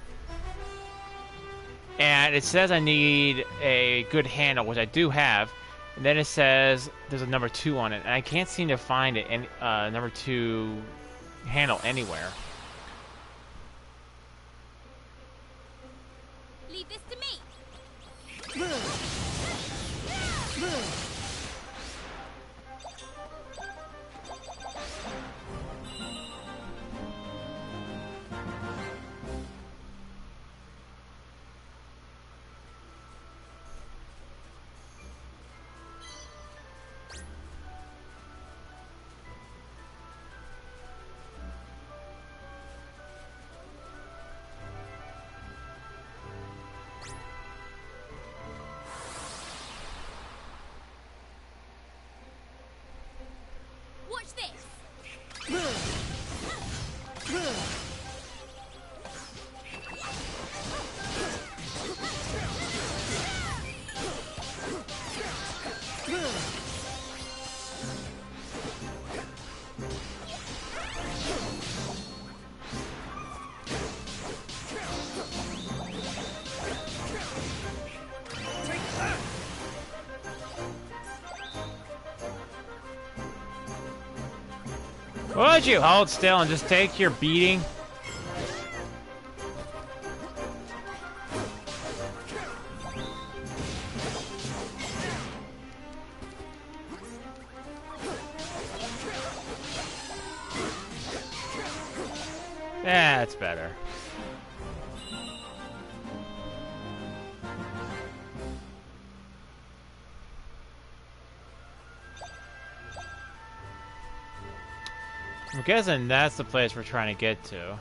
and it says I need a good handle, which I do have, and then it says there's a number 2 on it, and I can't seem to find it in number 2 handle anywhere. Leave this to me. Watch this. Would you hold still and just take your beating? That's better. I'm guessing that's the place we're trying to get to.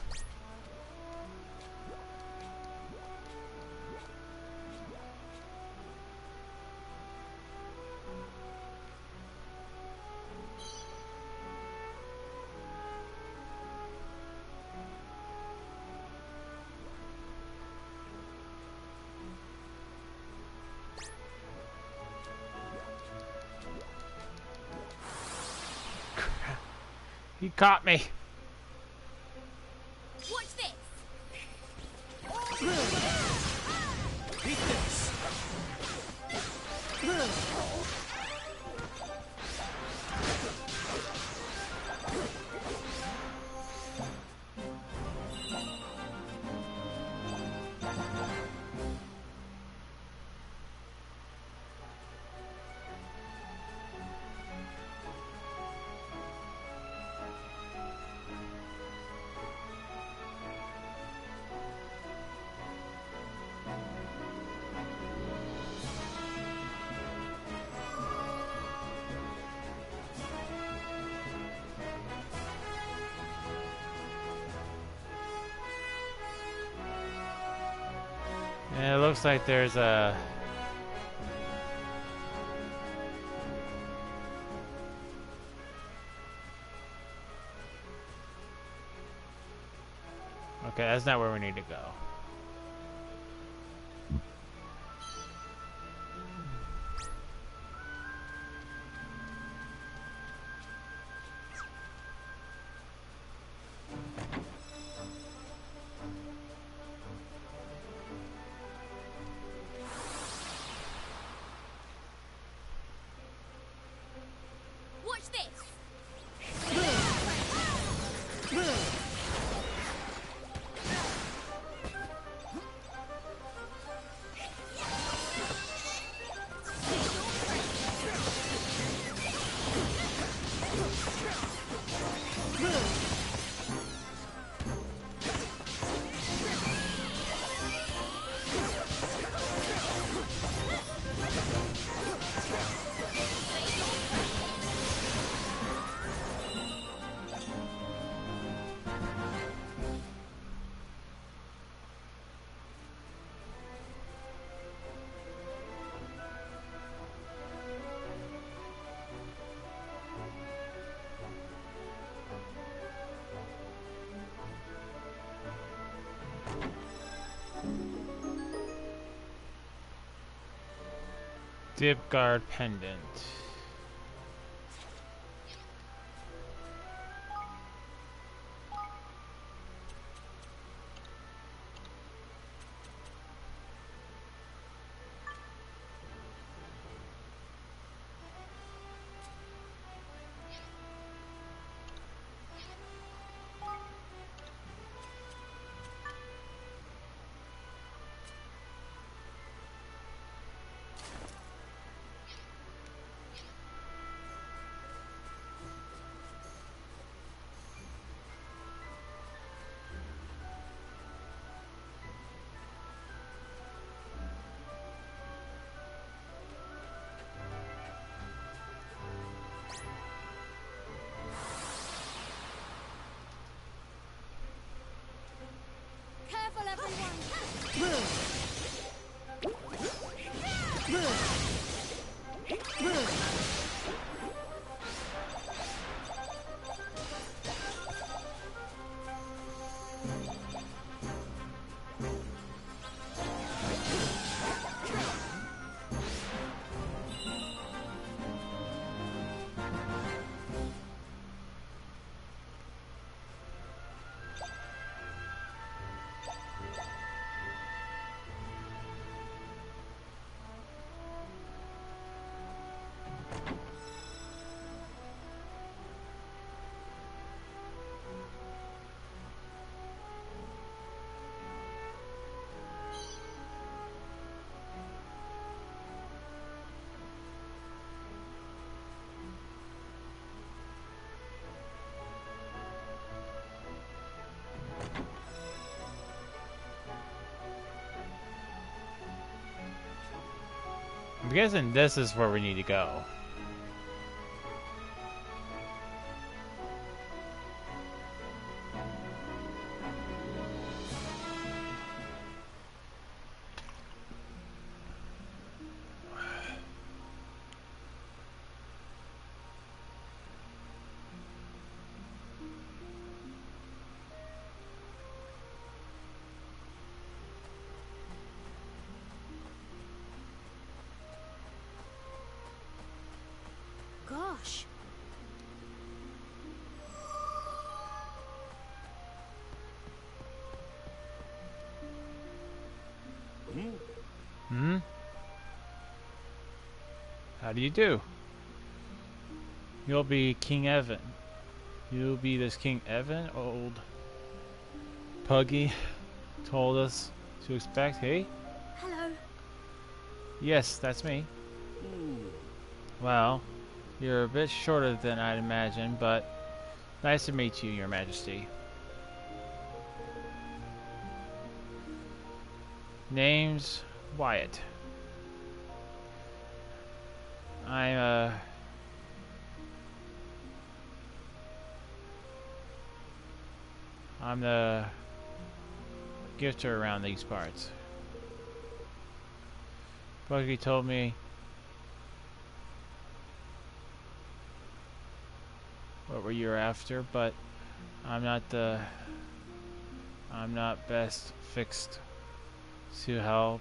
He caught me. Watch this. Eat this. Yeah, it looks like there's a... Okay, that's not where we need to go. Watch this. Dip guard pendant. Careful, everyone! I'm guessing this is where we need to go. Gosh. How do you do? You'll be King Evan. You'll be this King Evan, old Puggy told us to expect. Hey? Hello. Yes, that's me. Well, you're a bit shorter than I'd imagined, but nice to meet you, Your Majesty. Name's Wyatt. I'm the gifter around these parts. Buggy told me what were you after, but I'm not best fixed to help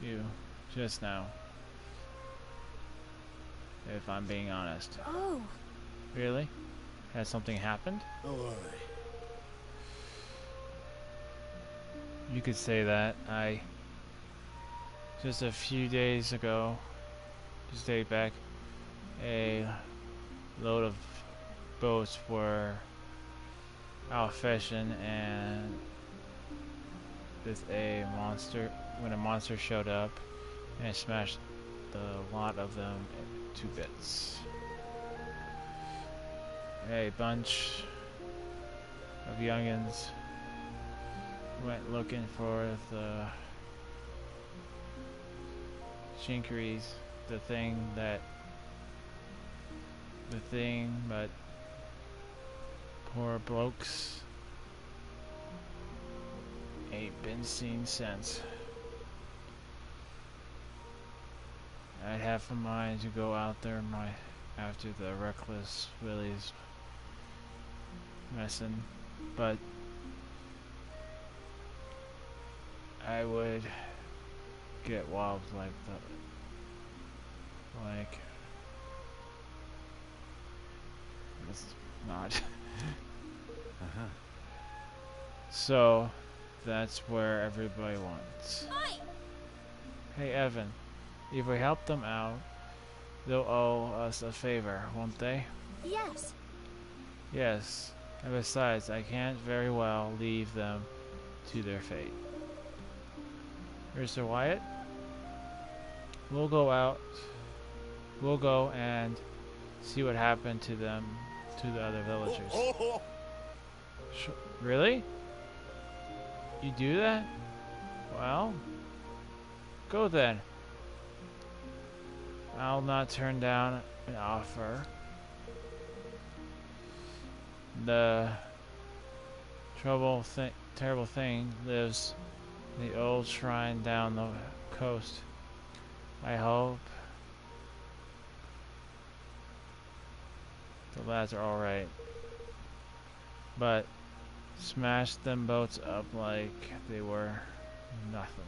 you just now, if I'm being honest. Oh. Really? Has something happened? Oh, You could say that. Just a few days ago, just day back, a load of boats were out fishing, and when a monster showed up and smashed the lot of them to bits. A bunch of youngins went looking for the shinkaries, the thing, but poor blokes ain't been seen since. I'd have a mind to go out there after the reckless Willies messing, but I would get wild like it's not. So that's where everybody wants. Hey Evan, if we help them out, they'll owe us a favor, won't they? Yes. Yes, and besides, I can't very well leave them to their fate. Mr. Wyatt, we'll go and see what happened to them, to the other villagers. Really? You do that? Well, go then. I'll not turn down an offer. The terrible thing lives in the old shrine down the coast. I hope the lads are alright. But smash them boats up like they were nothing.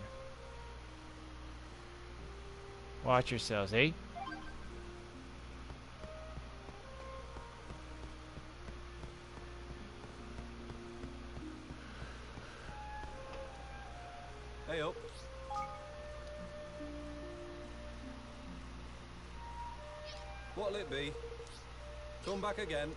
Watch yourselves, eh? Hey up. What'll it be? Come back again.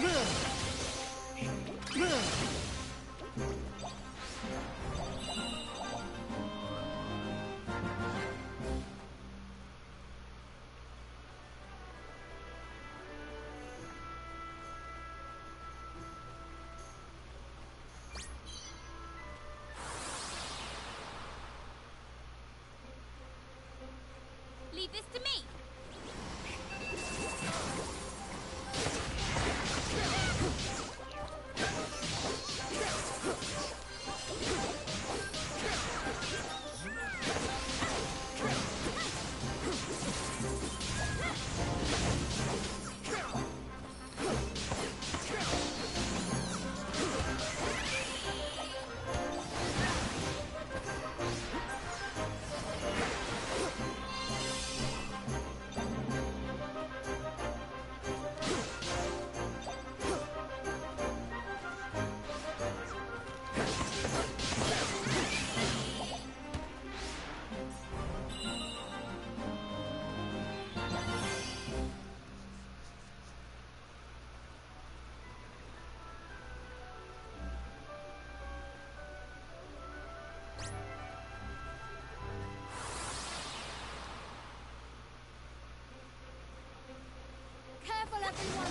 Leave this to me. Careful, everyone!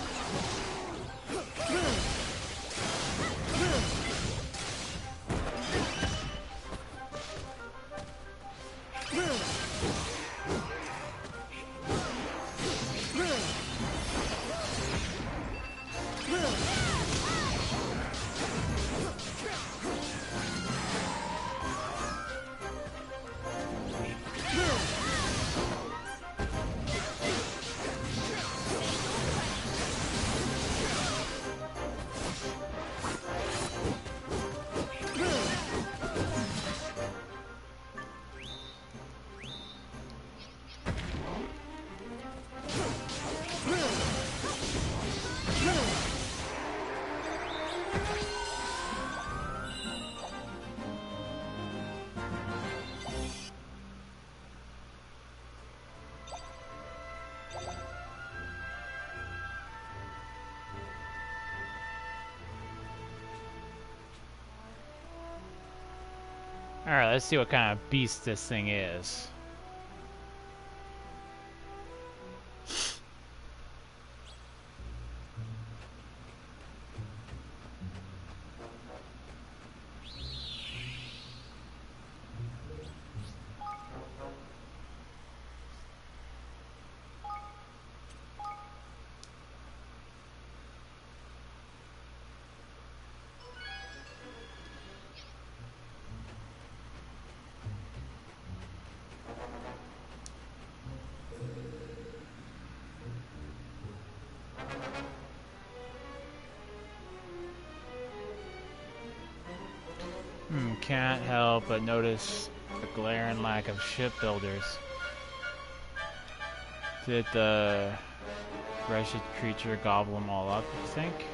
Alright, let's see what kind of beast this thing is. Can't help but notice the glaring lack of shipbuilders. Did the wretched creature gobble them all up, you think?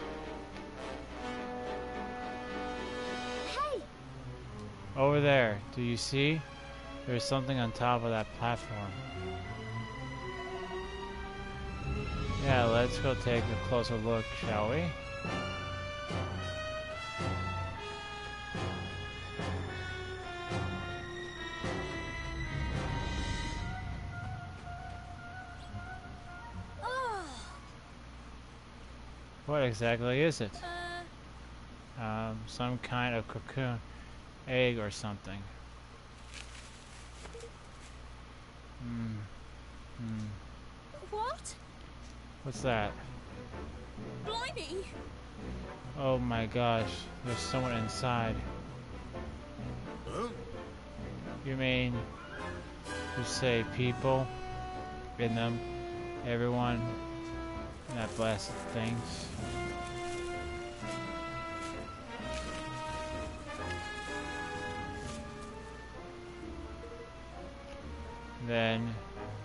Hey! Over there, do you see? There's something on top of that platform. Yeah, let's go take a closer look, shall we? What exactly is it? Some kind of cocoon, egg or something. What? What's that? Blimey! Oh my gosh, there's someone inside. Huh? You mean you say people in them, everyone, that blasted things? Then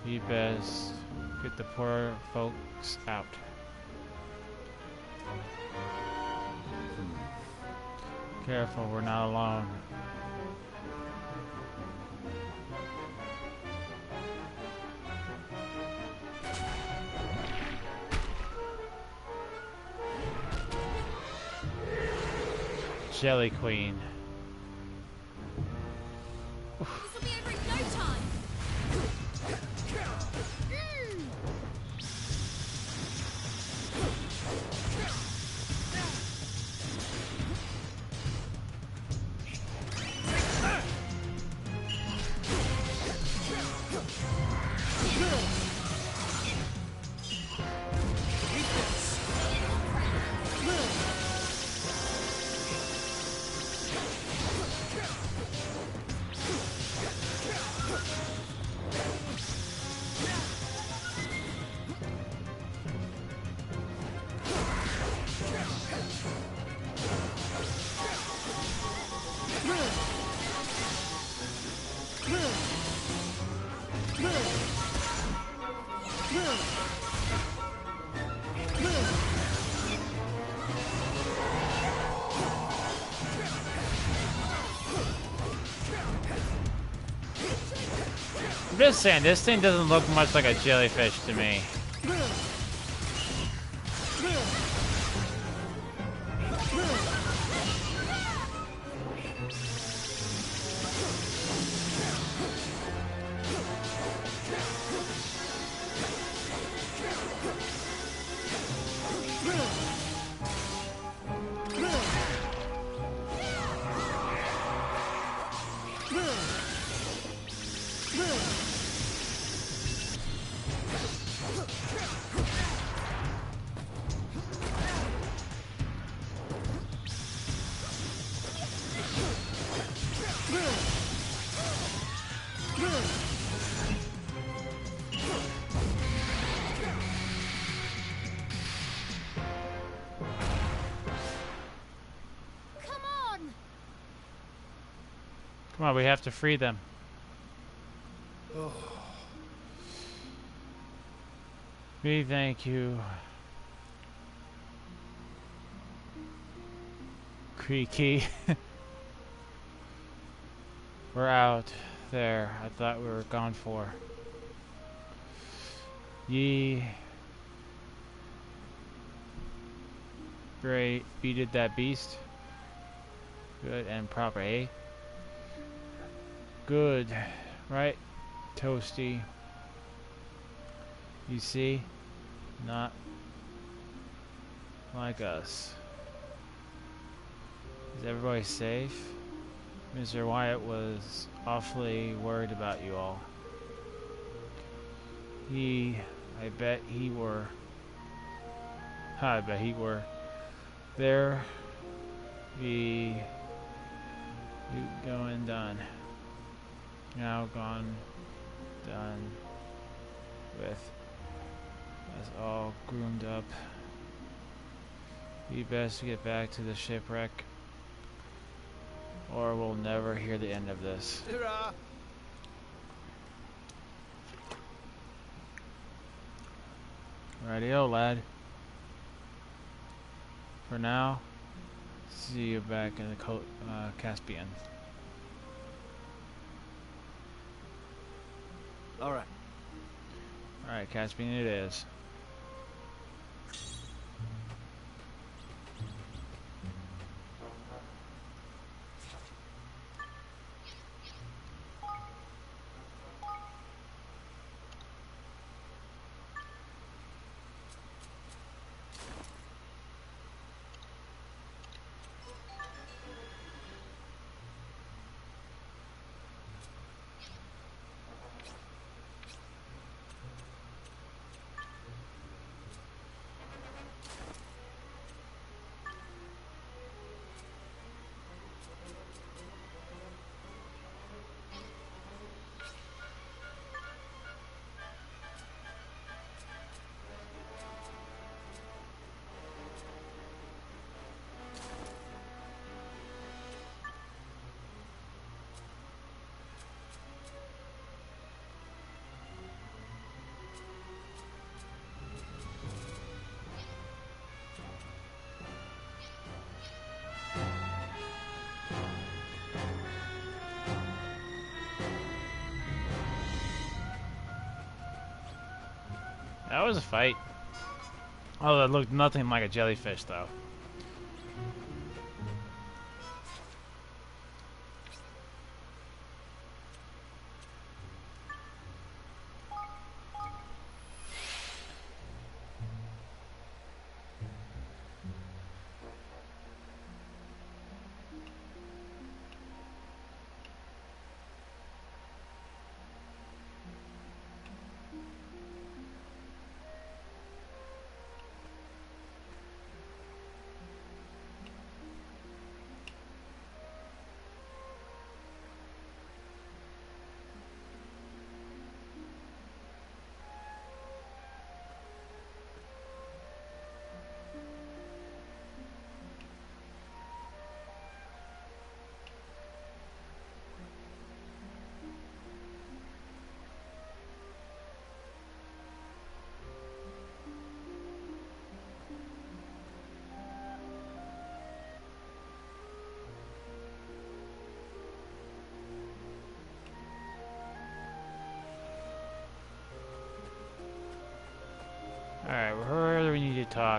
you best get the poor folks out. Careful, we're not alone. Jelly Queen. This will be over in no time. I'm just saying, this thing doesn't look much like a jellyfish to me. Come on, we have to free them. We thank you. Creaky. We're out there. I thought we were gone for. Ye. Great. Beated that beast. Good and proper, eh? Good. Right? Toasty. You see? Not like us. Is everybody safe? Mr. Wyatt was awfully worried about you all. I bet he were there. You going done. Now gone, done with us all groomed up. We best get back to the shipwreck, or we'll never hear the end of this. Hurrah! Rightio, lad. For now, see you back in the Caspian. Alright. Alright, Caspian it is. That was a fight. Oh, that looked nothing like a jellyfish, though.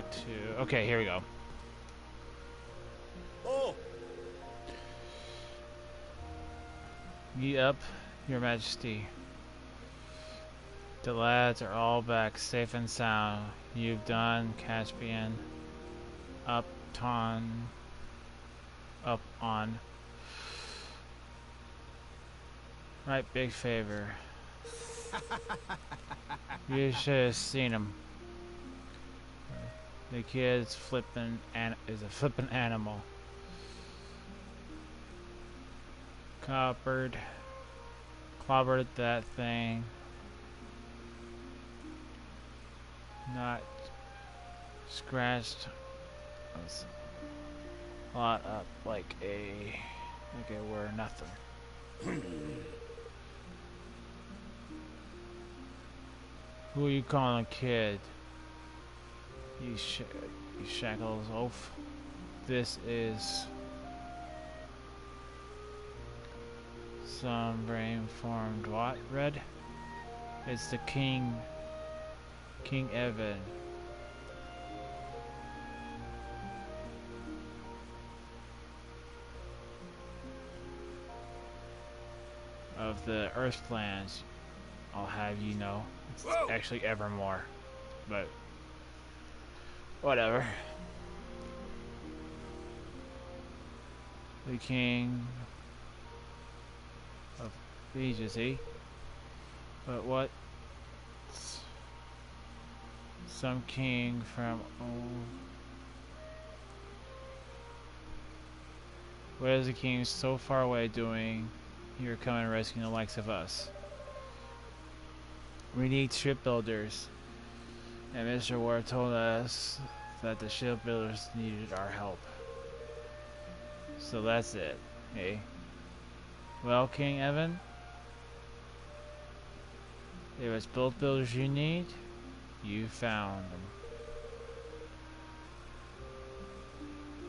talk to... Okay, here we go. Oh! Up, Your Majesty. The lads are all back, safe and sound. You've done Caspian. Up on. Right, big favor. You should have seen him. The kid's flippin' is a flippin' animal. Clobbered that thing. Not scratched a lot up like it were nothing. Who are you calling a kid? You shackles oaf. This is some brain-formed what? Red? It's the King Evan. Of the Earthlands, I'll have you know. It's actually Evermore, but whatever. The King of Agency. But what? Some king from What is the king so far away doing here coming rescuing the likes of us? We need shipbuilders. And Mr. Ward told us that the shipbuilders needed our help. So that's it, hey? Well, King Evan? If it's boat builders you need, you found them.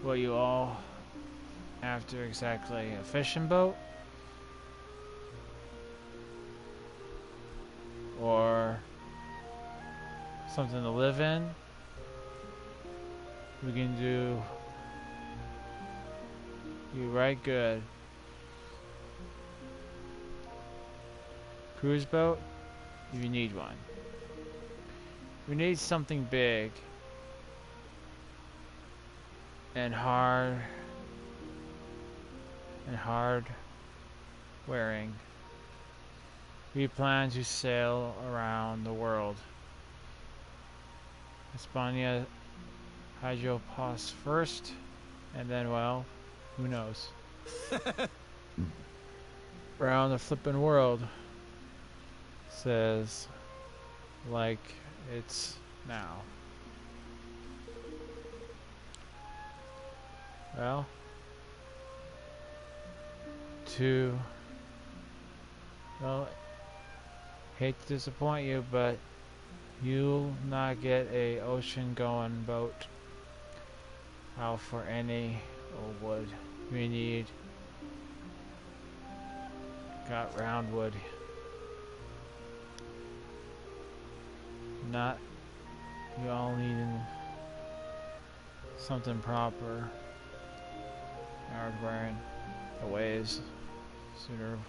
What you all after exactly? A fishing boat? Or something to live in? We can do you right good. Cruise boat? If you need one. We need something big and hard wearing. We plan to sail around the world. Hispania Hydropos first, and then, well, who knows? Around the flippin' world. Says like it's now. Well, hate to disappoint you, but you'll not get a ocean going boat out for any old wood. We need got round wood. Not you all need something proper. Hard wearing the ways sooner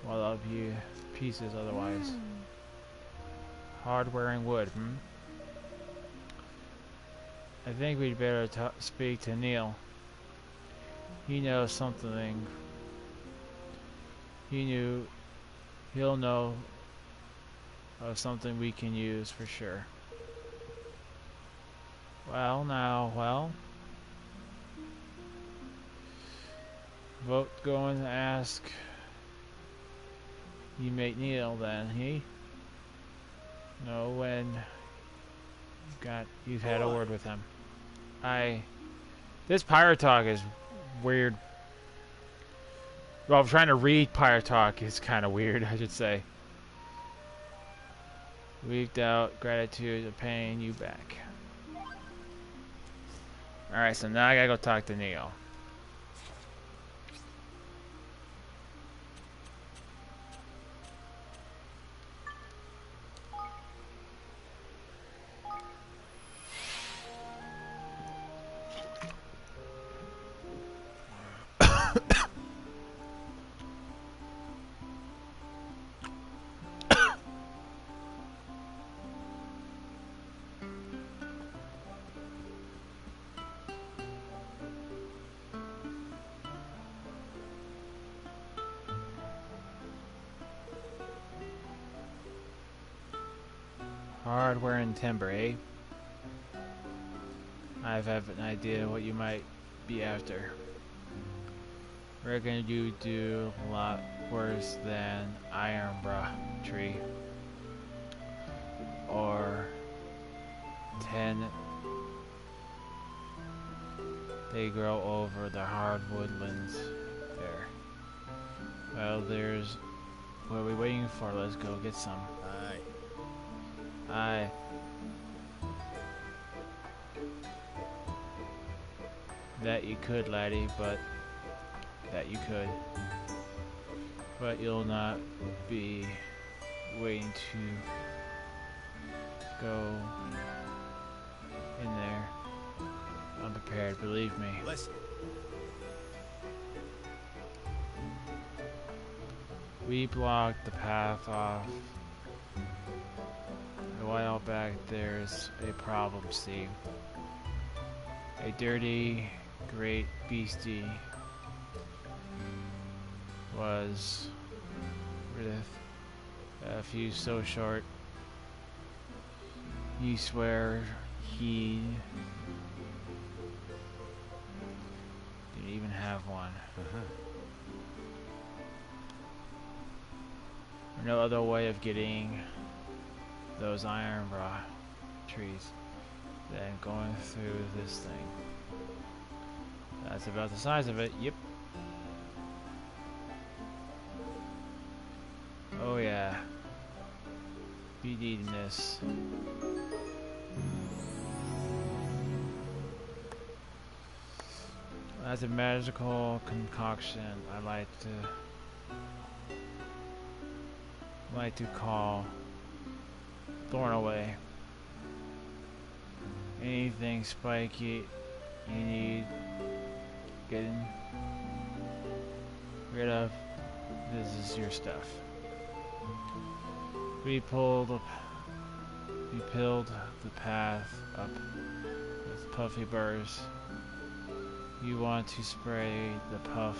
while I'll be pieces otherwise. Hard wearing wood, I think we'd better speak to Neil. He knows something. He'll know of something we can use for sure. Well, vote going to ask you mate Neil then, he? No, when you've had a word with him. This pirate talk is weird. Well, I'm trying to read pirate talk is kind of weird, I should say. Weeked out, gratitude of paying you back. Alright, so now I gotta go talk to Neo. Hardware and timber, eh? I have an idea what you might be after. Reckon you do a lot worse than Ironbra tree. Or 10. They grow over the hard woodlands there. Well, there's... What are we waiting for? Let's go get some. Aye. Aye. That you could, laddie, but... That you could. But you'll not be waiting to go in there unprepared, believe me. Listen. We blocked the path off. A while back there's a problem, see. A dirty, great beastie was with a few so short. You swear he didn't even have one. No other way of getting those Ironbra trees than going through this thing. That's about the size of it, yep. Oh yeah. Be needing this. That's a magical concoction I like to call Thornaway. Anything spiky you need getting rid of, this is your stuff. We peeled the path up with puffy burrs. You want to spray the puff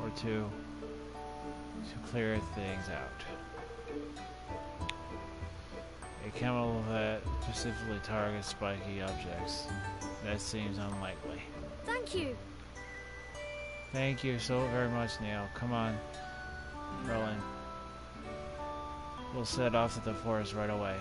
or two to clear things out. A chemical that specifically targets spiky objects. That seems unlikely. Thank you. Thank you so very much, Neil. Come on, Roland. We'll set off to the forest right away.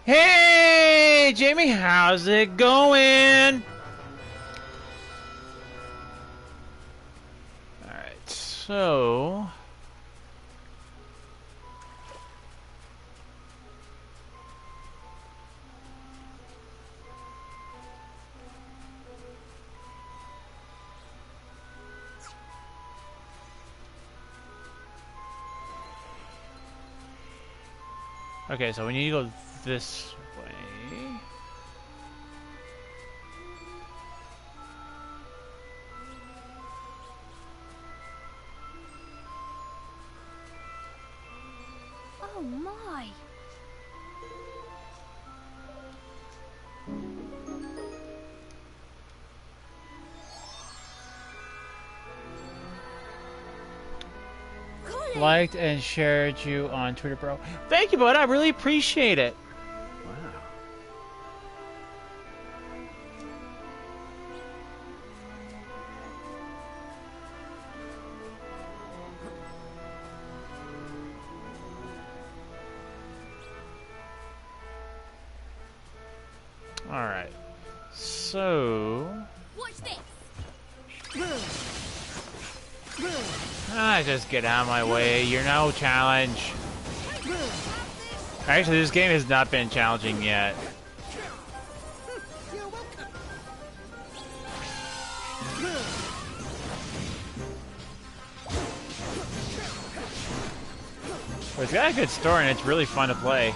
Hey, Jamie, how's it going? Alright, so... Okay, so we need to go this way. my. Liked and shared you on Twitter, bro. Thank you, bud. I really appreciate it. Alright. So... Watch this. Just get out of my way. You're no challenge. Actually, this game has not been challenging yet. But it's got a good story and it's really fun to play.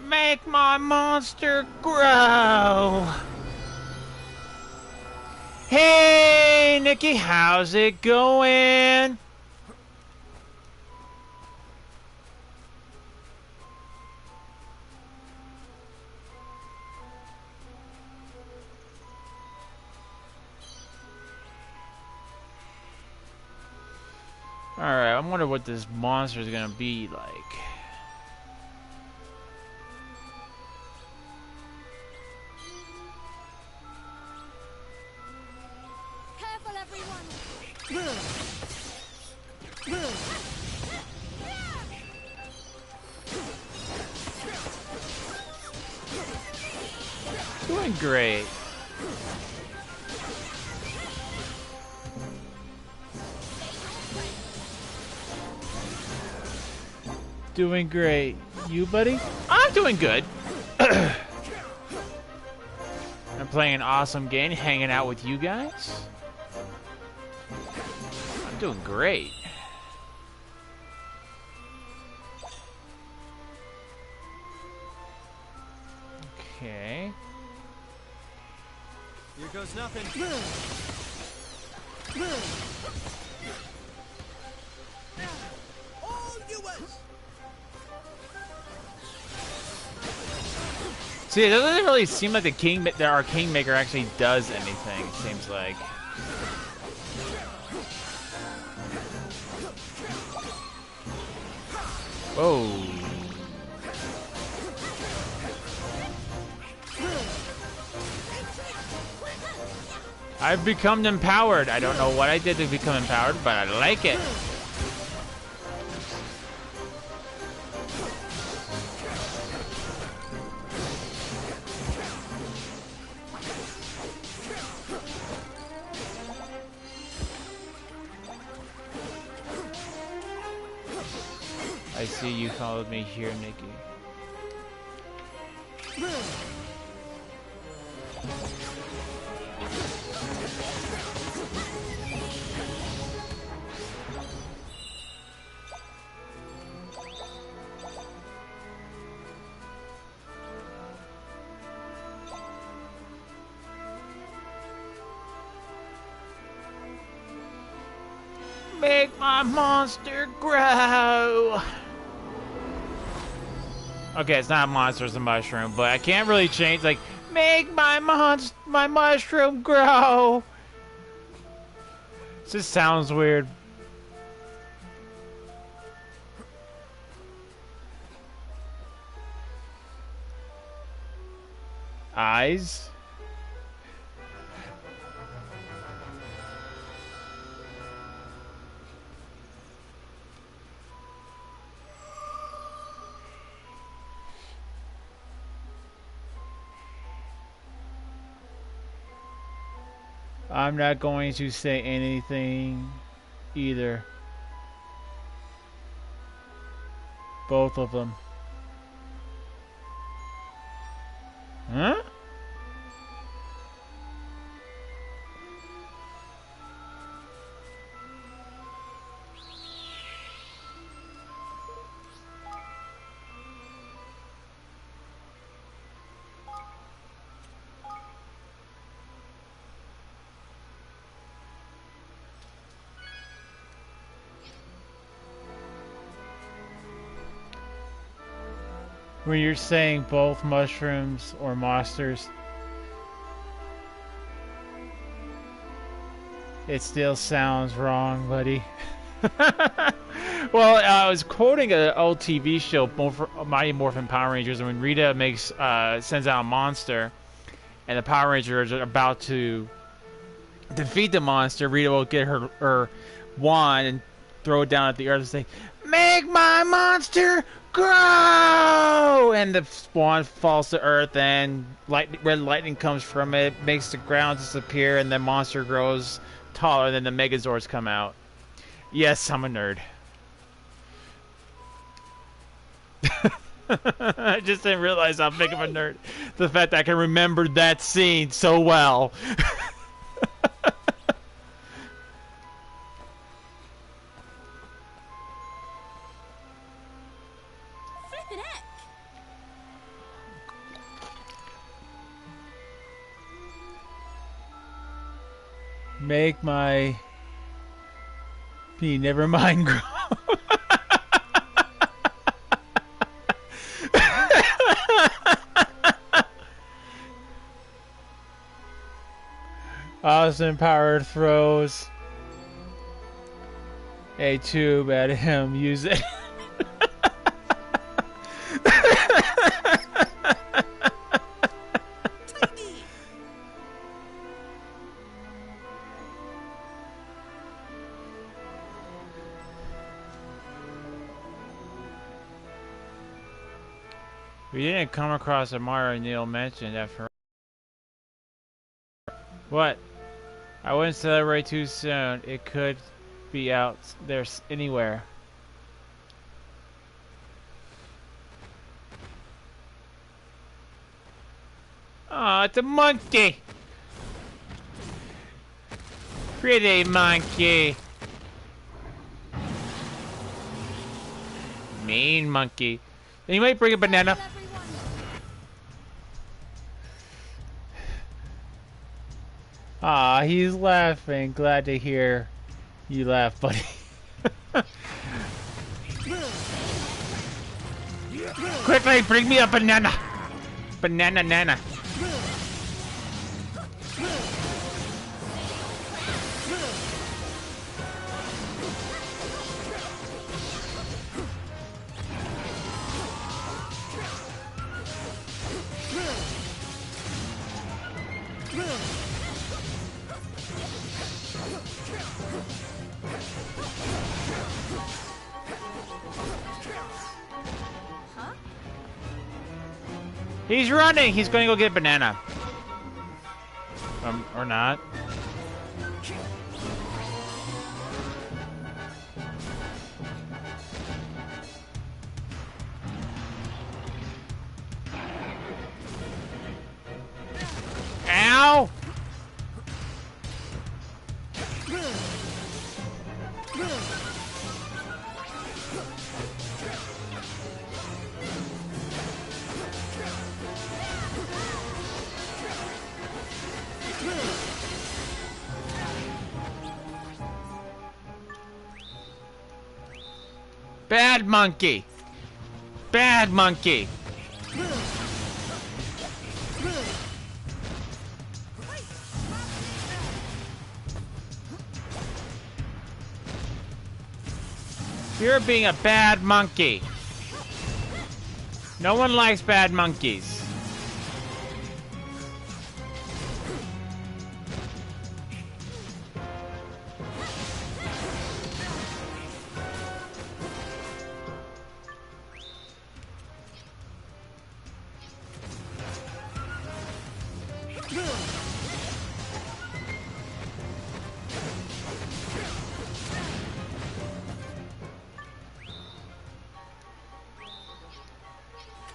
Make my monster grow. Hey, Nikki, how's it going? Alright, I wonder what this monster is gonna be like. Careful, everyone. Doing great. Doing great. You, buddy? I'm doing good. I'm playing an awesome game, hanging out with you guys. I'm doing great. Okay. Here goes nothing. All yours. See, it doesn't really seem like that our Kingmaker actually does anything, it seems like. Whoa. I've become empowered. I don't know what I did to become empowered, but I like it. I see you followed me here, Nikki. Make my monster grow. Okay, it's not a monster, it's a mushroom, but I can't really change, like, make my mushroom grow. This just sounds weird. Eyes? I'm not going to say anything either. Both of them. Huh? When you're saying both mushrooms or monsters, it still sounds wrong, buddy. Well, I was quoting an old TV show, Mighty Morphin Power Rangers, and when Rita sends out a monster, and the Power Rangers are about to defeat the monster, Rita will get her wand and throw it down at the earth and say, "Make my monster grow!" And the wand falls to earth, and red lightning comes from it, makes the ground disappear, and the monster grows taller, than the Megazords come out. Yes, I'm a nerd. I just didn't realize how big of a nerd. The fact that I can remember that scene so well. Flippin' heck! Make my... never mind grow. Austin Power throws a tube at him. Use it. We didn't come across a Mario Neil mentioned at first. What? I wouldn't celebrate too soon. It could be out there anywhere. Oh, it's a monkey! Pretty monkey! Mean monkey. And you might bring a banana. Ah, he's laughing. Glad to hear you laugh, buddy. Quickly, bring me a banana. Banana nana. He's running! He's going to go get a banana. Or not. Ow! Bad monkey! Bad monkey! You're being a bad monkey. No one likes bad monkeys.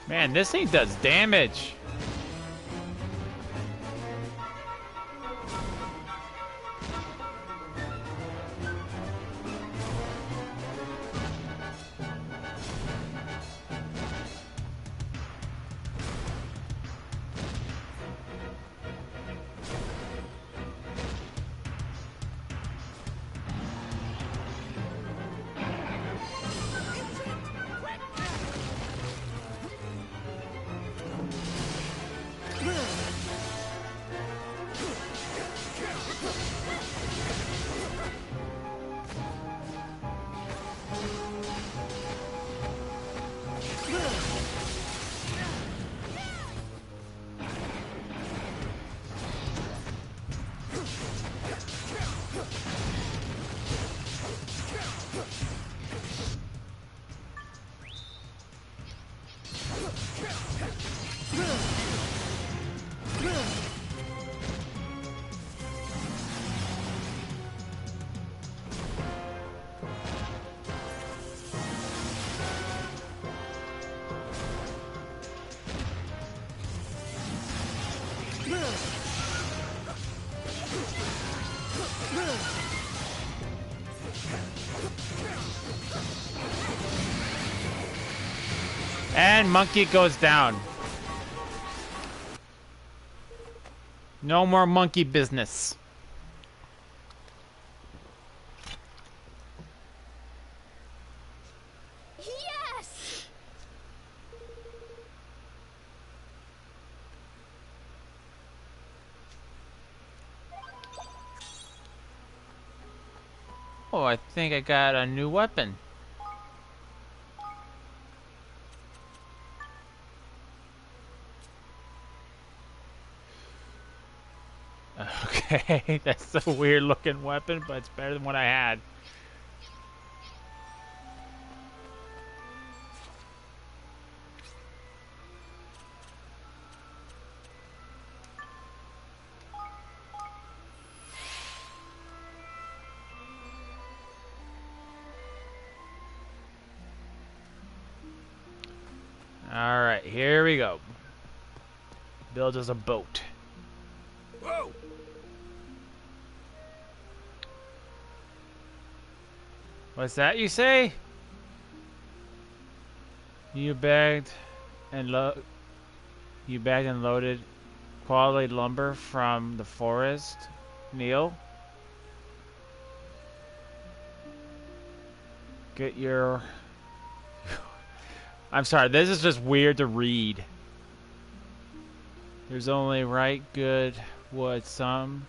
Man, this thing does damage. And monkey goes down. No more monkey business. Yes! Oh, I think I got a new weapon. Okay, that's a weird looking weapon, but it's better than what I had. Alright, here we go. Build us a boat. Whoa! What's that you say? You bagged and loaded quality lumber from the forest, Neil? Get your... I'm sorry, this is just weird to read. There's only right good wood, some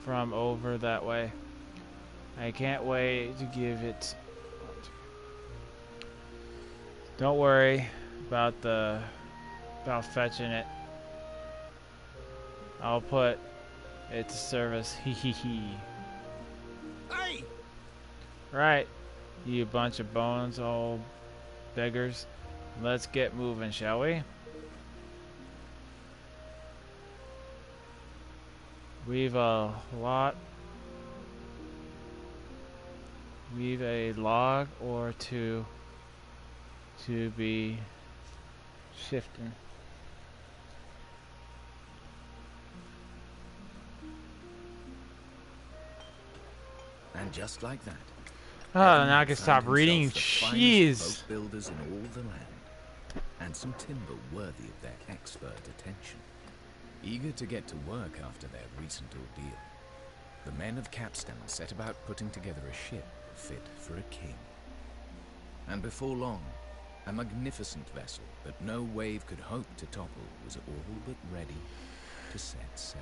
from over that way. I can't wait to give it. Don't worry about fetching it. I'll put it to service. Hee hee hee. Hey! Right, you bunch of bones, old beggars. Let's get moving, shall we? We've a log or two to be shifting. And just like that. Oh, now I can stop reading. Jeez. Boat builders in all the land, and some timber worthy of their expert attention. Eager to get to work after their recent ordeal, the men of Capstan set about putting together a ship fit for a king. And before long, a magnificent vessel that no wave could hope to topple was all but ready to set sail.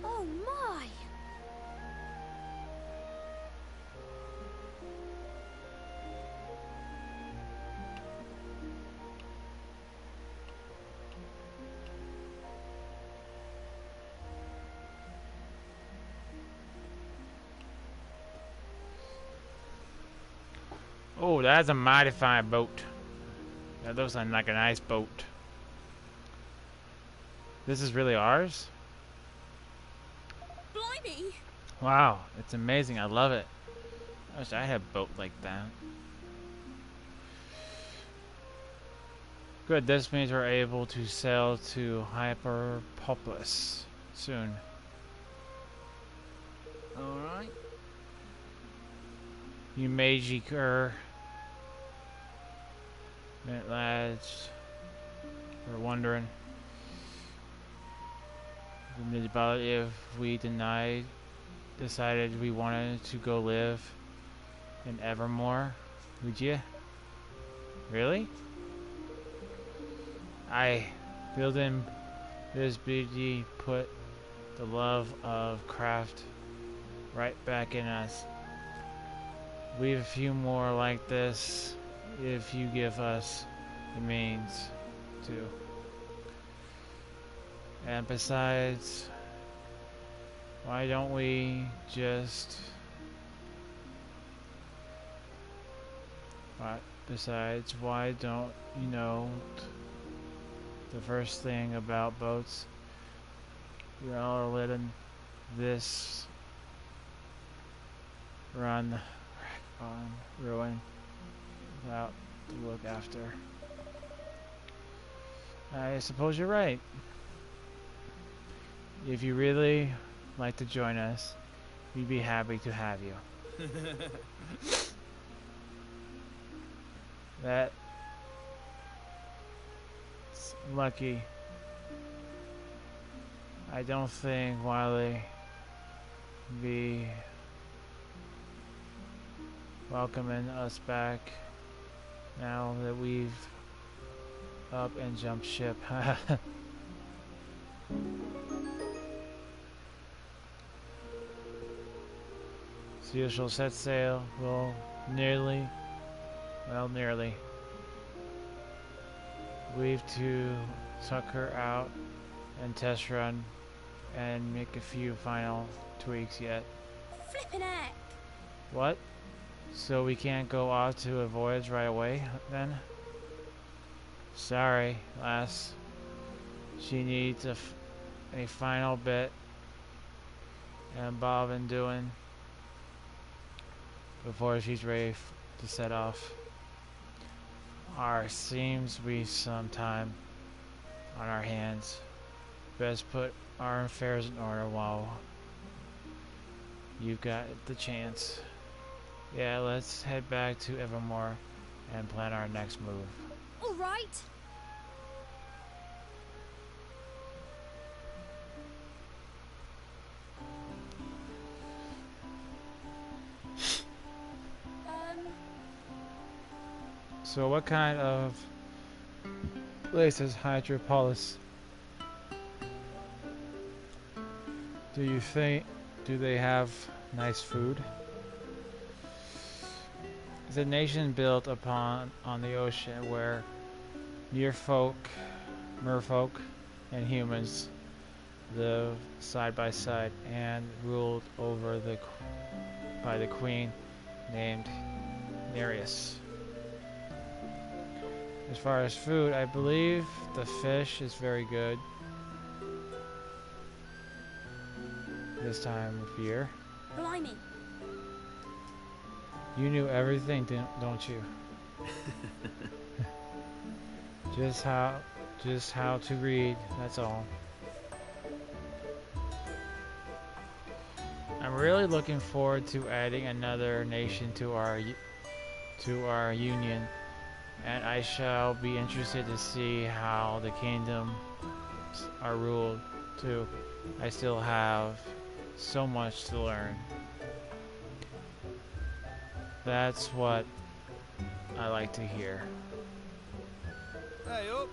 Oh my! Oh, that's a mighty fine boat. That looks like a nice boat. This is really ours? Blimey! Wow, it's amazing. I love it. I wish I had a boat like that. Good, this means we're able to sail to Hyperpolis soon. Alright. You Magiker lads are wondering about if we decided we wanted to go live in Evermore. Would you? Really? I building this beauty put the love of craft right back in us. We have a few more like this if you give us the means to. And besides, why don't we just... Besides, why don't you know the first thing about boats? We all are letting this run on ruin without to look after. I suppose you're right. If you really like to join us, we'd be happy to have you. That's lucky. I don't think Wiley be welcoming us back now that we've up and jumped ship. So you shall set sail. Well, nearly. We've to tuck her out and test run and make a few final tweaks yet. Flippin' heck! What? So we can't go off to a voyage right away, then? Sorry, lass. She needs a final bit and Bob and doing before she's ready to set off. Seems we some time on our hands. Best put our affairs in order while you've got the chance. Yeah, let's head back to Evermore and plan our next move. All right. So what kind of place is Hydropolis? Do you think, do they have nice food? It's a nation built on the ocean where merfolk, and humans live side by side and ruled over by the queen named Nereus. As far as food, I believe the fish is very good this time of year. Blimey. You knew everything, don't you? Just how to read, that's all. I'm really looking forward to adding another nation to our union. And I shall be interested to see how the kingdoms are ruled, too. I still have so much to learn. That's what I like to hear. Hey, up.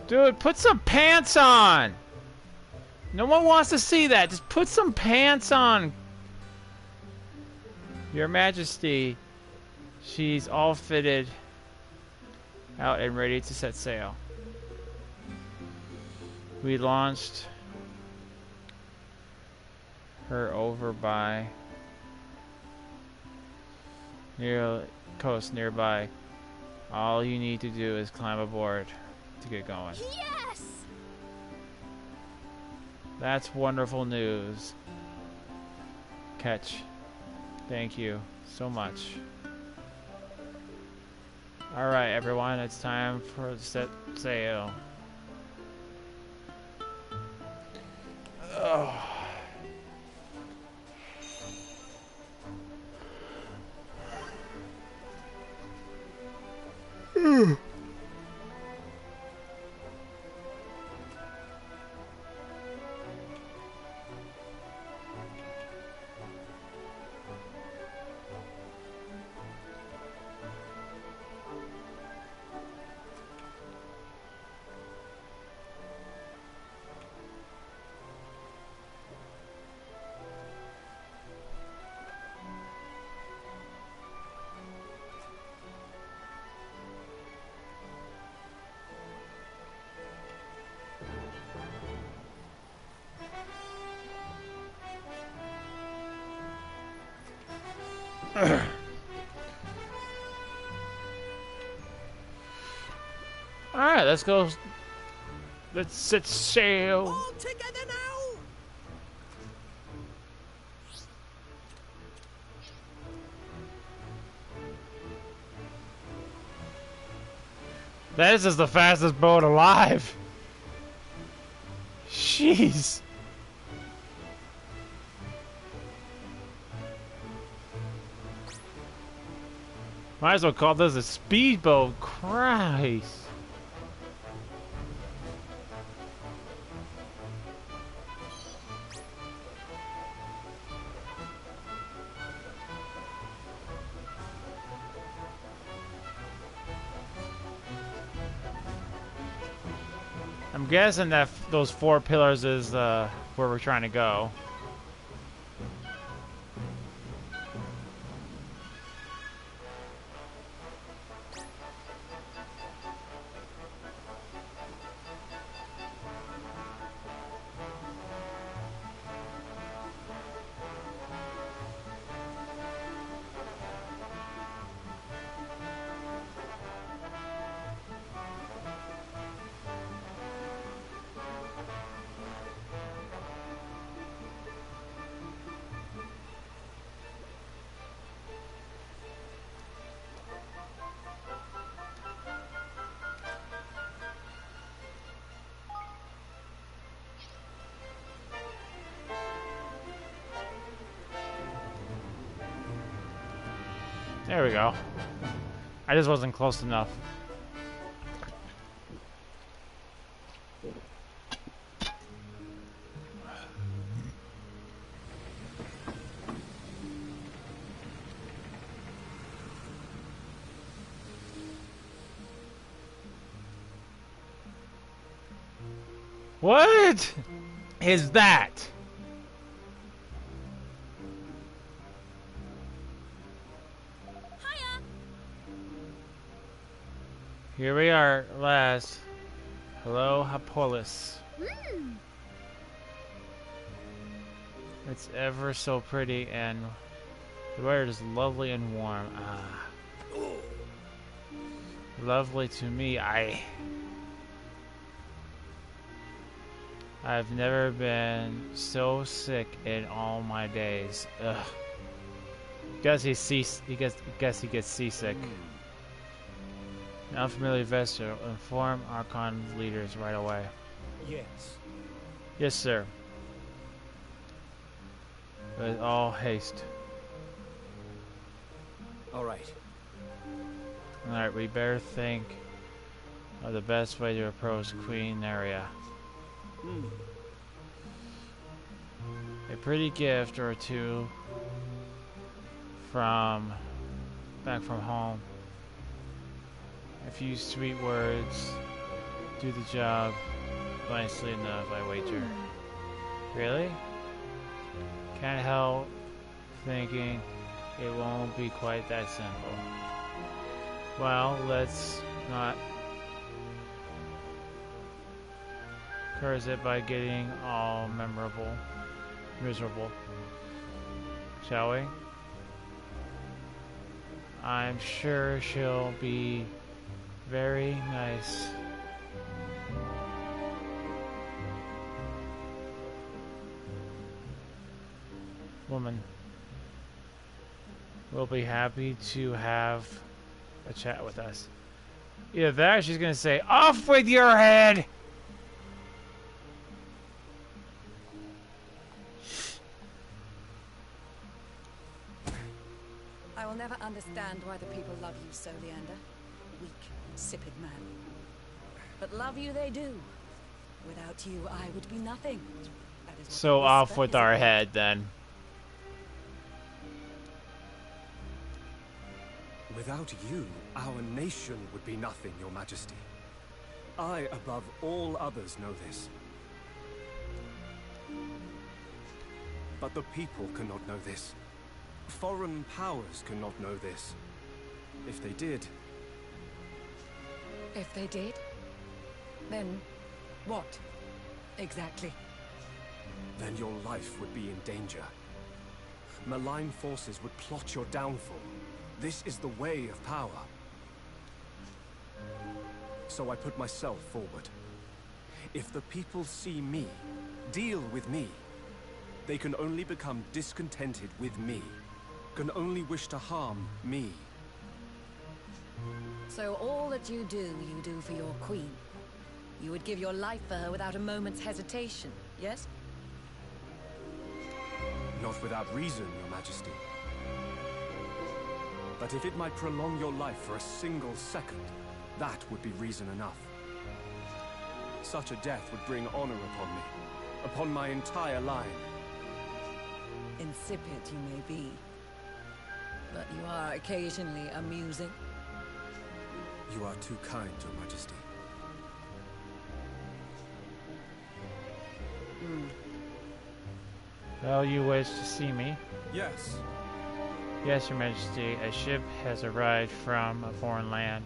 Dude, put some pants on! No one wants to see that. Just put some pants on. Your Majesty, she's all fitted out and ready to set sail. We launched her over by near coast nearby. All you need to do is climb aboard to get going. Yes! That's wonderful news. Catch. Thank you so much. Alright everyone, it's time for set sail. Oh. Alright, let's go. Let's set sail. All together now. That is the fastest boat alive. Jeez. Might as well call this a speedboat. Christ. I'm guessing that those 4 pillars is where we're trying to go. There we go. I just wasn't close enough. What is that? Here we are, last. Hello, Hapolis. It's ever so pretty, and the weather is lovely and warm. Ah. Lovely to me. I've never been so sick in all my days. Ugh. Guess he gets seasick. An unfamiliar vessel. Inform Archon leaders right away. Yes. Yes, sir. With all haste. Alright. Alright, we better think of the best way to approach Queen area. A pretty gift or two back from home. A few sweet words do the job nicely enough, I wager. Really? Can't help thinking it won't be quite that simple. Well, let's not curse it by getting all miserable. Shall we? I'm sure she'll be very nice. Woman. We'll be happy to have a chat with us. Either that or she's gonna say, "Off with your head!" I will never understand why the people love you so, Leander. Weak, insipid man. But love you they do. Without you, I would be nothing. That is what So off with our head, then. Without you, our nation would be nothing, Your Majesty. I, above all others, know this. But the people cannot know this. Foreign powers cannot know this. If they did... If they did? Then what, exactly? Then your life would be in danger. Malign forces would plot your downfall. This is the way of power. So I put myself forward. If the people see me, deal with me, they can only become discontented with me, can only wish to harm me. So all that you do for your queen. You would give your life for her without a moment's hesitation, yes? Not without reason, Your Majesty. But if it might prolong your life for a single second, that would be reason enough. Such a death would bring honor upon me, upon my entire line. Insipid you may be, but you are occasionally amusing. You are too kind, Your Majesty. Well, you wish to see me? Yes. Yes, Your Majesty. A ship has arrived from a foreign land.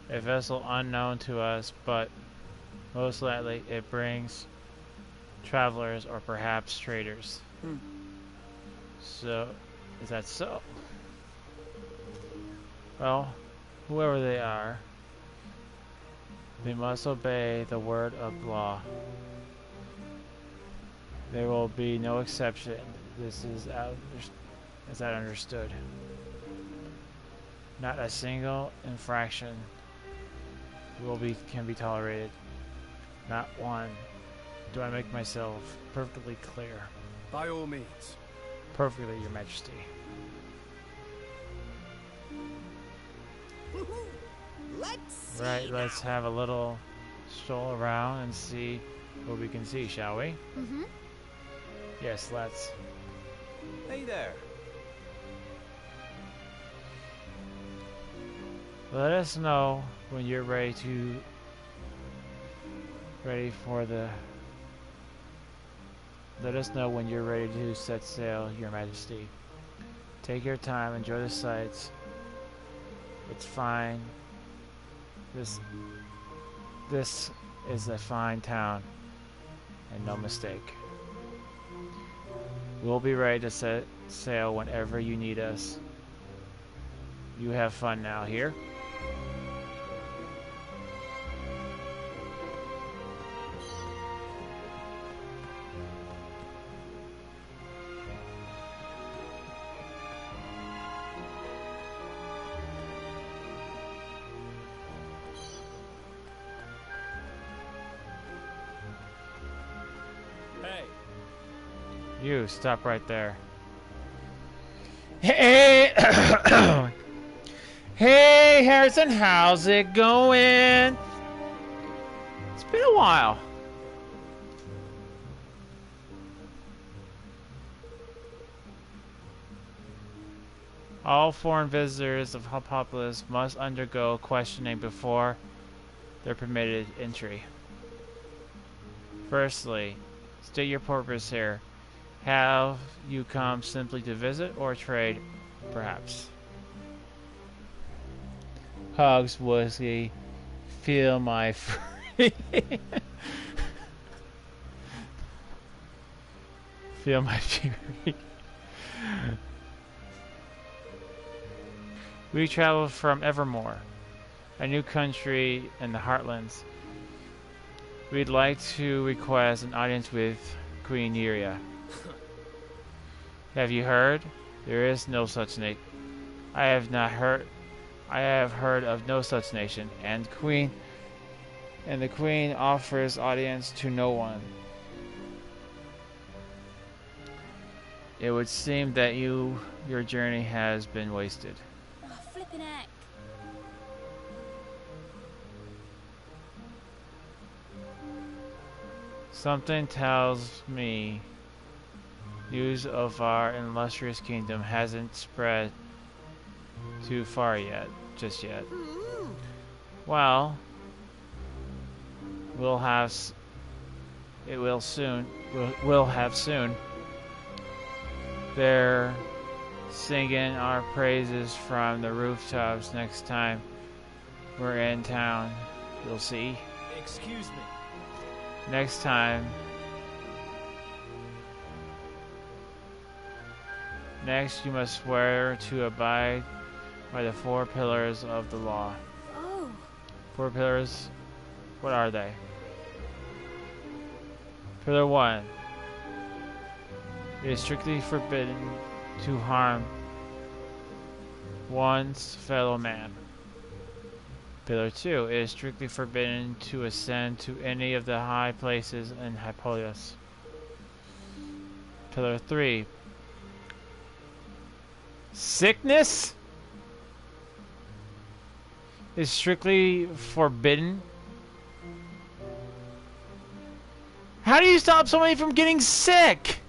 A vessel unknown to us, but most likely it brings travelers or perhaps traders. So, is that so? Well, whoever they are, they must obey the word of law. There will be no exception. This is that understood. Not a single infraction can be tolerated. Not one. Do I make myself perfectly clear? By all means. Perfectly, Your Majesty. Right, let's have a little stroll around and see what we can see, shall we? Mm-hmm. Yes, let's. Hey there. Let us know when you're ready Let us know when you're ready to set sail, Your Majesty. Take your time, enjoy the sights. It's fine. This is a fine town, and no mistake. We'll be ready to set sail whenever you need us. You have fun now, here? You, stop right there. Hey! Hey, Harrison, how's it going? It's been a while. All foreign visitors of Helpopolis must undergo questioning before they're permitted entry. Firstly, state your purpose here. Have you come simply to visit or trade, perhaps? Hugs, Wookiee. Feel my free. Feel my fury. We travel from Evermore, a new country in the Heartlands. We'd like to request an audience with Queen Yuria. Have you heard? There is no such nation. I have heard of no such nation, and the Queen offers audience to no one. It would seem that your journey has been wasted. Oh, flippin' heck. Something tells me news of our illustrious kingdom hasn't spread too far just yet. Well, we'll have soon. They're singing our praises from the rooftops next time we're in town. You'll see. Excuse me. Next time. Next, you must swear to abide by the 4 pillars of the law. Oh. 4 pillars, what are they? Pillar 1. It is strictly forbidden to harm one's fellow man. Pillar 2. It is strictly forbidden to ascend to any of the high places in Hypolius. Pillar 3. Sickness is strictly forbidden. How do you stop somebody from getting sick?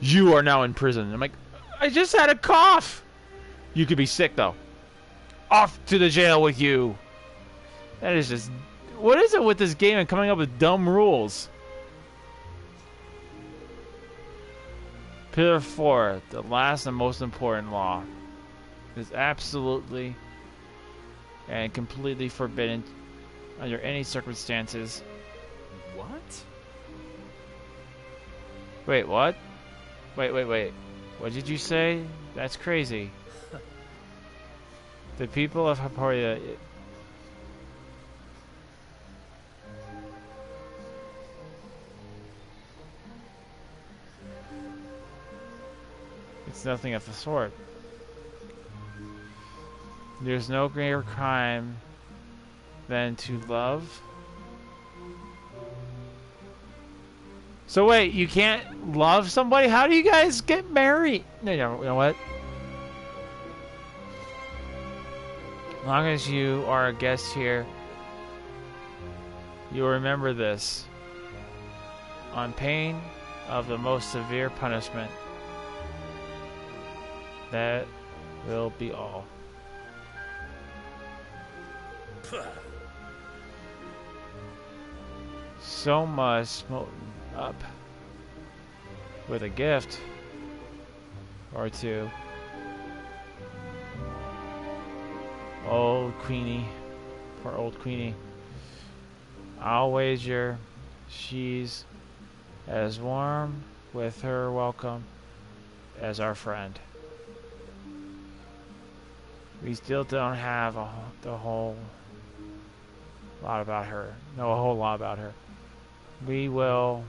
You are now in prison. I'm like, I just had a cough. You could be sick though. Off to the jail with you. That is just... What is it with this game and coming up with dumb rules? Pillar 4, the last and most important law, is absolutely and completely forbidden under any circumstances. What? Wait, what? Wait. What did you say? That's crazy. The people of Hyporia... It's nothing of the sort. There's no greater crime than to love. So wait, you can't love somebody? How do you guys get married? No, you know what? As long as you are a guest here, you'll remember this. On pain of the most severe punishment. That will be all. So much smoten up with a gift or two. Old Queenie, poor old Queenie. I'll wager she's as warm with her welcome as our friend. We still don't have the whole lot about her. Know a whole lot about her. We will...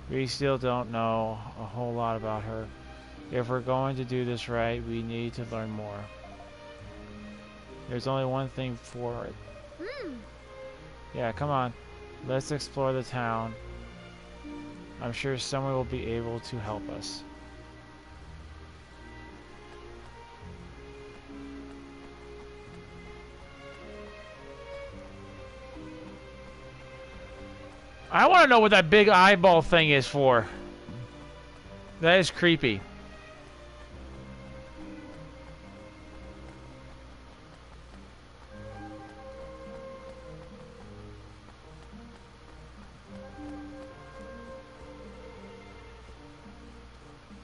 We still don't know a whole lot about her. If we're going to do this right, we need to learn more. There's only one thing for it. Yeah, come on. Let's explore the town. I'm sure someone will be able to help us. I want to know what that big eyeball thing is for. That is creepy.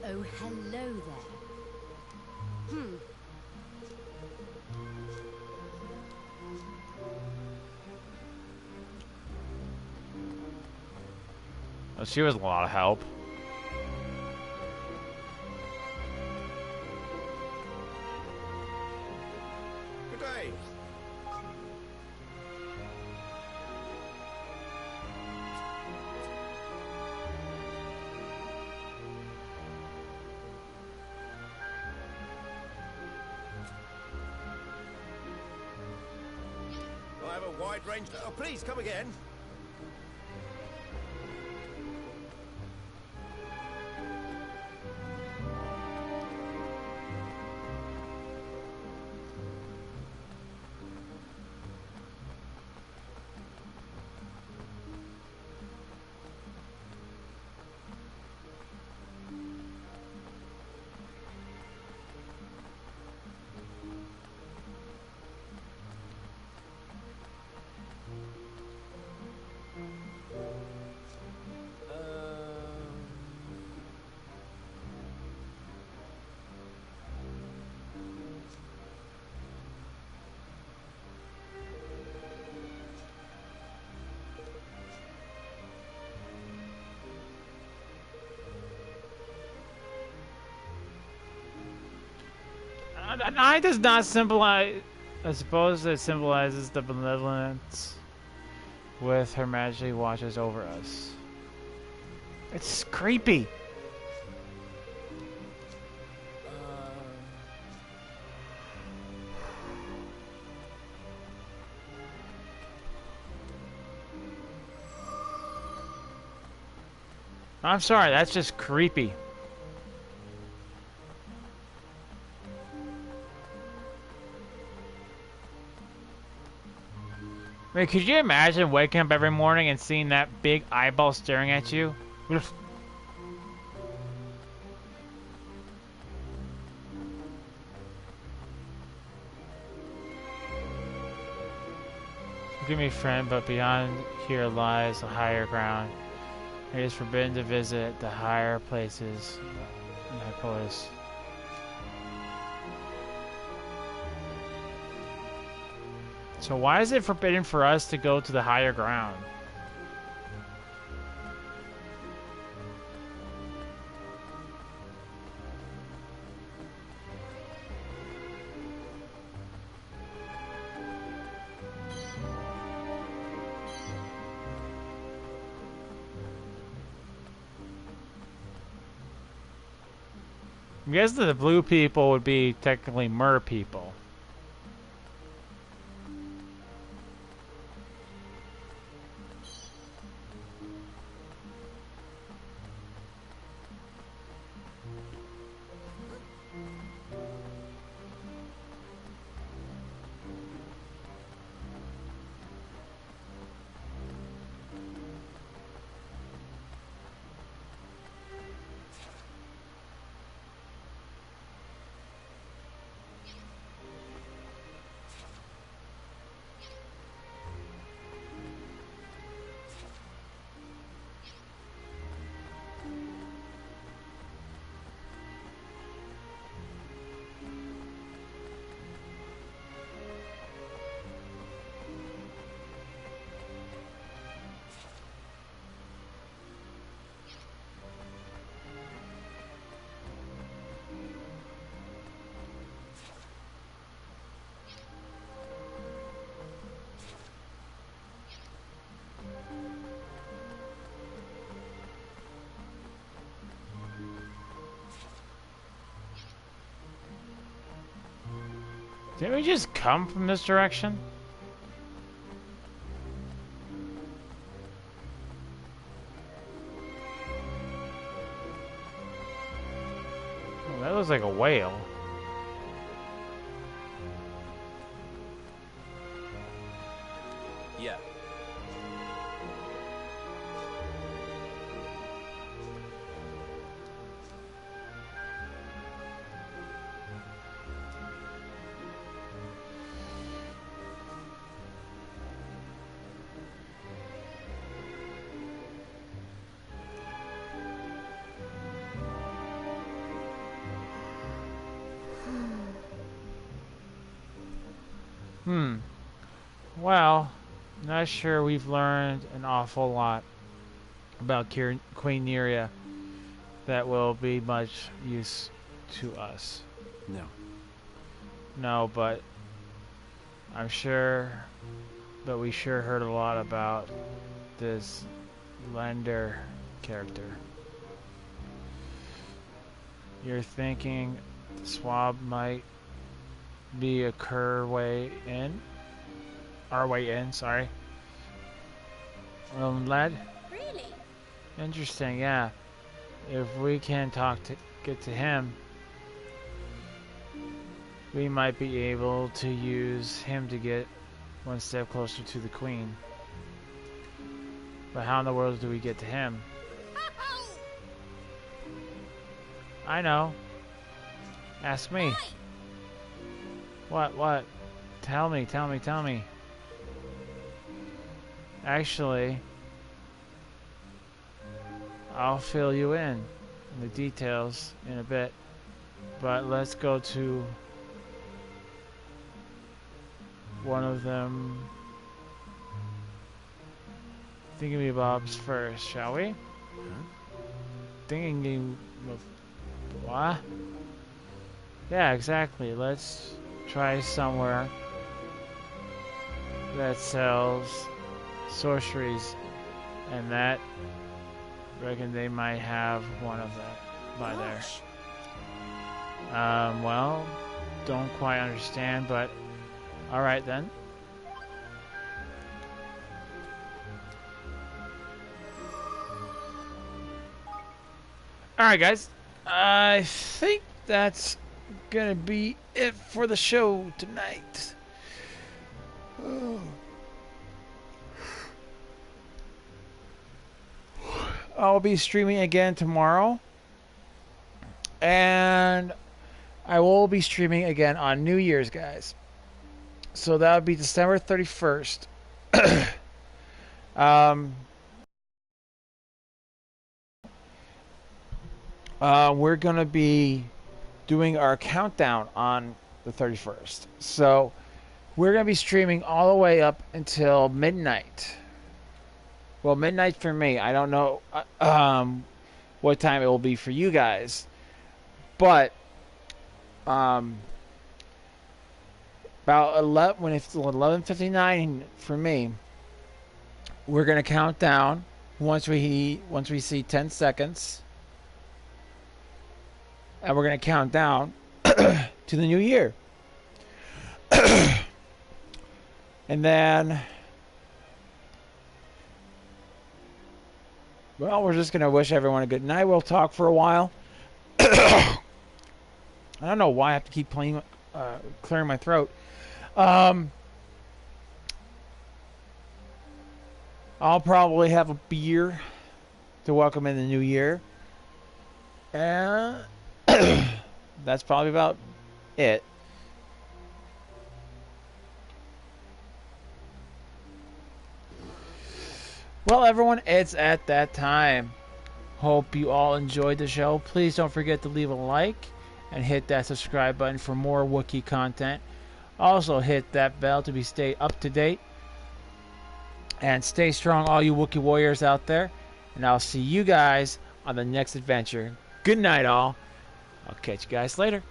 Oh, hello there. Oh, she was a lot of help. Good day. I have a wide range. Oh, please come again. An eye does not symbolize... I suppose it symbolizes the benevolence with her majesty watches over us. It's creepy. I'm sorry, that's just creepy. I mean, could you imagine waking up every morning and seeing that big eyeball staring at you? Forgive me, friend, but beyond here lies a higher ground. It is forbidden to visit the higher places in that place. So why is it forbidden for us to go to the higher ground? I guess the blue people would be technically mer people. Didn't we just come from this direction? Oh, that looks like a whale. Yeah. Well, not sure we've learned an awful lot about Queen Neria that will be much use to us. No. No, but I'm sure, but we sure heard a lot about this Lender character. You're thinking the swab might be our way in, sorry. Lad? Really? Interesting, yeah. If we can get to him, we might be able to use him to get one step closer to the Queen. But how in the world do we get to him? I know. Ask me. What? Tell me. Actually, I'll fill you in the details in a bit, but let's go to one of them thingamybobs first, shall we? What? Yeah, exactly. Let's try somewhere that sells sorceries, and that reckon they might have one of that by there. Well, don't quite understand, but all right then. All right, guys. I think that's gonna be it for the show tonight. Oh. I'll be streaming again tomorrow, and I will be streaming again on New Year's, guys. So that would be December 31st. We're going to be doing our countdown on the 31st. So we're going to be streaming all the way up until midnight. Well, midnight for me. I don't know what time it will be for you guys. But about 11, when it's 11:59 for me, we're going to count down once we see 10 seconds. And we're going to count down to the new year. And then, well, we're just going to wish everyone a good night. We'll talk for a while. I don't know why I have to keep clearing my throat. I'll probably have a beer to welcome in the new year. And that's probably about it. Well, everyone, it's at that time. Hope you all enjoyed the show. Please don't forget to leave a like and hit that subscribe button for more Wookiee content. Also, hit that bell to stay up to date. And stay strong, all you Wookiee warriors out there. And I'll see you guys on the next adventure. Good night, all. I'll catch you guys later.